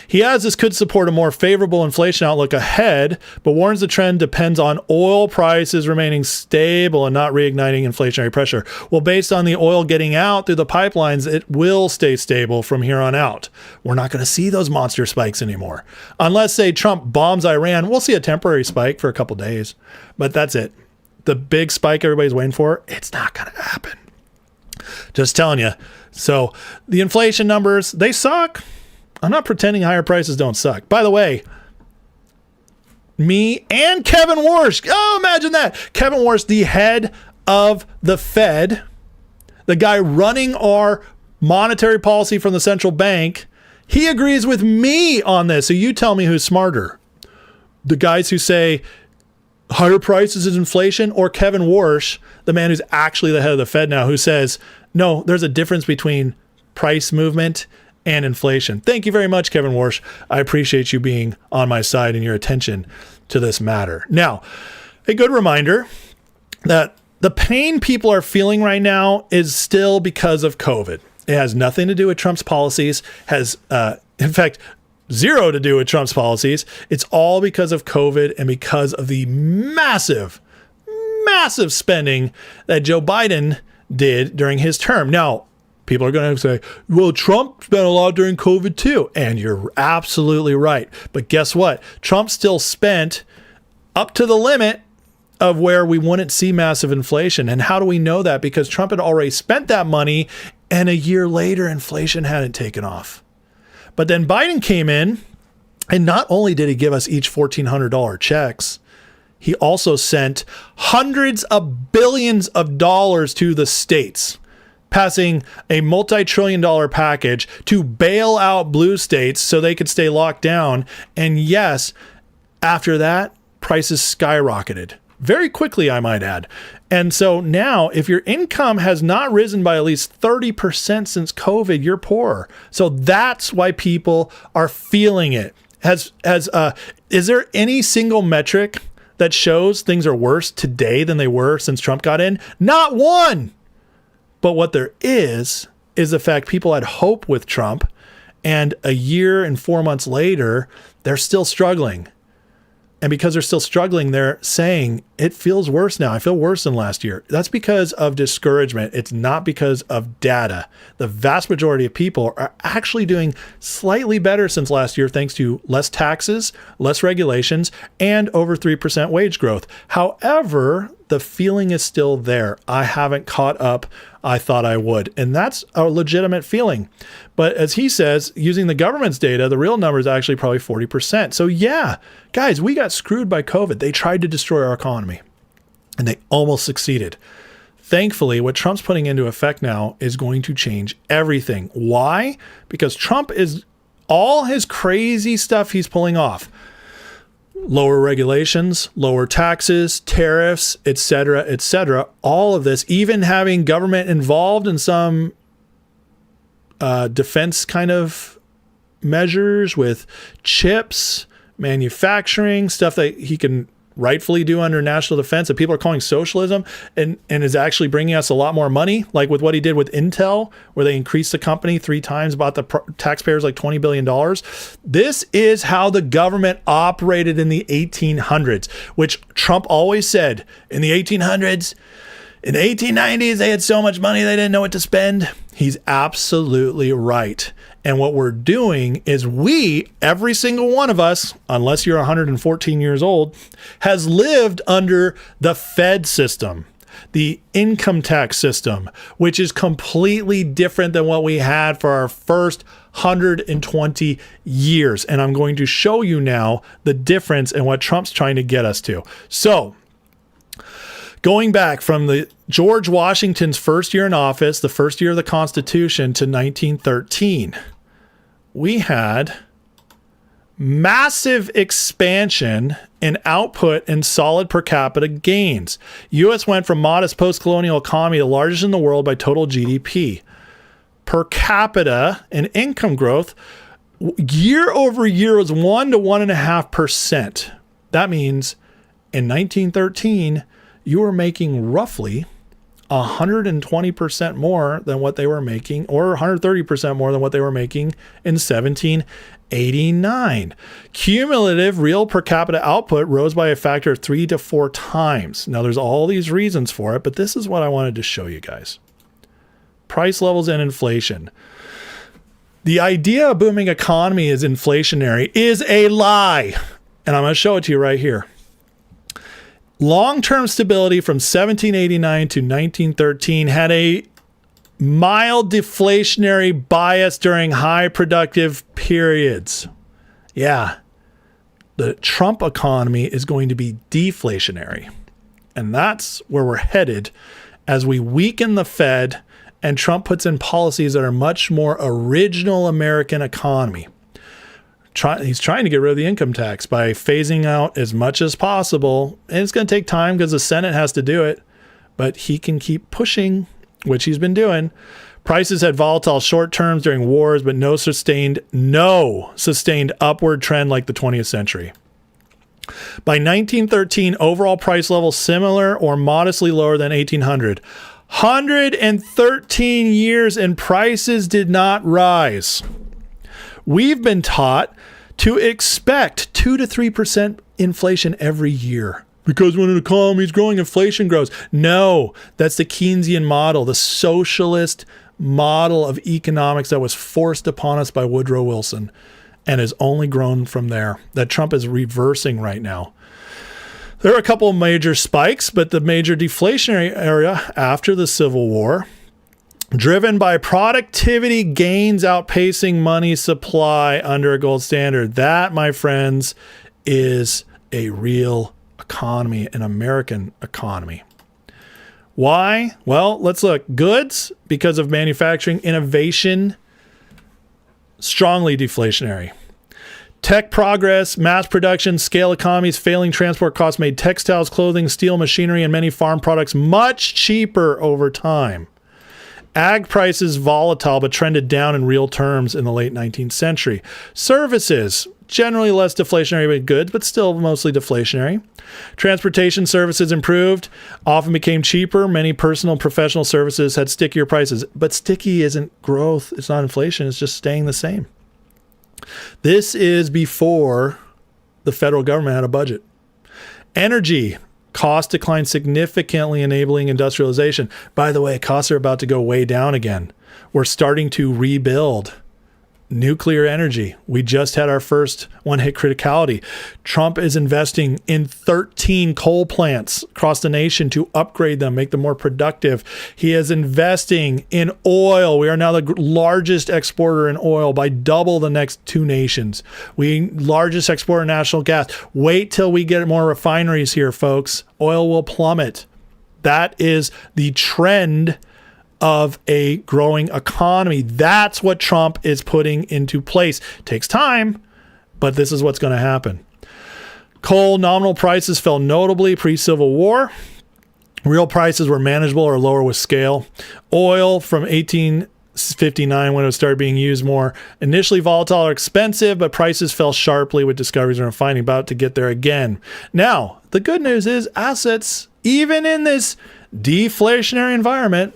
He adds this could support a more favorable inflation outlook ahead, but warns the trend depends on oil prices remaining stable and not reigniting inflationary pressure. Well, based on the oil getting out through the pipelines, it will stay stable from here on out. We're not going to see those monster spikes anymore. Unless, say, Trump bombs Iran, we'll see a temporary spike for a couple days, but that's it. The big spike everybody's waiting for, it's not going to happen. Just telling you. So the inflation numbers, they suck. I'm not pretending higher prices don't suck. By the way, me and Kevin Warsh, oh, imagine that. Kevin Warsh, the head of the Fed, the guy running our monetary policy from the central bank, he agrees with me on this. So you tell me who's smarter. The guys who say higher prices is inflation, or Kevin Warsh, the man who's actually the head of the Fed now, who says, no, there's a difference between price movement and inflation. Thank you very much, Kevin Warsh. I appreciate you being on my side and your attention to this matter. Now, a good reminder that the pain people are feeling right now is still because of COVID. It has nothing to do with Trump's policies, has, in fact, zero to do with Trump's policies. It's all because of COVID and because of the massive spending that Joe Biden did during his term. Now, people are going to say, well, Trump spent a lot during COVID too. And you're absolutely right. But guess what? Trump still spent up to the limit of where we wouldn't see massive inflation. And how do we know that? Because Trump had already spent that money, and a year later, inflation hadn't taken off. But then Biden came in, and not only did he give us each $1,400 checks, he also sent hundreds of billions of dollars to the states, passing a multi-trillion-dollar package to bail out blue states so they could stay locked down. And yes, after that, prices skyrocketed very quickly, I might add. And so now, if your income has not risen by at least 30% since COVID, you're poor. So that's why people are feeling it. Is there any single metric that shows things are worse today than they were since Trump got in? Not one. But what there is the fact people had hope with Trump, and a year and 4 months later, they're still struggling. And because they're still struggling, they're saying, it feels worse now. I feel worse than last year. That's because of discouragement. It's not because of data. The vast majority of people are actually doing slightly better since last year, thanks to less taxes, less regulations, and over 3% wage growth. However, the feeling is still there. I haven't caught up. I thought I would. And that's a legitimate feeling. But as he says, using the government's data, the real number is actually probably 40%. So yeah, guys, we got screwed by COVID. They tried to destroy our economy, and they almost succeeded. Thankfully, what Trump's putting into effect now is going to change everything. Why? Because Trump is all his crazy stuff he's pulling off. Lower regulations, lower taxes, tariffs, etc., all of this, even having government involved in some defense kind of measures with chips, manufacturing, stuff that he can rightfully do under national defense that people are calling socialism, and is actually bringing us a lot more money, like with what he did with Intel, where they increased the company 3 times, bought the taxpayers like $20 billion. This is how the government operated in the 1800s, which Trump always said in the 1800s, in the 1890s, they had so much money they didn't know what to spend. He's absolutely right. And what we're doing is every single one of us, unless you're 114 years old, has lived under the Fed system, the income tax system, which is completely different than what we had for our first 120 years. And I'm going to show you now the difference in what Trump's trying to get us to. So, going back from the George Washington's first year in office, the first year of the Constitution, to 1913, we had massive expansion in output and solid per capita gains. U.S. went from modest post-colonial economy to largest in the world by total GDP. Per capita and income growth year over year was 1 to 1.5%. That means in 1913, you were making roughly 120% more than what they were making, or 130% more than what they were making in 1789. Cumulative real per capita output rose by a factor of 3 to 4 times. Now, there's all these reasons for it, but this is what I wanted to show you guys. Price levels and inflation. The idea of booming economy is inflationary is a lie. And I'm going to show it to you right here. Long-term stability from 1789 to 1913 had a mild deflationary bias during high productive periods. Yeah, the Trump economy is going to be deflationary. And that's where we're headed as we weaken the Fed and Trump puts in policies that are much more original American economy. He's trying to get rid of the income tax by phasing out as much as possible. And it's going to take time because the Senate has to do it. But he can keep pushing, which he's been doing. Prices had volatile short terms during wars, but no sustained upward trend like the 20th century. By 1913, overall price levels similar or modestly lower than 1800. 113 years and prices did not rise. We've been taught to expect 2 to 3% inflation every year because when an economy is growing, inflation grows. No, that's the Keynesian model, the socialist model of economics that was forced upon us by Woodrow Wilson and has only grown from there, that Trump is reversing right now. There are a couple of major spikes, but the major deflationary area after the Civil War, driven by productivity gains outpacing money supply under a gold standard. That, my friends, is a real economy, an American economy. Why? Well, let's look. Goods, because of manufacturing innovation, strongly deflationary. Tech progress, mass production, scale economies, failing transport costs made textiles, clothing, steel, machinery, and many farm products much cheaper over time. Ag prices volatile but trended down in real terms in the late 19th century. Services, generally less deflationary with goods, but still mostly deflationary. Transportation services improved, often became cheaper. Many personal and professional services had stickier prices. But sticky isn't growth, it's not inflation, it's just staying the same. This is before the federal government had a budget. Energy. Costs declined significantly, enabling industrialization. By the way, costs are about to go way down again. We're starting to rebuild nuclear energy. We just had our first one hit criticality. Trump is investing in 13 coal plants across the nation to upgrade them, make them more productive. He is investing in oil. We are now the largest exporter in oil by double the next two nations. We largest exporter of natural gas. Wait till we get more refineries here, folks. Oil will plummet. That is the trend of a growing economy. That's what Trump is putting into place. Takes time, but this is what's going to happen. Coal nominal prices fell notably pre-Civil War. Real prices were manageable or lower with scale. Oil from 1859, when it started being used more, initially volatile or expensive, but prices fell sharply with discoveries and refining, about to get there again. Now, the good news is assets, even in this deflationary environment,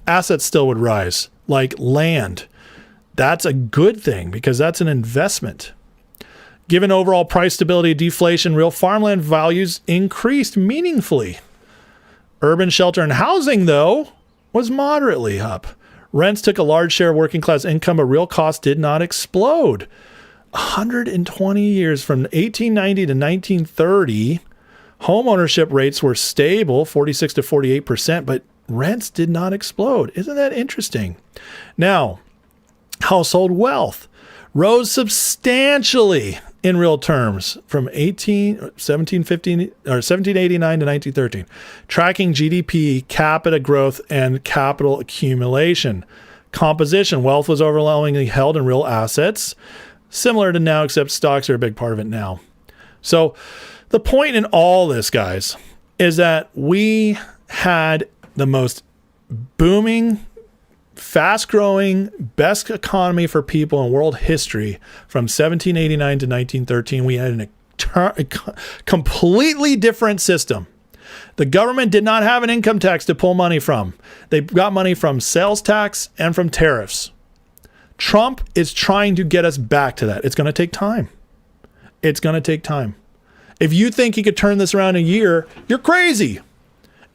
assets still would rise, like land. That's a good thing because that's an investment. Given overall price stability, deflation, real farmland values increased meaningfully. Urban shelter and housing, though, was moderately up. Rents took a large share of working class income, but real costs did not explode. 120 years from 1890 to 1930, homeownership rates were stable, 46 to 48%, but rents did not explode. Isn't that interesting? Now, household wealth rose substantially in real terms from 1789 to 1913, tracking GDP, capita growth, and capital accumulation. composition. Wealth was overwhelmingly held in real assets, similar to now, except stocks are a big part of it now. So the point in all this, guys, is that we had the most booming, fast-growing, best economy for people in world history from 1789 to 1913. We had a completely different system. The government did not have an income tax to pull money from. They got money from sales tax and from tariffs. Trump is trying to get us back to that. It's going to take time. It's going to take time. If you think he could turn this around in a year, you're crazy.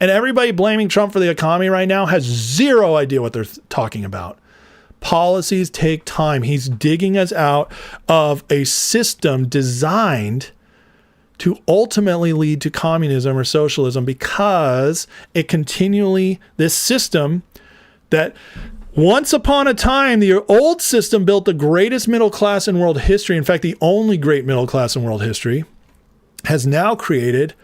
And everybody blaming Trump for the economy right now has zero idea what they're talking about. Policies take time. He's digging us out of a system designed to ultimately lead to communism or socialism, because this system that once upon a time, the old system built the greatest middle class in world history. In fact, the only great middle class in world history, has now created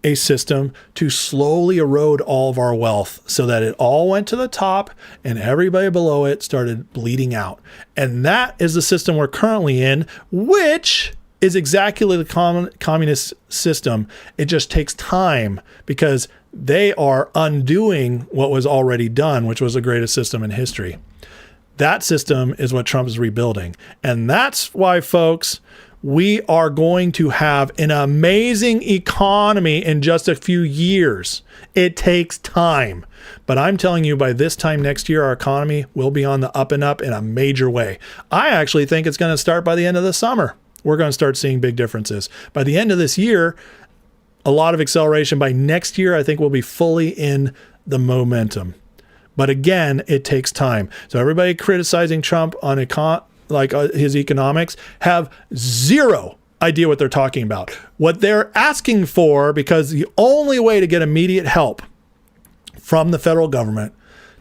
a system to slowly erode all of our wealth so that it all went to the top and everybody below it started bleeding out. And that is the system we're currently in, which is exactly the communist system. It just takes time because they are undoing what was already done, which was the greatest system in history. That system is what Trump is rebuilding. And that's why, folks, we are going to have an amazing economy in just a few years. It takes time. But I'm telling you, by this time next year, our economy will be on the up and up in a major way. I actually think it's going to start by the end of the summer. We're going to start seeing big differences. By the end of this year, a lot of acceleration. By next year, I think we'll be fully in the momentum. But again, it takes time. So everybody criticizing Trump on his economics have zero idea what they're talking about. What they're asking for, because the only way to get immediate help from the federal government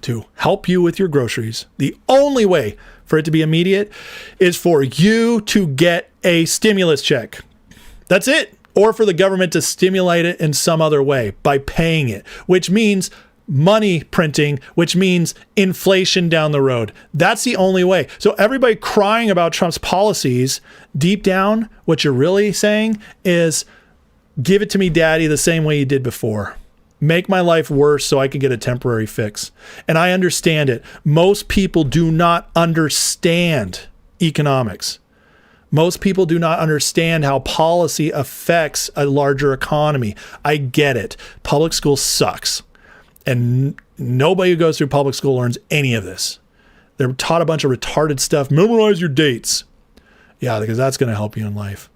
to help you with your groceries, the only way for it to be immediate is for you to get a stimulus check. That's it. Or for the government to stimulate it in some other way by paying it, which means money printing, which means inflation down the road. That's the only way. So everybody crying about Trump's policies, deep down, what you're really saying is, give it to me, daddy, the same way you did before. Make my life worse so I can get a temporary fix. And I understand it. Most people do not understand economics. Most people do not understand how policy affects a larger economy. I get it. Public school sucks. And nobody who goes through public school learns any of this. They're taught a bunch of retarded stuff. Memorize your dates. Yeah, because that's going to help you in life.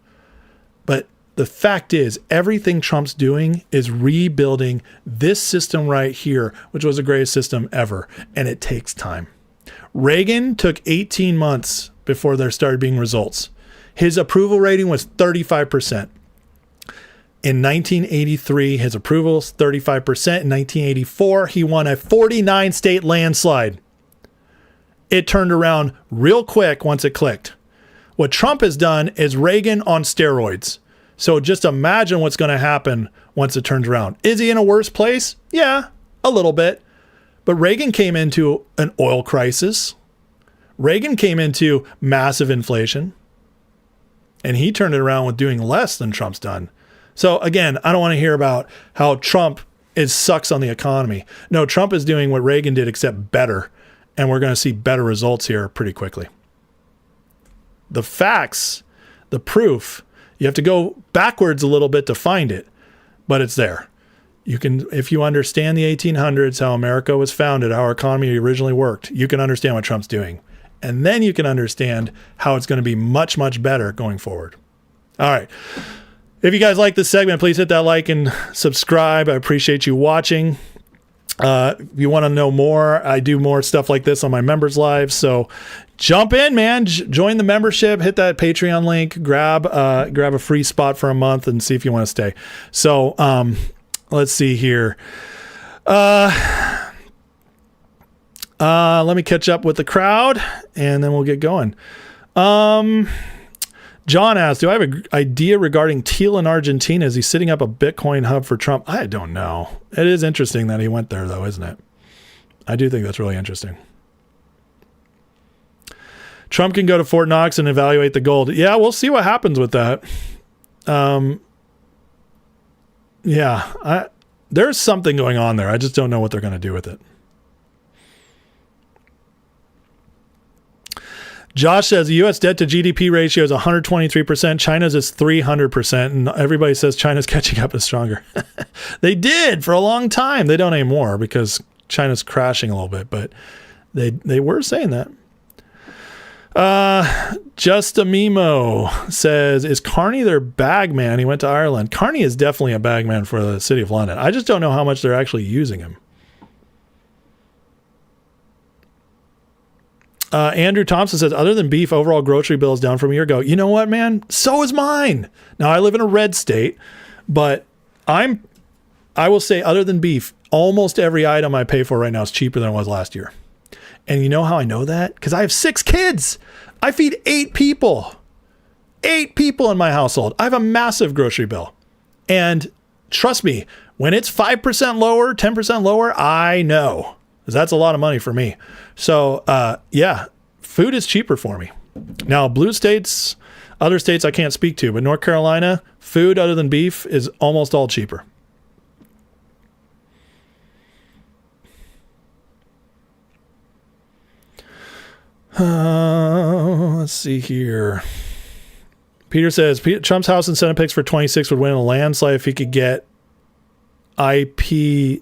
But the fact is, everything Trump's doing is rebuilding this system right here, which was the greatest system ever. And it takes time. Reagan took 18 months before there started being results. His approval rating was 35%. In 1983, his approval was 35%. In 1984, he won a 49-state landslide. It turned around real quick once it clicked. What Trump has done is Reagan on steroids. So just imagine what's going to happen once it turns around. Is he in a worse place? Yeah, a little bit. But Reagan came into an oil crisis. Reagan came into massive inflation. And he turned it around with doing less than Trump's done. So again, I don't want to hear about how Trump sucks on the economy. No, Trump is doing what Reagan did, except better. And we're going to see better results here pretty quickly. The facts, the proof, you have to go backwards a little bit to find it, but it's there. You can, if you understand the 1800s, how America was founded, how our economy originally worked, you can understand what Trump's doing. And then you can understand how it's going to be much, much better going forward. All right. If you guys like this segment, please hit that like and subscribe. I appreciate you watching. If you want to know more, I do more stuff like this on my members live. So jump in, man. Join the membership. Hit that Patreon link. Grab a free spot for a month and see if you want to stay. So let's see here. Let me catch up with the crowd and then we'll get going. John asked, do I have an idea regarding Thiel in Argentina? Is he setting up a Bitcoin hub for Trump? I don't know. It is interesting that he went there, though, isn't it? I do think that's really interesting. Trump can go to Fort Knox and evaluate the gold. Yeah, we'll see what happens with that. There's something going on there. I just don't know what they're going to do with it. Josh says the U.S. debt to GDP ratio is 123%. China's is 300%. And everybody says China's catching up and stronger. They did for a long time. They don't anymore because China's crashing a little bit. But they were saying that. Just a Memo says, is Carney their bag man? He went to Ireland. Carney is definitely a bag man for the City of London. I just don't know how much they're actually using him. Andrew Thompson says, other than beef, overall grocery bill is down from a year ago. You know what, man? So is mine. Now, I live in a red state, but I will say, other than beef, almost every item I pay for right now is cheaper than it was last year. And you know how I know that? Because I have 6 kids. I feed 8 people. 8 people in my household. I have a massive grocery bill. And trust me, when it's 5% lower, 10% lower, I know. Because that's a lot of money for me. So, food is cheaper for me. Now, blue states, other states I can't speak to, but North Carolina, food other than beef is almost all cheaper. Let's see here. Peter says Trump's House and Senate picks for 26 would win a landslide if he could get IP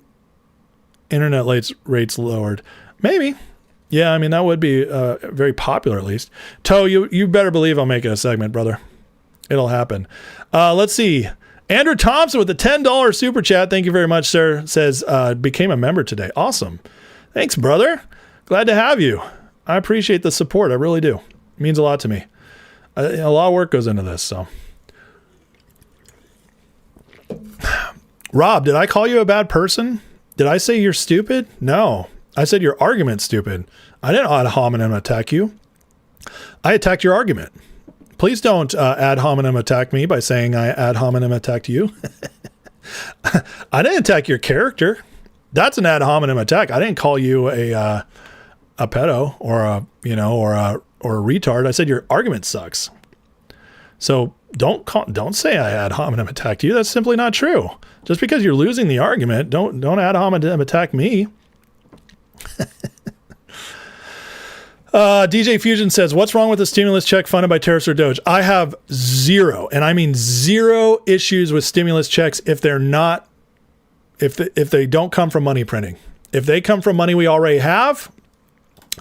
internet rates lowered. Maybe. Yeah, I mean, that would be very popular at least. Toe, you better believe I'll make it a segment, brother. It'll happen. Let's see. Andrew Thompson with the $10 super chat. Thank you very much, sir. Says, became a member today. Awesome. Thanks, brother. Glad to have you. I appreciate the support. I really do. It means a lot to me. A lot of work goes into this, so. Rob, did I call you a bad person? Did I say you're stupid? No. I said your argument's stupid. I didn't ad hominem attack you. I attacked your argument. Please don't ad hominem attack me by saying I ad hominem attacked you. I didn't attack your character. That's an ad hominem attack. I didn't call you a pedo or a retard. I said your argument sucks. So don't say I ad hominem attacked you. That's simply not true. Just because you're losing the argument, don't ad hominem attack me. DJ Fusion says, what's wrong with the stimulus check funded by terrorists or Doge? I have zero, and I mean zero issues with stimulus checks if they're not, if they don't come from money printing. If they come from money we already have,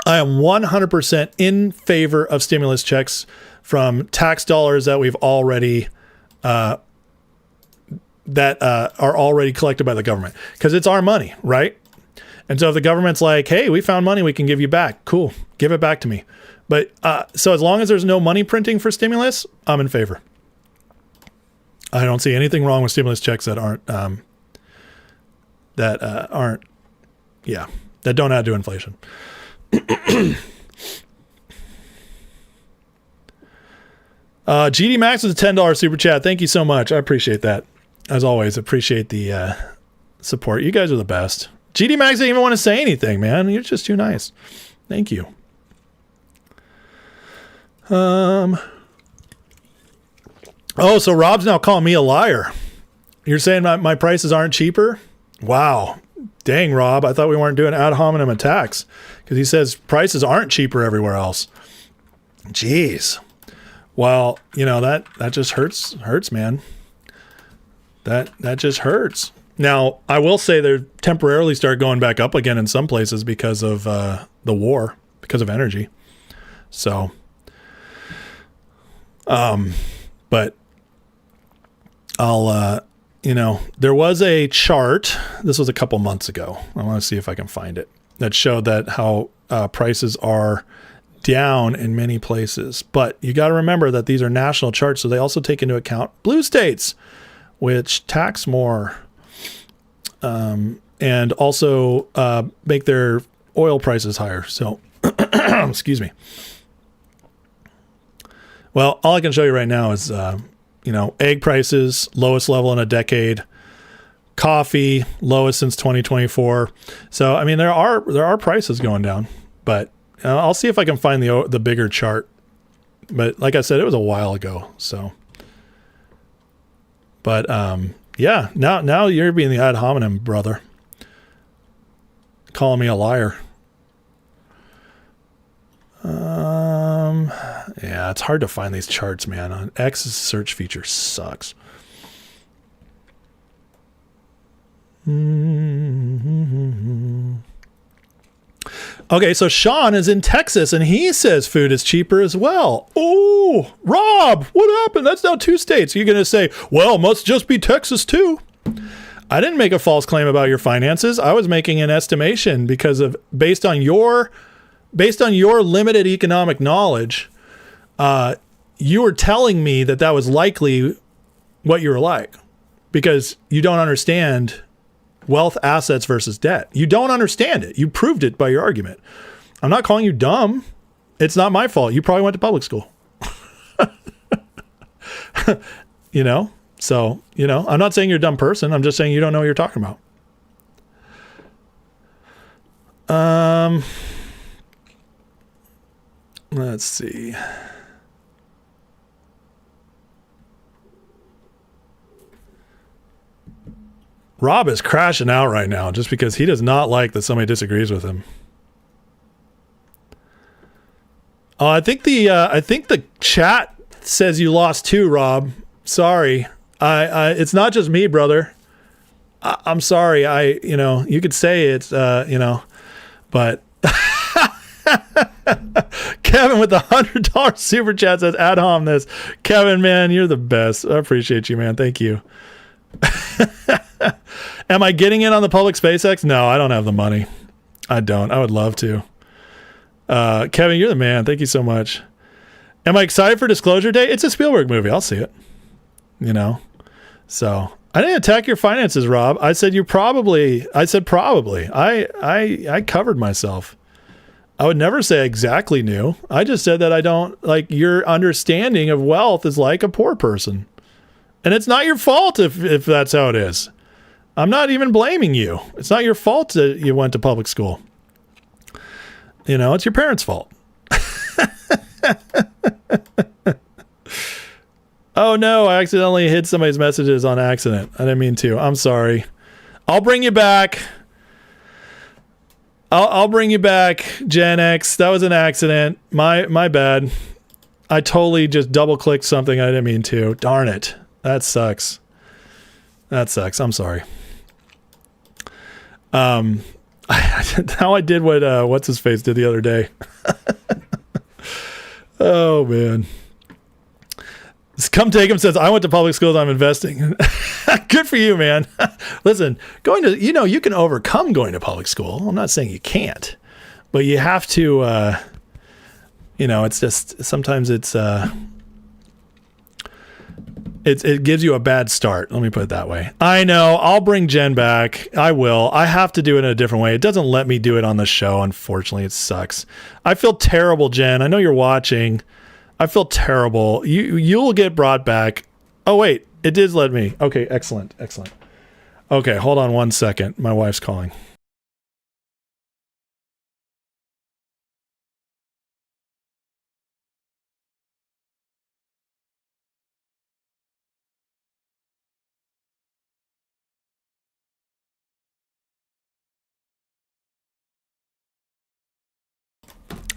I am 100% in favor of stimulus checks from tax dollars that we've already are already collected by the government, because it's our money, right? And so if the government's like, hey, we found money we can give you back, cool, give it back to me. But so as long as there's no money printing for stimulus, I'm in favor. I don't see anything wrong with stimulus checks that aren't that don't add to inflation. GD Max is a $10 super chat. Thank you so much. I appreciate that. As always, appreciate the support. You guys are the best. GD Max didn't even want to say anything, man. You're just too nice. Thank you. Oh, so Rob's now calling me a liar. You're saying my prices aren't cheaper? Wow. Dang, Rob. I thought we weren't doing ad hominem attacks, because he says prices aren't cheaper everywhere else. Jeez. Well, that just hurts, man. That just hurts. Now, I will say they're temporarily start going back up again in some places because of the war, because of energy. So, but I'll, there was a chart. This was a couple months ago. I want to see if I can find it. That showed that how prices are down in many places. But you got to remember that these are national charts, so they also take into account blue states, which tax more. And also make their oil prices higher. So, excuse me. Well, all I can show you right now is, egg prices, lowest level in a decade. Coffee, lowest since 2024. So, I mean, there are prices going down, but I'll see if I can find the bigger chart. But like I said, it was a while ago. So, but yeah, now you're being the ad hominem, brother. Calling me a liar. Yeah, it's hard to find these charts, man. On X's search feature sucks. Okay, so Sean is in Texas and he says food is cheaper as well. Oh, Rob, what happened? That's now 2 states. You're going to say, well, must just be Texas too. I didn't make a false claim about your finances. I was making an estimation because of based on your limited economic knowledge, you were telling me that was likely what you were like because you don't understand wealth, assets versus debt. You don't understand it. You proved it by your argument. I'm not calling you dumb. It's not my fault. You probably went to public school. You know? So, you know, I'm not saying you're a dumb person. I'm just saying you don't know what you're talking about. Let's see. Rob is crashing out right now just because he does not like that somebody disagrees with him. Oh, I think the chat says you lost too, Rob. Sorry. It's not just me, brother. I'm sorry. You could say it's, but Kevin with the $100 super chat says, ad hom this. Kevin, man, you're the best. I appreciate you, man. Thank you. Am I getting in on the public SpaceX? No, I don't have the money. I don't. I would love to. Kevin, you're the man. Thank you so much. Am I excited for Disclosure Day? It's a Spielberg movie. I'll see it. You know? So I didn't attack your finances, Rob. I said probably. I covered myself. I would never say I exactly knew. I just said that I don't like your understanding of wealth is like a poor person. And it's not your fault if that's how it is. I'm not even blaming you. It's not your fault that you went to public school. You know, it's your parents' fault. Oh no, I accidentally hid somebody's messages on accident. I didn't mean to. I'm sorry. I'll bring you back. I'll bring you back, Gen X. That was an accident. My bad. I totally just double clicked something I didn't mean to. Darn it. That sucks. I'm sorry. How I did what what's his face did the other day. Oh man. Come Take Him says, I went to public schools, I'm investing. Good for you, man. Listen, you can overcome going to public school. I'm not saying you can't, but you have to, it's just, sometimes it gives you a bad start. Let me put it that way. I know. I'll bring Jen back. I will. I have to do it in a different way. It doesn't let me do it on the show. Unfortunately, it sucks. I feel terrible, Jen. I know you're watching. I feel terrible. You'll get brought back. Oh, wait. It did let me. Okay. Excellent. Okay. Hold on 1 second. My wife's calling.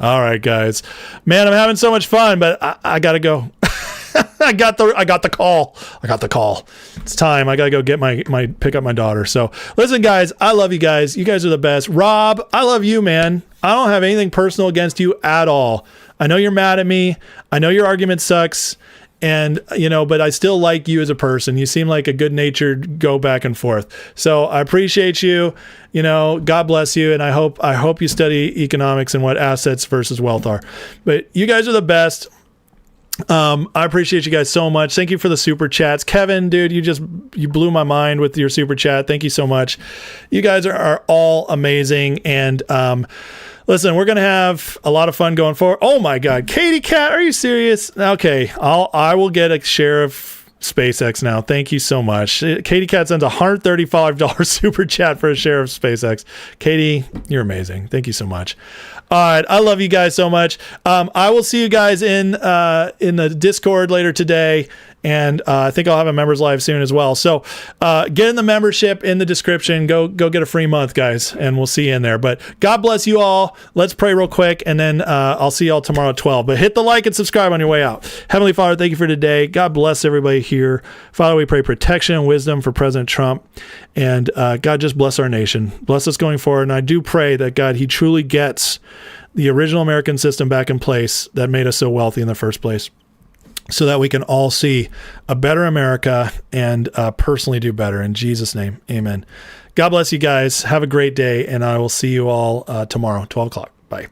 All right, guys. Man, I'm having so much fun, but I gotta go. I got the call. It's time. I gotta go get pick up my daughter. So listen, guys, I love you guys. You guys are the best. Rob, I love you, man. I don't have anything personal against you at all. I know you're mad at me. I know your argument sucks. And, but I still like you as a person. You seem like a good natured go back and forth. So I appreciate you. God bless you. And I hope you study economics and what assets versus wealth are. But you guys are the best. I appreciate you guys so much. Thank you for the super chats. Kevin, dude, you blew my mind with your super chat. Thank you so much. You guys are all amazing. And, listen, we're going to have a lot of fun going forward. Oh my God. Katie Cat, are you serious? Okay. I will get a share of SpaceX now. Thank you so much. Katie Cat sends $135 super chat for a share of SpaceX. Katie, you're amazing. Thank you so much. All right, I love you guys so much. I will see you guys in the Discord later today, and I think I'll have a members live soon as well. So get in the membership in the description. Go get a free month, guys, and we'll see you in there. But God bless you all. Let's pray real quick, and then I'll see you all tomorrow at 12. But hit the like and subscribe on your way out. Heavenly Father, thank you for today. God bless everybody here. Father, we pray protection and wisdom for President Trump, and God, just bless our nation. Bless us going forward. And I do pray that God, he truly gets the original American system back in place that made us so wealthy in the first place, so that we can all see a better America and personally do better. In Jesus' name, amen. God bless you guys. Have a great day, and I will see you all tomorrow, 12 o'clock. Bye.